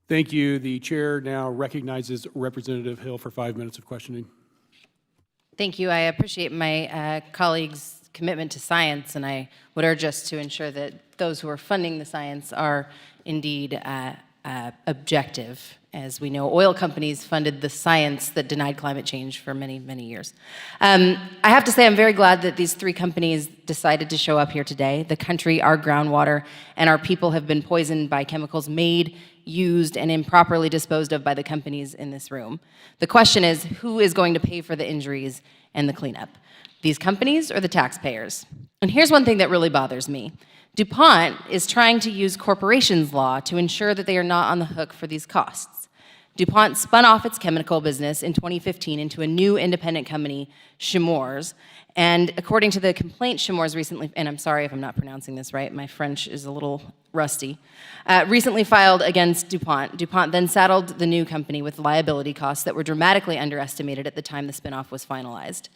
Thank you. The chair now recognizes Representative Hill for 5 minutes of questioning. Thank you. I appreciate my colleagues' commitment to science, and I would urge us to ensure that those who are funding the science are indeed objective As we know, oil companies funded the science that denied climate change for many, many years. I have to say I'm very glad that these three companies decided to show up here today. The country, our groundwater, and our people have been poisoned by chemicals made, used, and improperly disposed of by the companies in this room. The question is, who is going to pay for the injuries and the cleanup? These companies or the taxpayers? And here's one thing that really bothers me. DuPont is trying to use corporations law to ensure that they are not on the hook for these costs. DuPont spun off its chemical business in 2015 into a new independent company, Chemours. And according to the complaint, Chemours recently, and I'm sorry if I'm not pronouncing this right, my French is a little rusty, recently filed against DuPont. DuPont then saddled the new company with liability costs that were dramatically underestimated at the time the spinoff was finalized.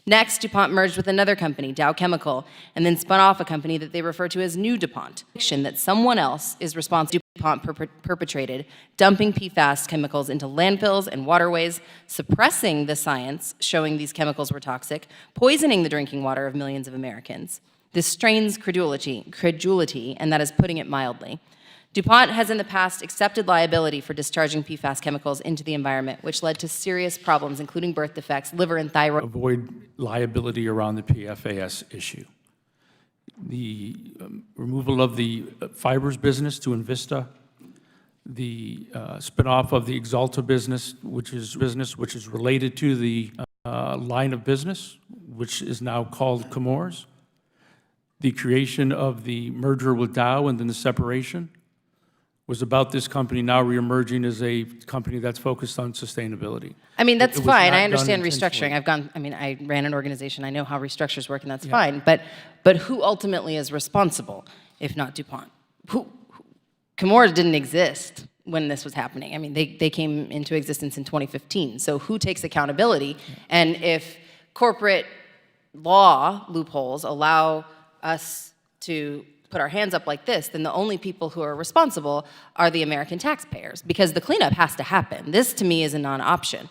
Next, DuPont merged with another company, Dow Chemical, and then spun off a company that they refer to as New DuPont. That someone else is responsible. DuPont perpetrated, dumping PFAS chemicals into landfills and waterways, suppressing the science showing these chemicals were toxic, poisoning the drinking water of millions of Americans. This strains credulity, and that is putting it mildly. DuPont has in the past accepted liability for discharging PFAS chemicals into the environment, which led to serious problems, including birth defects, liver and thyroid. Avoid liability around the PFAS issue. The removal of the fibers business to Invista, the spinoff of the Exalta business, which is related to the line of business, which is now called Chemours, the creation of the merger with Dow and then the separation, was about this company now reemerging as a company that's focused on sustainability. I mean, that's It was fine. not I understand done restructuring. intentionally. I ran an organization. I know how restructures work, and that's fine. But who ultimately is responsible, if not DuPont? Chemours didn't exist when this was happening. I mean, they came into existence in 2015. So who takes accountability? And if corporate law loopholes allow us to put our hands up like this, then the only people who are responsible are the American taxpayers, because the cleanup has to happen. This, to me, is a non-option.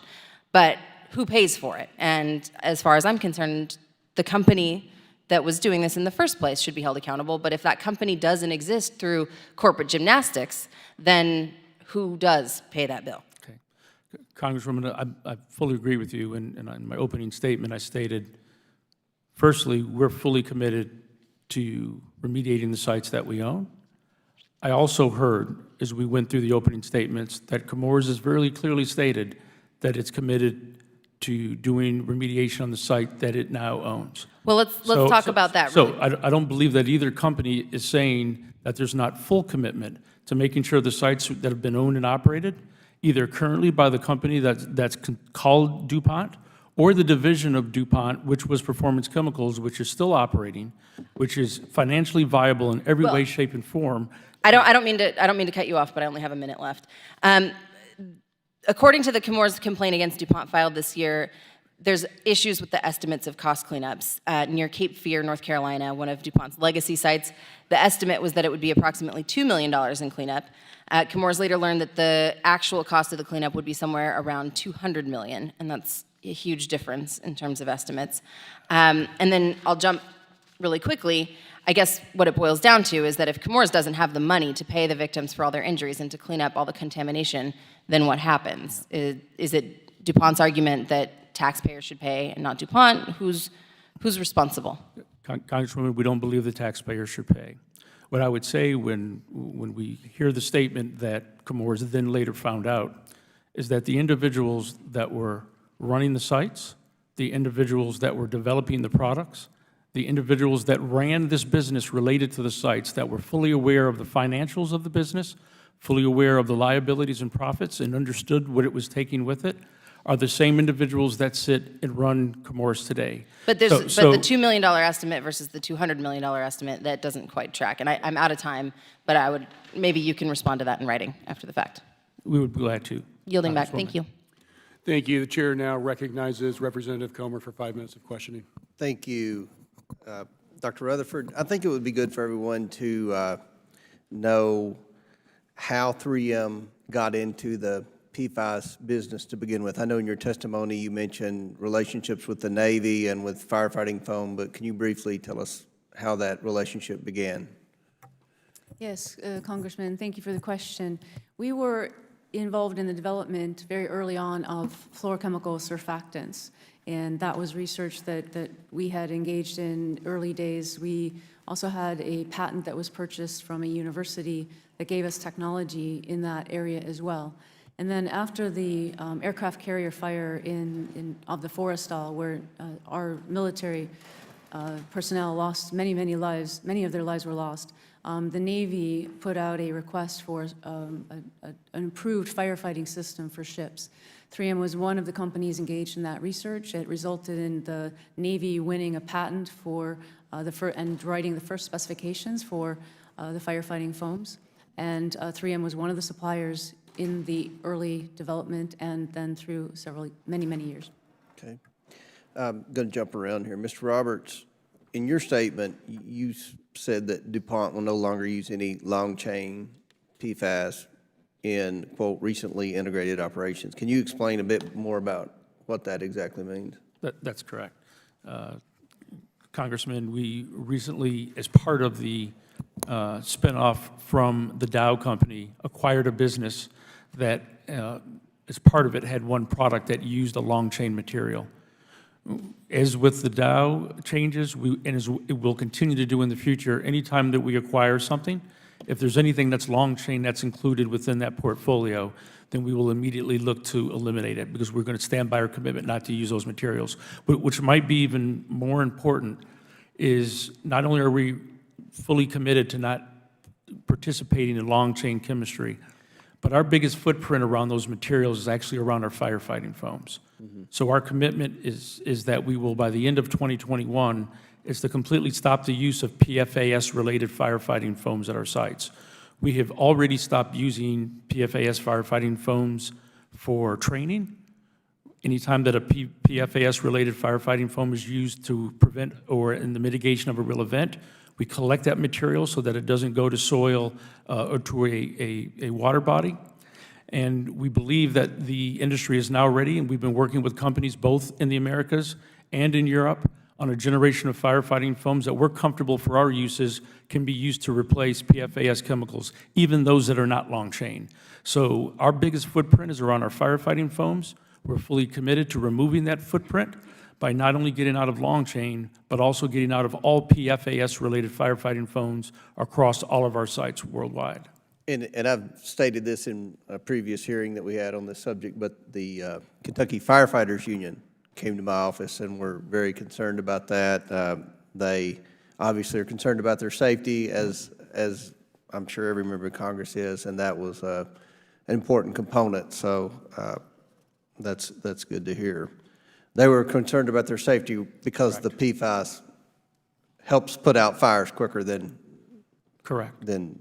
But who pays for it? And as far as I'm concerned, the company that was doing this in the first place should be held accountable. But if that company doesn't exist through corporate gymnastics, then who does pay that bill? Okay. Congresswoman, I fully agree with you. And in my opening statement, I stated, firstly, we're fully committed to remediating the sites that we own. I also heard, as we went through the opening statements, that Chemours has very clearly stated that it's committed to doing remediation on the site that it now owns. Well, let's talk about that. So I don't believe that either company is saying that there's not full commitment to making sure the sites that have been owned and operated, either currently by the company that's called DuPont, or the division of DuPont, which was Performance Chemicals, which is still operating, which is financially viable in every way, shape, and form. I don't mean to cut you off, but I only have a minute left. According to the Chemours complaint against DuPont filed this year, there's issues with the estimates of cost cleanups. Near Cape Fear, North Carolina, one of DuPont's legacy sites, the estimate was that it would be approximately $2 million in cleanup. Chemours later learned that the actual cost of the cleanup would be somewhere around $200 million, and that's a huge difference in terms of estimates. And then I'll jump really quickly. I guess what it boils down to is that if Chemours doesn't have the money to pay the victims for all their injuries and to clean up all the contamination, then what happens? Is it DuPont's argument that taxpayers should pay and not DuPont? Who's responsible? Congresswoman, we don't believe the taxpayers should pay. What I would say when we hear the statement that Chemours then later found out is that the individuals that were running the sites, the individuals that were developing the products, the individuals that ran this business related to the sites, that were fully aware of the financials of the business, fully aware of the liabilities and profits, and understood what it was taking with it, are the same individuals that sit and run Chemours today. But the $2 million estimate versus the $200 million estimate, that doesn't quite track. And I'm out of time, but maybe you can respond to that in writing after the fact. We would be glad to. Yielding back. Thank you. Thank you. The chair now recognizes Representative Comer for 5 minutes of questioning. Thank you, Dr. Rutherford. I think it would be good for everyone to know how 3M got into the PFAS business to begin with. I know in your testimony you mentioned relationships with the Navy and with firefighting foam, but can you briefly tell us how that relationship began? Yes, Congressman, thank you for the question. We were involved in the development very early on of fluorochemical surfactants. And that was research that we had engaged in early days. We also had a patent that was purchased from a university that gave us technology in that area as well. And then after the aircraft carrier fire of the Forrestal, where our military personnel lost many lives, many of their lives were lost, the Navy put out a request for an improved firefighting system for ships. 3M was one of the companies engaged in that research. It resulted in the Navy winning a patent for and writing the first specifications for the firefighting foams. And 3M was one of the suppliers in the early development and then through many years. Okay. I'm going to jump around here. Mr. Roberts, in your statement, you said that DuPont will no longer use any long-chain PFAS in, quote, recently integrated operations. Can you explain a bit more about what that exactly means? That's correct. Congressman, we recently, as part of the spinoff from the Dow Company, acquired a business that, as part of it, had one product that used a long-chain material. As with the Dow changes, and as it will continue to do in the future, anytime that we acquire something, if there's anything that's long-chain that's included within that portfolio, then we will immediately look to eliminate it, because we're going to stand by our commitment not to use those materials. But which might be even more important is not only are we fully committed to not participating in long-chain chemistry, but our biggest footprint around those materials is actually around our firefighting foams. So our commitment is that we will, by the end of 2021, is to completely stop the use of PFAS-related firefighting foams at our sites. We have already stopped using PFAS firefighting foams for training. Anytime that a PFAS-related firefighting foam is used to prevent or in the mitigation of a real event, we collect that material so that it doesn't go to soil or to a water body. And we believe that the industry is now ready, and we've been working with companies both in the Americas and in Europe on a generation of firefighting foams that we're comfortable for our uses can be used to replace PFAS chemicals, even those that are not long chain. So our biggest footprint is around our firefighting foams. We're fully committed to removing that footprint by not only getting out of long chain, but also getting out of all PFAS-related firefighting foams across all of our sites worldwide. And I've stated this in a previous hearing that we had on this subject, but the Kentucky Firefighters Union came to my office and were very concerned about that. They obviously are concerned about their safety, as I'm sure every member of Congress is, and that was an important component. So that's good to hear. They were concerned about their safety because the PFAS helps put out fires quicker than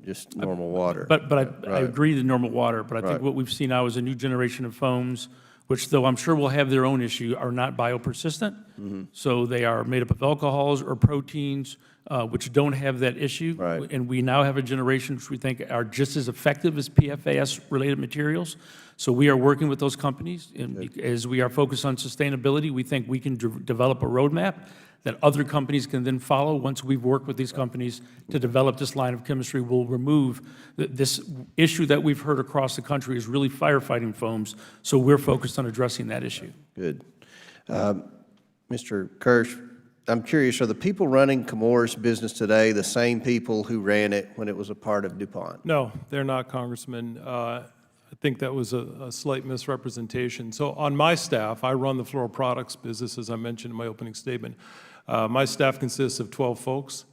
just normal water. But I agree with normal water, but I think what we've seen now is a new generation of foams, which, though I'm sure will have their own issue, are not biopersistent. So they are made up of alcohols or proteins, which don't have that issue. And we now have a generation which we think are just as effective as PFAS-related materials. So we are working with those companies. And as we are focused on sustainability, we think we can develop a roadmap that other companies can then follow. Once we've worked with these companies to develop this line of chemistry, we'll remove this issue that we've heard across the country is really firefighting foams. So we're focused on addressing that issue. Good. Mr. Kirsch, I'm curious, are the people running Chemours business today the same people who ran it when it was a part of DuPont? No, they're not, Congressman. I think that was a slight misrepresentation. So on my staff, I run the fluoroproducts business, as I mentioned in my opening statement. My staff consists of 12 folks,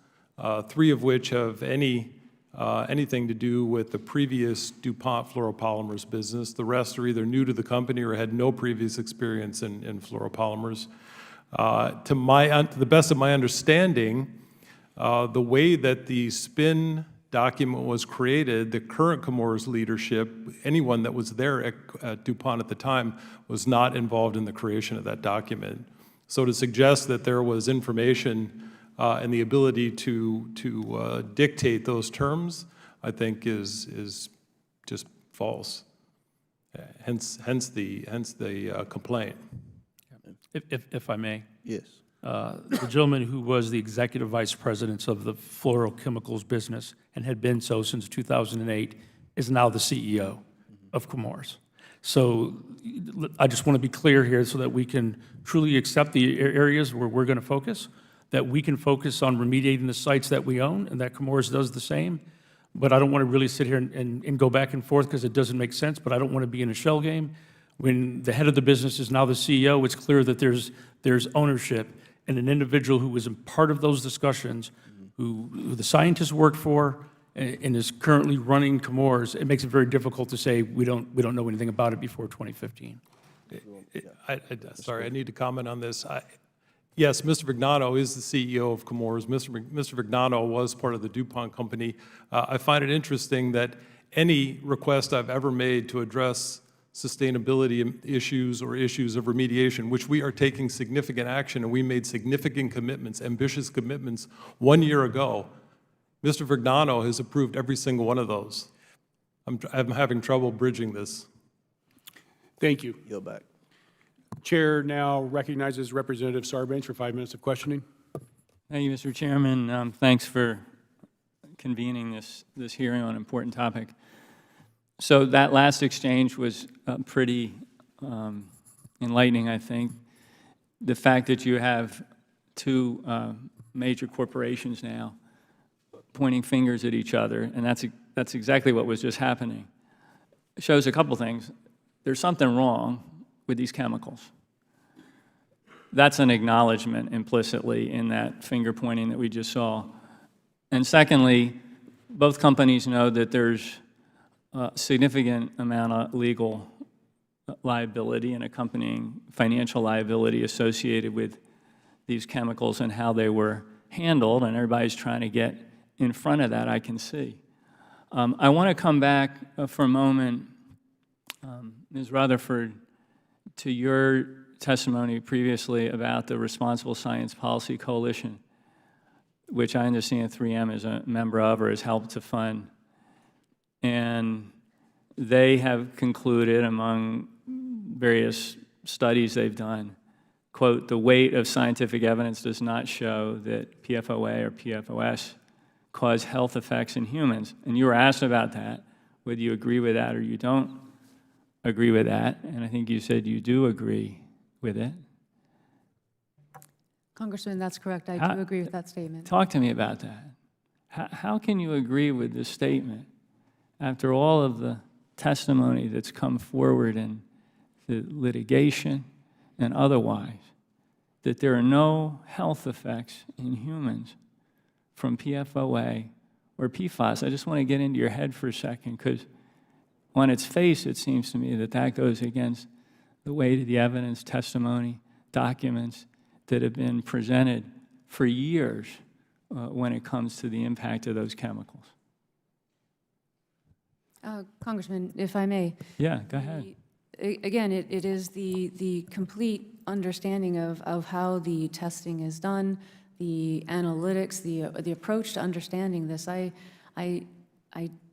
3 of which have anything to do with the previous DuPont fluoropolymers business. The rest are either new to the company or had no previous experience in fluoropolymers. To the best of my understanding, the way that the spin document was created, the current Chemours leadership, anyone that was there at DuPont at the time, was not involved in the creation of that document. So to suggest that there was information and the ability to dictate those terms, I think is just false. Hence the complaint. If I may. Yes. The gentleman who was the executive vice president of the fluorochemicals business and had been so since 2008 is now the CEO. of Chemours. So I just want to be clear here so that we can truly accept the areas where we're going to focus, that we can focus on remediating the sites that we own, and that Chemours does the same. But I don't want to really sit here and go back and forth because it doesn't make sense, but I don't want to be in a shell game. When the head of the business is now the CEO, it's clear that there's ownership, and an individual who was a part of those discussions, who the scientists worked for, and is currently running Chemours, it makes it very difficult to say we don't know anything about it before 2015. Sorry, I need to comment on this. Yes, Mr. Vignano is the CEO of Chemours. Mr. Vignano was part of the DuPont company. I find it interesting that any request I've ever made to address sustainability issues or issues of remediation, which we are taking significant action, and we made significant commitments, ambitious commitments 1 year ago, Mr. Vignano has approved every single one of those. I'm having trouble bridging this. Thank you. Yield back. Chair now recognizes Representative Sarbanes for 5 minutes of questioning. Thank you, Mr. Chairman. Thanks for convening this hearing on an important topic. So that last exchange was pretty enlightening, I think. The fact that you have two major corporations now pointing fingers at each other, and that's exactly what was just happening, shows a couple things. There's something wrong with these chemicals. That's an acknowledgement implicitly in that finger pointing that we just saw. And secondly, both companies know that there's a significant amount of legal liability and accompanying financial liability associated with these chemicals and how they were handled, and everybody's trying to get in front of that, I can see. I want to come back for a moment, Ms. Rutherford, to your testimony previously about the Responsible Science Policy Coalition, which I understand 3M is a member of or has helped to fund. And they have concluded, among various studies they've done, quote, the weight of scientific evidence does not show that PFOA or PFOS cause health effects in humans. And you were asked about that, whether you agree with that or you don't agree with that. And I think you said you do agree with it. Congressman, that's correct. I do agree with that statement. Talk to me about that. How can you agree with this statement after all of the testimony that's come forward in the litigation and otherwise, that there are no health effects in humans from PFOA or PFAS? I just want to get into your head for a second, because on its face, it seems to me that that goes against the weight of the evidence, testimony, documents that have been presented for years when it comes to the impact of those chemicals. Congressman, if I may. Yeah, go ahead. Again, it is the complete understanding of how the testing is done, the analytics, the approach to understanding this. I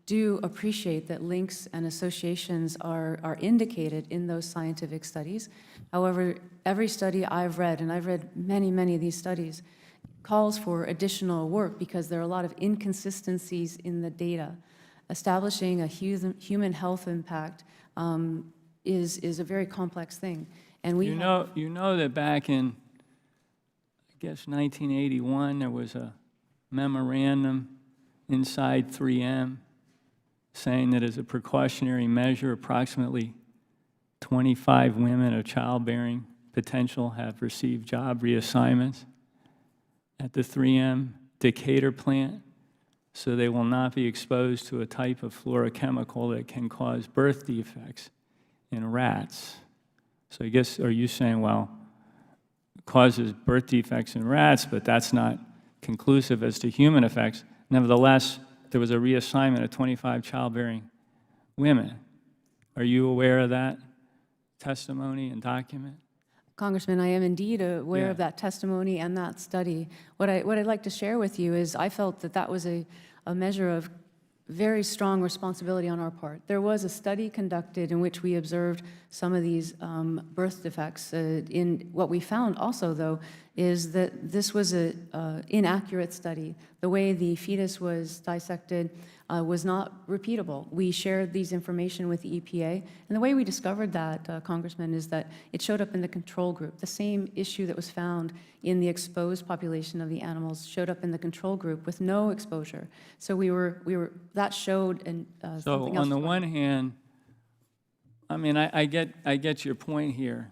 do appreciate that links and associations are indicated in those scientific studies. However, every study I've read, and I've read many, many of these studies, calls for additional work because there are a lot of inconsistencies in the data. Establishing a human health impact is a very complex thing. And we you know that back in, I guess, 1981, there was a memorandum inside 3M saying that as a precautionary measure, approximately 25 women of childbearing potential have received job reassignments at the 3M Decatur plant, so they will not be exposed to a type of fluorochemical that can cause birth defects in rats. So I guess, are you saying, well, it causes birth defects in rats, but that's not conclusive as to human effects? Nevertheless, there was a reassignment of 25 childbearing women. Are you aware of that testimony and document? Congressman, I am indeed aware of that testimony and that study. What I'd like to share with you is I felt that that was a measure of very strong responsibility on our part. There was a study conducted in which we observed some of these birth defects. What we found also, though, is that this was an inaccurate study. The way the fetus was dissected, was not repeatable. We shared these information with the EPA, and the way we discovered that, Congressman, is that it showed up in the control group. The same issue that was found in the exposed population of the animals showed up in the control group with no exposure. So that showed and something else. So on the one hand, I mean, I get your point here.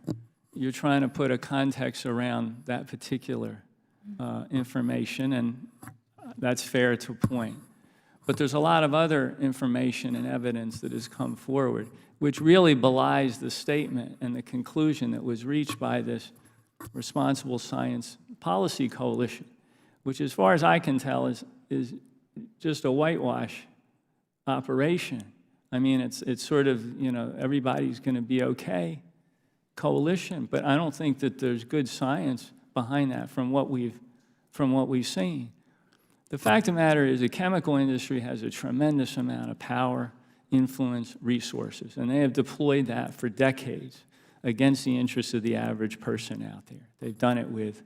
You're trying to put a context around that particular information, and that's fair to a point. But there's a lot of other information and evidence that has come forward, which really belies the statement and the conclusion that was reached by this Responsible Science Policy Coalition, which, as far as I can tell, is just a whitewash operation. I mean, it's sort of, you know, everybody's going to be okay coalition, but I don't think that there's good science behind that from what we've seen. The fact of the matter is the chemical industry has a tremendous amount of power, influence, resources, and they have deployed that for decades against the interests of the average person out there. They've done it with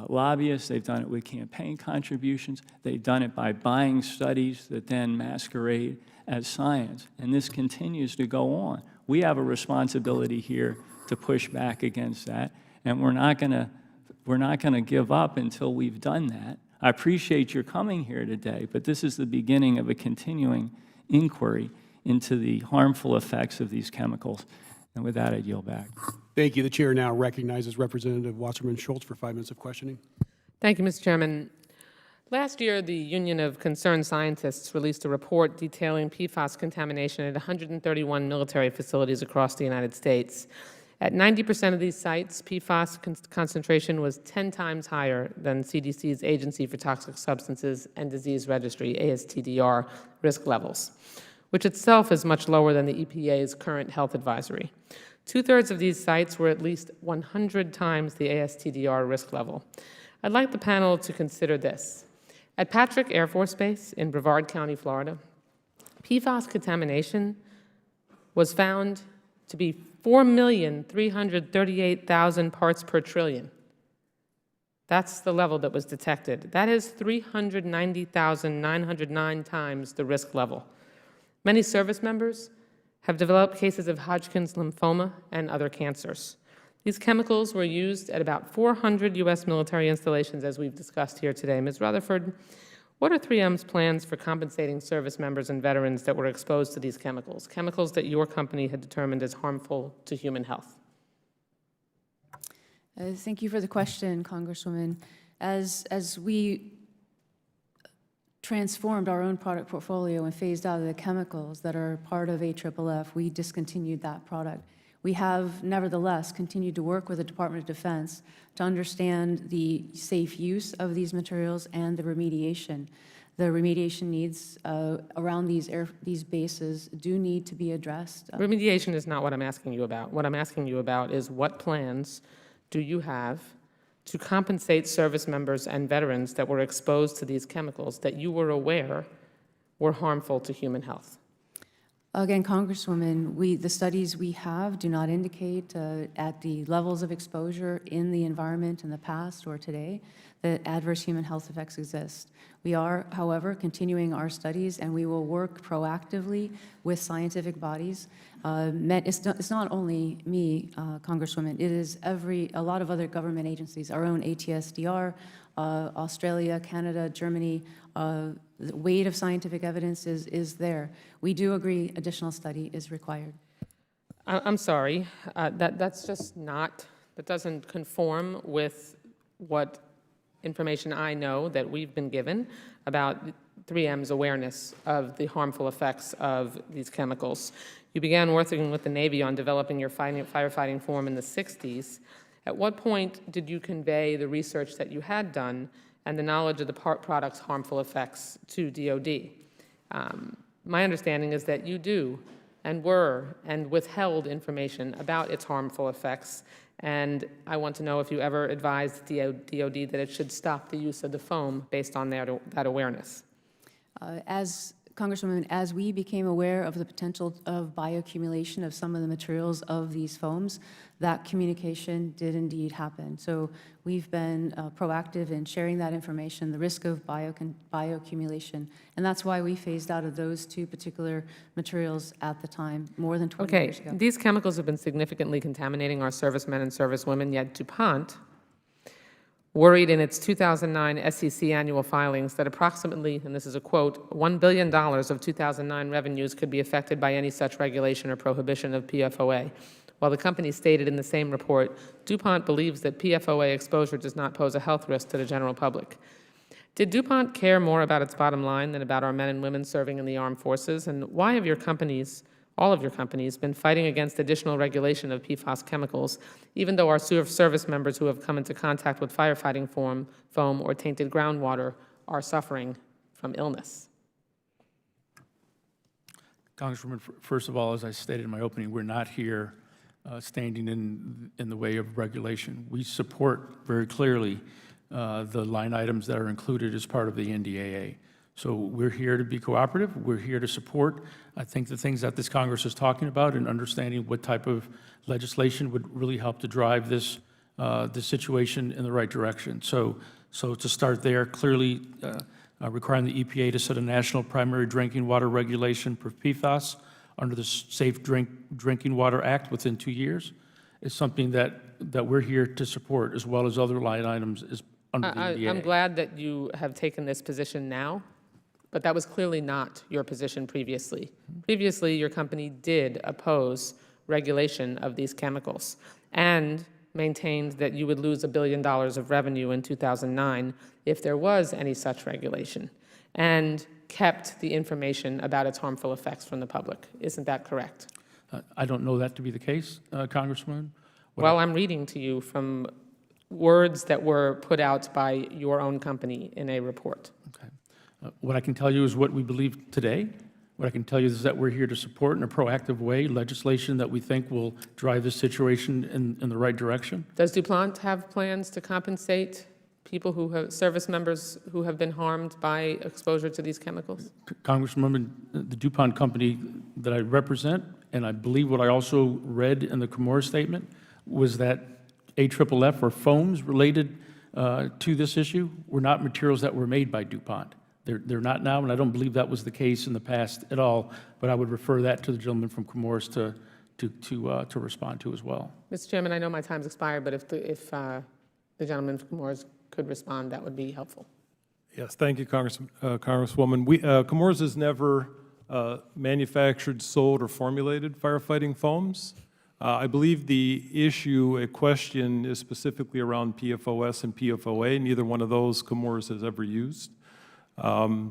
lobbyists, they've done it with campaign contributions, they've done it by buying studies that then masquerade as science, and this continues to go on. We have a responsibility here to push back against that, and we're not going to give up until we've done that. I appreciate your coming here today, but this is the beginning of a continuing inquiry into the harmful effects of these chemicals. And with that, I yield back. Thank you. The chair now recognizes Representative Wasserman Schultz for 5 minutes of questioning. Thank you, Mr. Chairman. Last year, the Union of Concerned Scientists released a report detailing PFAS contamination at 131 military facilities across the United States. At 90% of these sites, PFAS concentration was 10 times higher than CDC's Agency for Toxic Substances and Disease Registry, ASTDR, risk levels, which itself is much lower than the EPA's current health advisory. 2/3 of these sites were at least 100 times the ASTDR risk level. I'd like the panel to consider this. At Patrick Air Force Base in Brevard County, Florida, PFAS contamination was found to be 4,338,000 parts per trillion. That's the level that was detected. That is 390,909 times the risk level. Many service members have developed cases of Hodgkin's lymphoma and other cancers. These chemicals were used at about 400 U.S. military installations, as we've discussed here today. Ms. Rutherford, what are 3M's plans for compensating service members and veterans that were exposed to these chemicals, chemicals that your company had determined as harmful to human health? Thank you for the question, Congresswoman. As we transformed our own product portfolio and phased out of the chemicals that are part of AFFF, we discontinued that product. We have, nevertheless, continued to work with the Department of Defense to understand the safe use of these materials and the remediation. The remediation needs around these bases do need to be addressed. Remediation is not what I'm asking you about. What I'm asking you about is what plans do you have to compensate service members and veterans that were exposed to these chemicals that you were aware were harmful to human health? Again, Congresswoman, the studies we have do not indicate at the levels of exposure in the environment in the past or today that adverse human health effects exist. We are, however, continuing our studies, and we will work proactively with scientific bodies. It's not only me, Congresswoman, it is a lot of other government agencies, our own ATSDR, Australia, Canada, Germany. The weight of scientific evidence is there. We do agree additional study is required. I'm sorry, that's just not, that doesn't conform with what information I know that we've been given about 3M's awareness of the harmful effects of these chemicals. You began working with the Navy on developing your firefighting form in the 60s. At what point did you convey the research that you had done and the knowledge of the product's harmful effects to DOD? My understanding is that you do and were and withheld information about its harmful effects, and I want to know if you ever advised DOD that it should stop the use of the foam based on that awareness. As Congresswoman, as we became aware of the potential of bioaccumulation of some of the materials of these foams, that communication did indeed happen. So we've been proactive in sharing that information, the risk of bioaccumulation, and that's why we phased out of those two particular materials at the time, more than 20 years ago. These chemicals have been significantly contaminating our servicemen and servicewomen, yet DuPont worried in its 2009 SEC annual filings that approximately, and this is a quote, $1 billion of 2009 revenues could be affected by any such regulation or prohibition of PFOA. While the company stated in the same report, DuPont believes that PFOA exposure does not pose a health risk to the general public. Did DuPont care more about its bottom line than about our men and women serving in the armed forces? And why have your companies, all of your companies, been fighting against additional regulation of PFAS chemicals, even though our service members who have come into contact with firefighting foam or tainted groundwater are suffering from illness? Congresswoman, first of all, as I stated in my opening, we're not here standing in the way of regulation. We support very clearly the line items that are included as part of the NDAA. So we're here to be cooperative. We're here to support, I think, the things that this Congress is talking about and understanding what type of legislation would really help to drive this situation in the right direction. So to start there, clearly requiring the EPA to set a national primary drinking water regulation for PFAS under the Safe Drinking Water Act within 2 years is something that we're here to support, as well as other line items under the NDAA. I'm glad that you have taken this position now, but that was clearly not your position previously. Previously, your company did oppose regulation of these chemicals and maintained that you would lose $1 billion of revenue in 2009 if there was any such regulation, and kept the information about its harmful effects from the public. Isn't that correct? I don't know that to be the case, Congresswoman. Well, I'm reading to you from words that were put out by your own company in a report. Okay. What I can tell you is what we believe today. What I can tell you is that we're here to support in a proactive way legislation that we think will drive this situation in the right direction. Does DuPont have plans to compensate people who have, service members who have been harmed by exposure to these chemicals? Congresswoman, the DuPont company that I represent, and I believe what I also read in the Comores statement, was that AFFF or foams related to this issue were not materials that were made by DuPont. They're not now, and I don't believe that was the case in the past at all, but I would refer that to the gentleman from Comores to respond to as well. Mr. Chairman, I know my time's expired, but if the gentleman from Comores could respond, that would be helpful. Yes, thank you, Congresswoman. Comores has never manufactured, sold, or formulated firefighting foams. I believe the issue at question is specifically around PFOS and PFOA. Neither one of those Comores has ever used.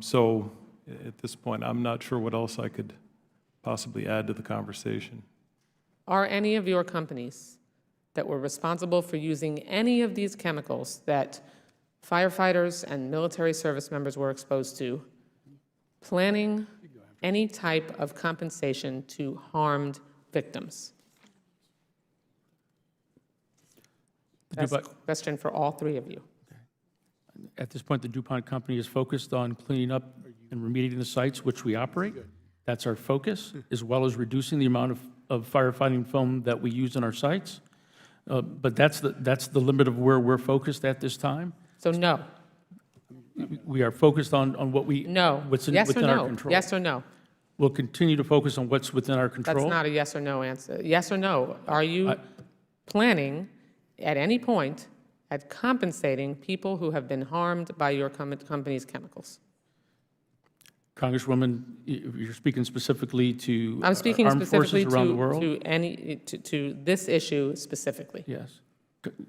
So at this point, I'm not sure what else I could possibly add to the conversation. Are any of your companies that were responsible for using any of these chemicals that firefighters and military service members were exposed to planning any type of compensation to harmed victims? That's a question for all three of you. At this point, the DuPont company is focused on cleaning up and remediating the sites which we operate. That's our focus, as well as reducing the amount of firefighting foam that we use in our sites. But that's the limit of where we're focused at this time. So no. We are focused on what we what's yes within or no. our control. Yes or no? We'll continue to focus on what's within our control. That's not a yes or no answer. Yes or no? Are you planning at any point at compensating people who have been harmed by your company's chemicals? Congresswoman, you're speaking specifically to I'm speaking armed specifically forces around the world? to this issue specifically. Yes.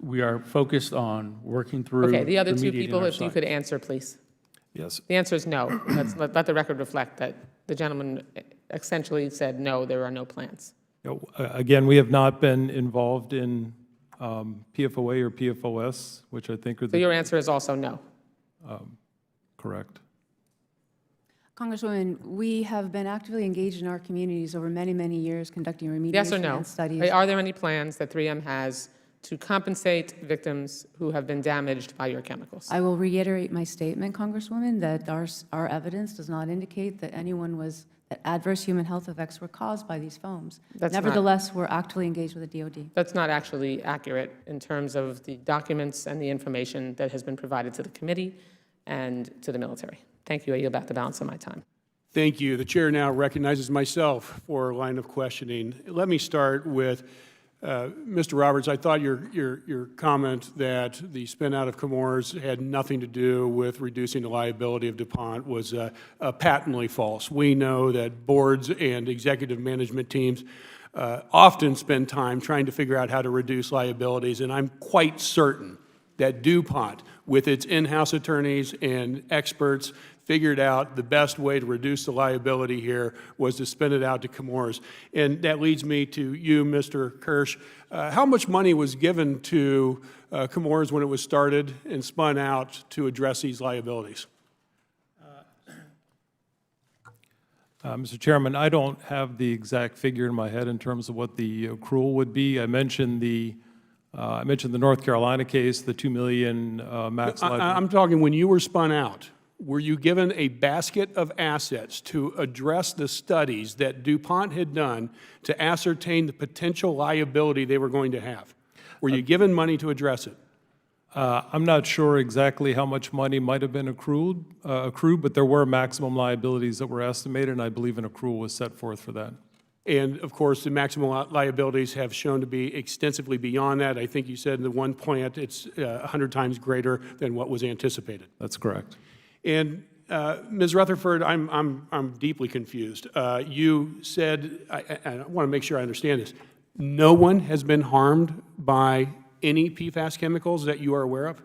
We are focused on working through Okay, the other two remediating people, our if you sites. could answer, please. Yes. The answer is no. Let the record reflect that the gentleman essentially said, no, there are no plans. Again, we have not been involved in PFOA or PFOS, which I think are So your answer is also no. Correct. Congresswoman, we have been actively engaged in our communities over many, many years conducting remediation Yes or no? and studies. Are there any plans that 3M has to compensate victims who have been damaged by your chemicals? I will reiterate my statement, Congresswoman, that our evidence does not indicate that that adverse human health effects were caused by these foams. That's not- Nevertheless, we're actively engaged with the DOD. That's not actually accurate in terms of the documents and the information that has been provided to the committee and to the military. Thank you. I yield back the balance of my time. Thank you. The chair now recognizes myself for a line of questioning. Let me start with Mr. Roberts. I thought your comment that the spin out of Chemours had nothing to do with reducing the liability of DuPont was patently false. We know that boards and executive management teams often spend time trying to figure out how to reduce liabilities, and I'm quite certain that DuPont, with its in-house attorneys and experts, figured out the best way to reduce the liability here was to spin it out to Chemours. And that leads me to you, Mr. Kirsch. How much money was given to Chemours when it was started and spun out to address these liabilities? Mr. Chairman, I don't have the exact figure in my head in terms of what the accrual would be. I mentioned the North Carolina case, the $2 million max liability. I'm talking when you were spun out. Were you given a basket of assets to address the studies that DuPont had done to ascertain the potential liability they were going to have? Were you given money to address it? I'm not sure exactly how much money might have been accrued, but there were maximum liabilities that were estimated, and I believe an accrual was set forth for that. And of course, the maximum liabilities have shown to be extensively beyond that. I think you said in the one plant it's 100 times greater than what was anticipated. That's correct. And Ms. Rutherford, I'm deeply confused. You said, I want to make sure I understand this, no one has been harmed by any PFAS chemicals that you are aware of?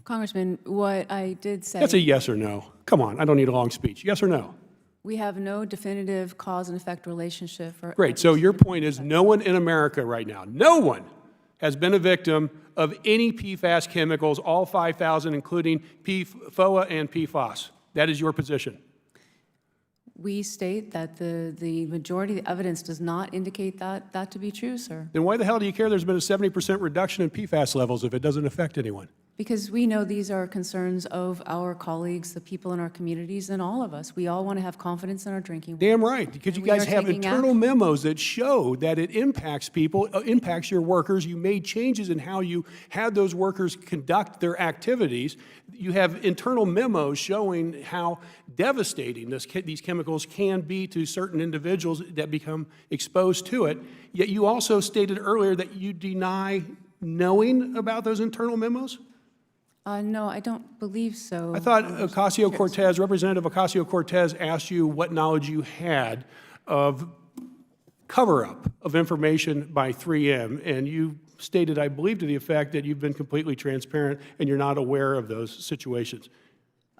Congressman, what I did say... That's a yes or no. Come on, I don't need a long speech. Yes or no? We have no definitive cause and effect relationship for... Great. So your point is no one in America right now, no one has been a victim of any PFAS chemicals, all 5,000, including PFOA and PFOS. That is your position. We state that the majority of the evidence does not indicate that to be true, sir. Then why the hell do you care there's been a 70% reduction in PFAS levels if it doesn't affect anyone? Because we know these are concerns of our colleagues, the people in our communities, and all of us. We all want to have confidence in our drinking water. Damn right, because you guys have internal memos that show that it impacts people, impacts your workers. You made changes in how you had those workers conduct their activities. You have internal memos showing how devastating these chemicals can be to certain individuals that become exposed to it. Yet you also stated earlier that you deny knowing about those internal memos? No, I don't believe so. I thought Ocasio-Cortez, Representative Ocasio-Cortez asked you what knowledge you had of cover-up of information by 3M, and you stated, I believe, to the effect that you've been completely transparent and you're not aware of those situations.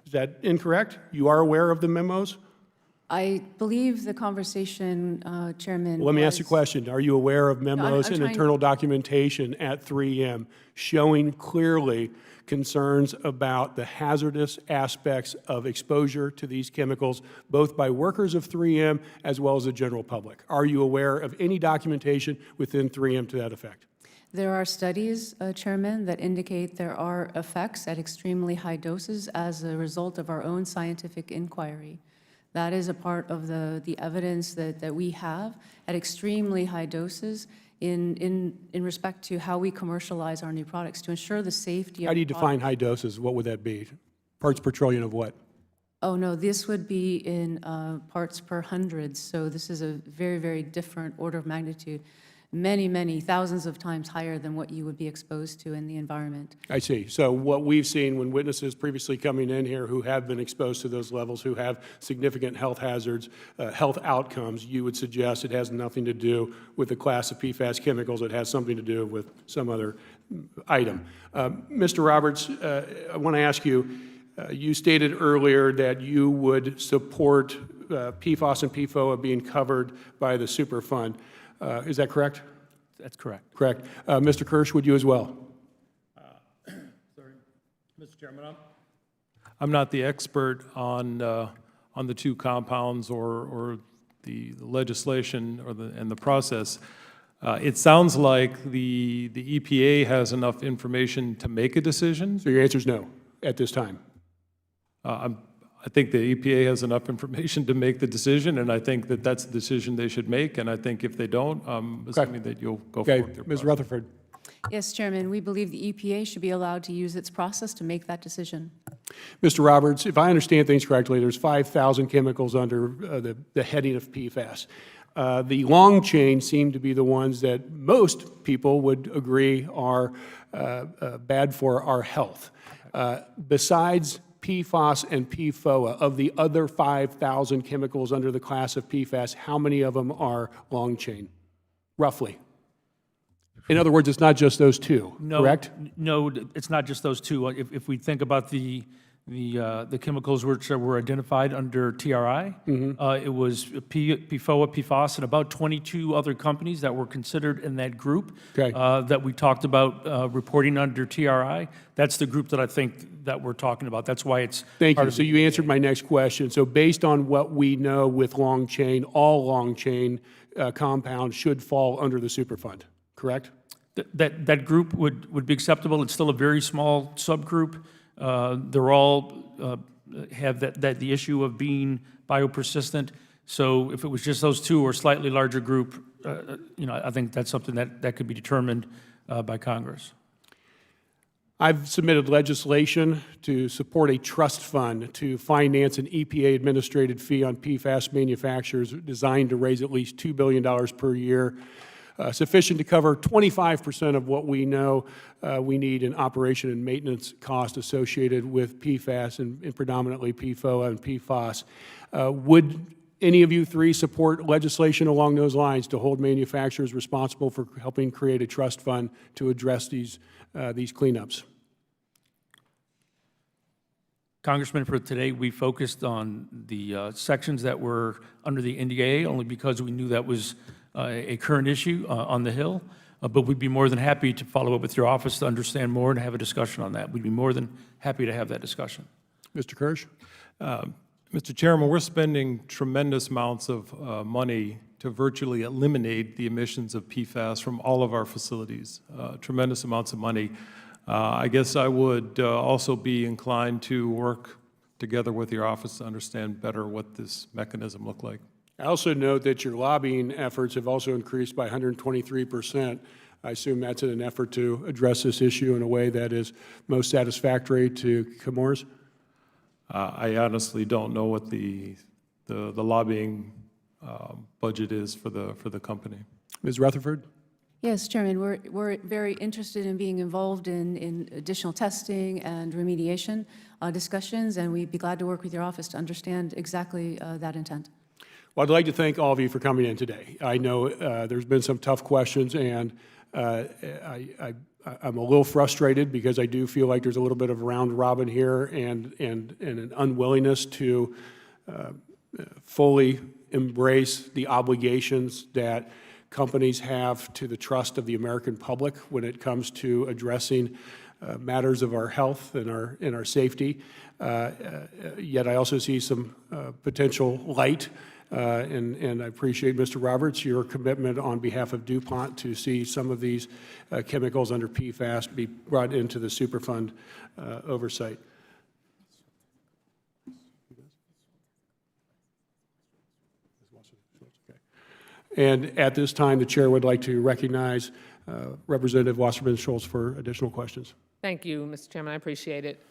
Is that incorrect? You are aware of the memos? I believe the conversation, Chairman, Well, let me ask you a question. Are you aware of memos I'm and trying- internal documentation at 3M showing clearly concerns about the hazardous aspects of exposure to these chemicals, both by workers of 3M as well as the general public? Are you aware of any documentation within 3M to that effect? There are studies, Chairman, that indicate there are effects at extremely high doses as a result of our own scientific inquiry. That is a part of the evidence that we have at extremely high doses in respect to how we commercialize our new products to ensure the safety of How do you the define product. high doses? What would that be? Parts per trillion of what? Oh, no, this would be in parts per hundreds, so this is a very, very different order of magnitude. Many, many thousands of times higher than what you would be exposed to in the environment. I see. So what we've seen when witnesses previously coming in here who have been exposed to those levels, who have significant health hazards, health outcomes, you would suggest it has nothing to do with the class of PFAS chemicals. It has something to do with some other item. Mr. Roberts, I want to ask you, you stated earlier that you would support PFAS and PFOA being covered by the Superfund. Is that correct? That's correct. Correct. Mr. Kirsch, would you as well? Sorry, Mr. Chairman, I'm not the expert on the two compounds or the legislation and the process. It sounds like the EPA has enough information to make a decision. So your answer is no at this time? I think the EPA has enough information to make the decision, and I think that that's the decision they should make. And I think if they don't, I'm assuming that you'll go forward with their Ms. process. Rutherford. Yes, Chairman, we believe the EPA should be allowed to use its process to make that decision. Mr. Roberts, if I understand things correctly, there's 5,000 chemicals under the heading of PFAS. The long chain seem to be the ones that most people would agree are bad for our health. Besides PFAS and PFOA, of the other 5,000 chemicals under the class of PFAS, how many of them are long chain, roughly? In other words, it's not just those two, correct? No, it's not just those two. If we think about the chemicals which were identified under TRI, it was PFOA, PFAS, and about 22 other companies that were considered in that group that we talked about reporting under TRI. That's the group that I think that we're talking about. That's why it's Thank part you. of So you answered my next question. So based on what we know with long chain, all long chain compounds should fall under the Superfund, correct? That group would be acceptable. It's still a very small subgroup. They're all have the issue of being biopersistent. So if it was just those two or slightly larger group, I think that's something that could be determined by Congress. I've submitted legislation to support a trust fund to finance an EPA-administrated fee on PFAS manufacturers designed to raise at least $2 billion per year, sufficient to cover 25% of what we know we need in operation and maintenance costs associated with PFAS and predominantly PFOA and PFAS. Would any of you three support legislation along those lines to hold manufacturers responsible for helping create a trust fund to address these cleanups? Congressman, for today, we focused on the sections that were under the NDAA only because we knew that was a current issue on the Hill. But we'd be more than happy to follow up with your office to understand more and have a discussion on that. We'd be more than happy to have that discussion. Mr. Kirsch? Mr. Chairman, we're spending tremendous amounts of money to virtually eliminate the emissions of PFAS from all of our facilities, tremendous amounts of money. I guess I would also be inclined to work together with your office to understand better what this mechanism looked like. I also note that your lobbying efforts have also increased by 123%. I assume that's in an effort to address this issue in a way that is most satisfactory to Chemours? I honestly don't know what the lobbying budget is for the company. Ms. Rutherford? Yes, Chairman, we're very interested in being involved in additional testing and remediation discussions, and we'd be glad to work with your office to understand exactly that intent. Well, I'd like to thank all of you for coming in today. I know there's been some tough questions, and I'm a little frustrated because I do feel like there's a little bit of round robin here and an unwillingness to fully embrace the obligations that companies have to the trust of the American public when it comes to addressing matters of our health and our safety. Yet I also see some potential light, and I appreciate, Mr. Roberts, your commitment on behalf of DuPont to see some of these chemicals under PFAS be brought into the Superfund oversight. And at this time, the Chair would like to recognize Representative Wasserman Schultz for additional questions. Thank you, Mr. Chairman. I appreciate it.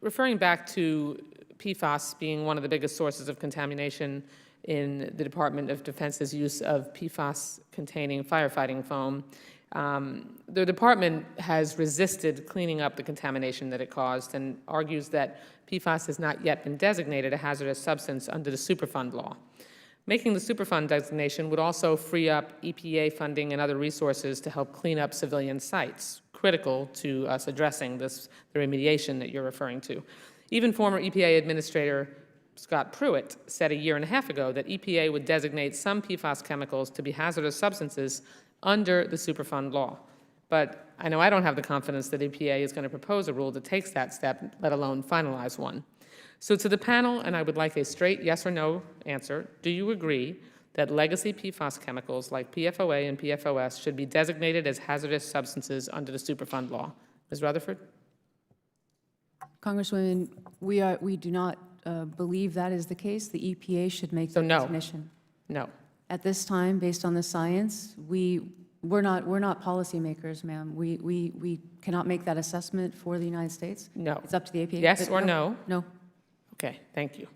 Referring back to PFAS being one of the biggest sources of contamination in the Department of Defense's use of PFAS-containing firefighting foam, the department has resisted cleaning up the contamination that it caused and argues that PFAS has not yet been designated a hazardous substance under the Superfund law. Making the Superfund designation would also free up EPA funding and other resources to help clean up civilian sites, critical to us addressing the remediation that you're referring to. Even former EPA Administrator Scott Pruitt said a year and a half ago that EPA would designate some PFAS chemicals to be hazardous substances under the Superfund law. But I know I don't have the confidence that EPA is going to propose a rule that takes that step, let alone finalize one. So to the panel, and I would like a straight yes or no answer, do you agree that legacy PFAS chemicals like PFOA and PFOS should be designated as hazardous substances under the Superfund law. Ms. Rutherford? Congresswoman, we do not believe that is the case. The EPA should make the no. designation. No. At this time, based on the science, we're not policymakers, ma'am. We cannot make that assessment for the United States. No. It's up to the EPA. Yes But or no? No. Okay, thank you.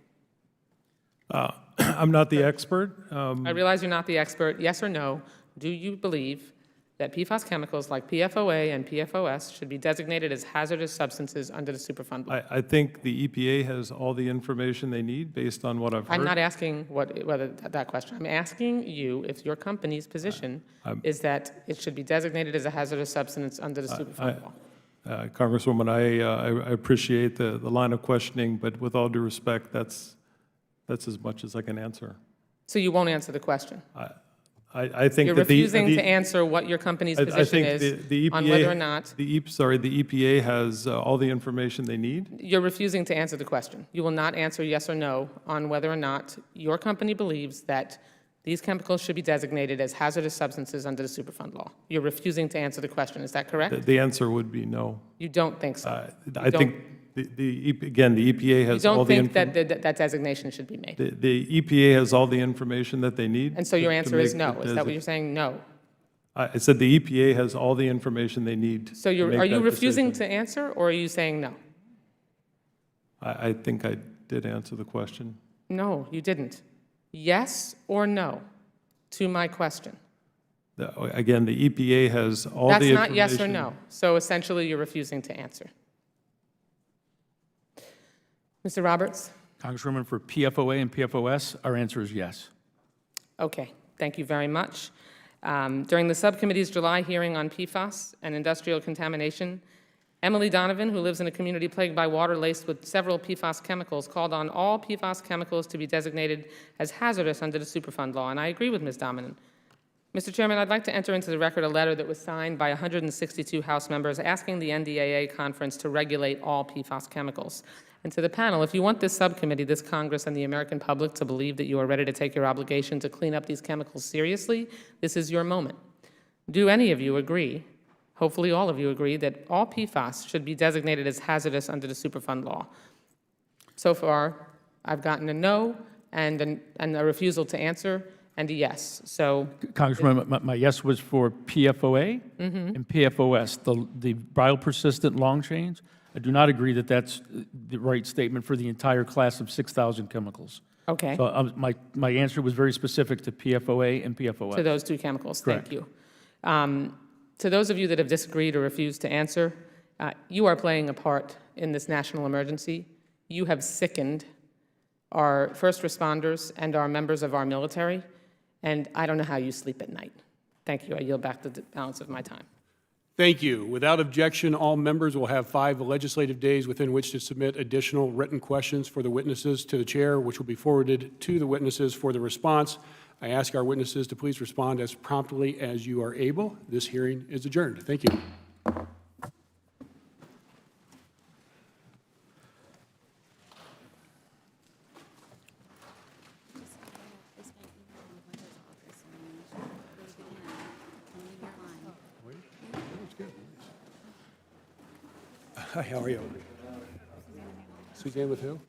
I'm not the expert. I realize you're not the expert. Yes or no, do you believe that PFAS chemicals like PFOA and PFOS should be designated as hazardous substances under the Superfund law? I think the EPA has all the information they need based on what I've heard. I'm not asking whether that question. I'm asking you if your company's position is that it should be designated as a hazardous substance under the Superfund law. Congresswoman, I appreciate the line of questioning, but with all due respect, that's as much as I can answer. So you won't answer the question? I think You're that refusing to answer what your company's position is the EPA, on whether or not... the EPA has all the information they need. You're refusing to answer the question. You will not answer yes or no on whether or not your company believes that these chemicals should be designated as hazardous substances under the Superfund law. You're refusing to answer the question. Is that correct? The answer would be no. You don't think so? I think, again, the EPA has all the You don't think that designation should be made? The EPA has all the information that they need. And so your to answer is make no. the Is that what you're saying? No. I said the EPA has all the information they need. So to make are you that refusing decision. to answer, or are you saying no? I think I did answer the question. No, you didn't. Yes or no to my question? Again, the EPA has all the That's information. not yes or no. So essentially, you're refusing to answer. Mr. Roberts? Congresswoman, for PFOA and PFOS, our answer is yes. Okay, thank you very much. During the subcommittee's July hearing on PFAS and industrial contamination, Emily Donovan, who lives in a community plagued by water laced with several PFAS chemicals, called on all PFAS chemicals to be designated as hazardous under the Superfund law, and I agree with Ms. Donovan. Mr. Chairman, I'd like to enter into the record a letter that was signed by 162 House members asking the NDAA conference to regulate all PFAS chemicals. And to the panel, if you want this subcommittee, this Congress, and the American public to believe that you are ready to take your obligation to clean up these chemicals seriously, this is your moment. Do any of you agree, hopefully all of you agree, that all PFAS should be designated as hazardous under the Superfund law? So far, I've gotten a no and a refusal to answer and a yes. So, Congresswoman, my yes was for PFOA and PFOS, the biopersistent long chains. I do not agree that that's the right statement for the entire class of 6,000 chemicals. okay. So my answer was very specific to PFOA and PFOS. To those two chemicals. Correct. Thank you. To those of you that have disagreed or refused to answer, you are playing a part in this national emergency. You have sickened our first responders and our members of our military, and I don't know how you sleep at night. Thank you. I yield back the balance of my time. Thank you. Without objection, all members will have 5 legislative days within which to submit additional written questions for the witnesses to the chair, which will be forwarded to the witnesses for the response. I ask our witnesses to please respond as promptly as you are able. This hearing is adjourned. Thank you. Hi, how are you? Suzanne with who?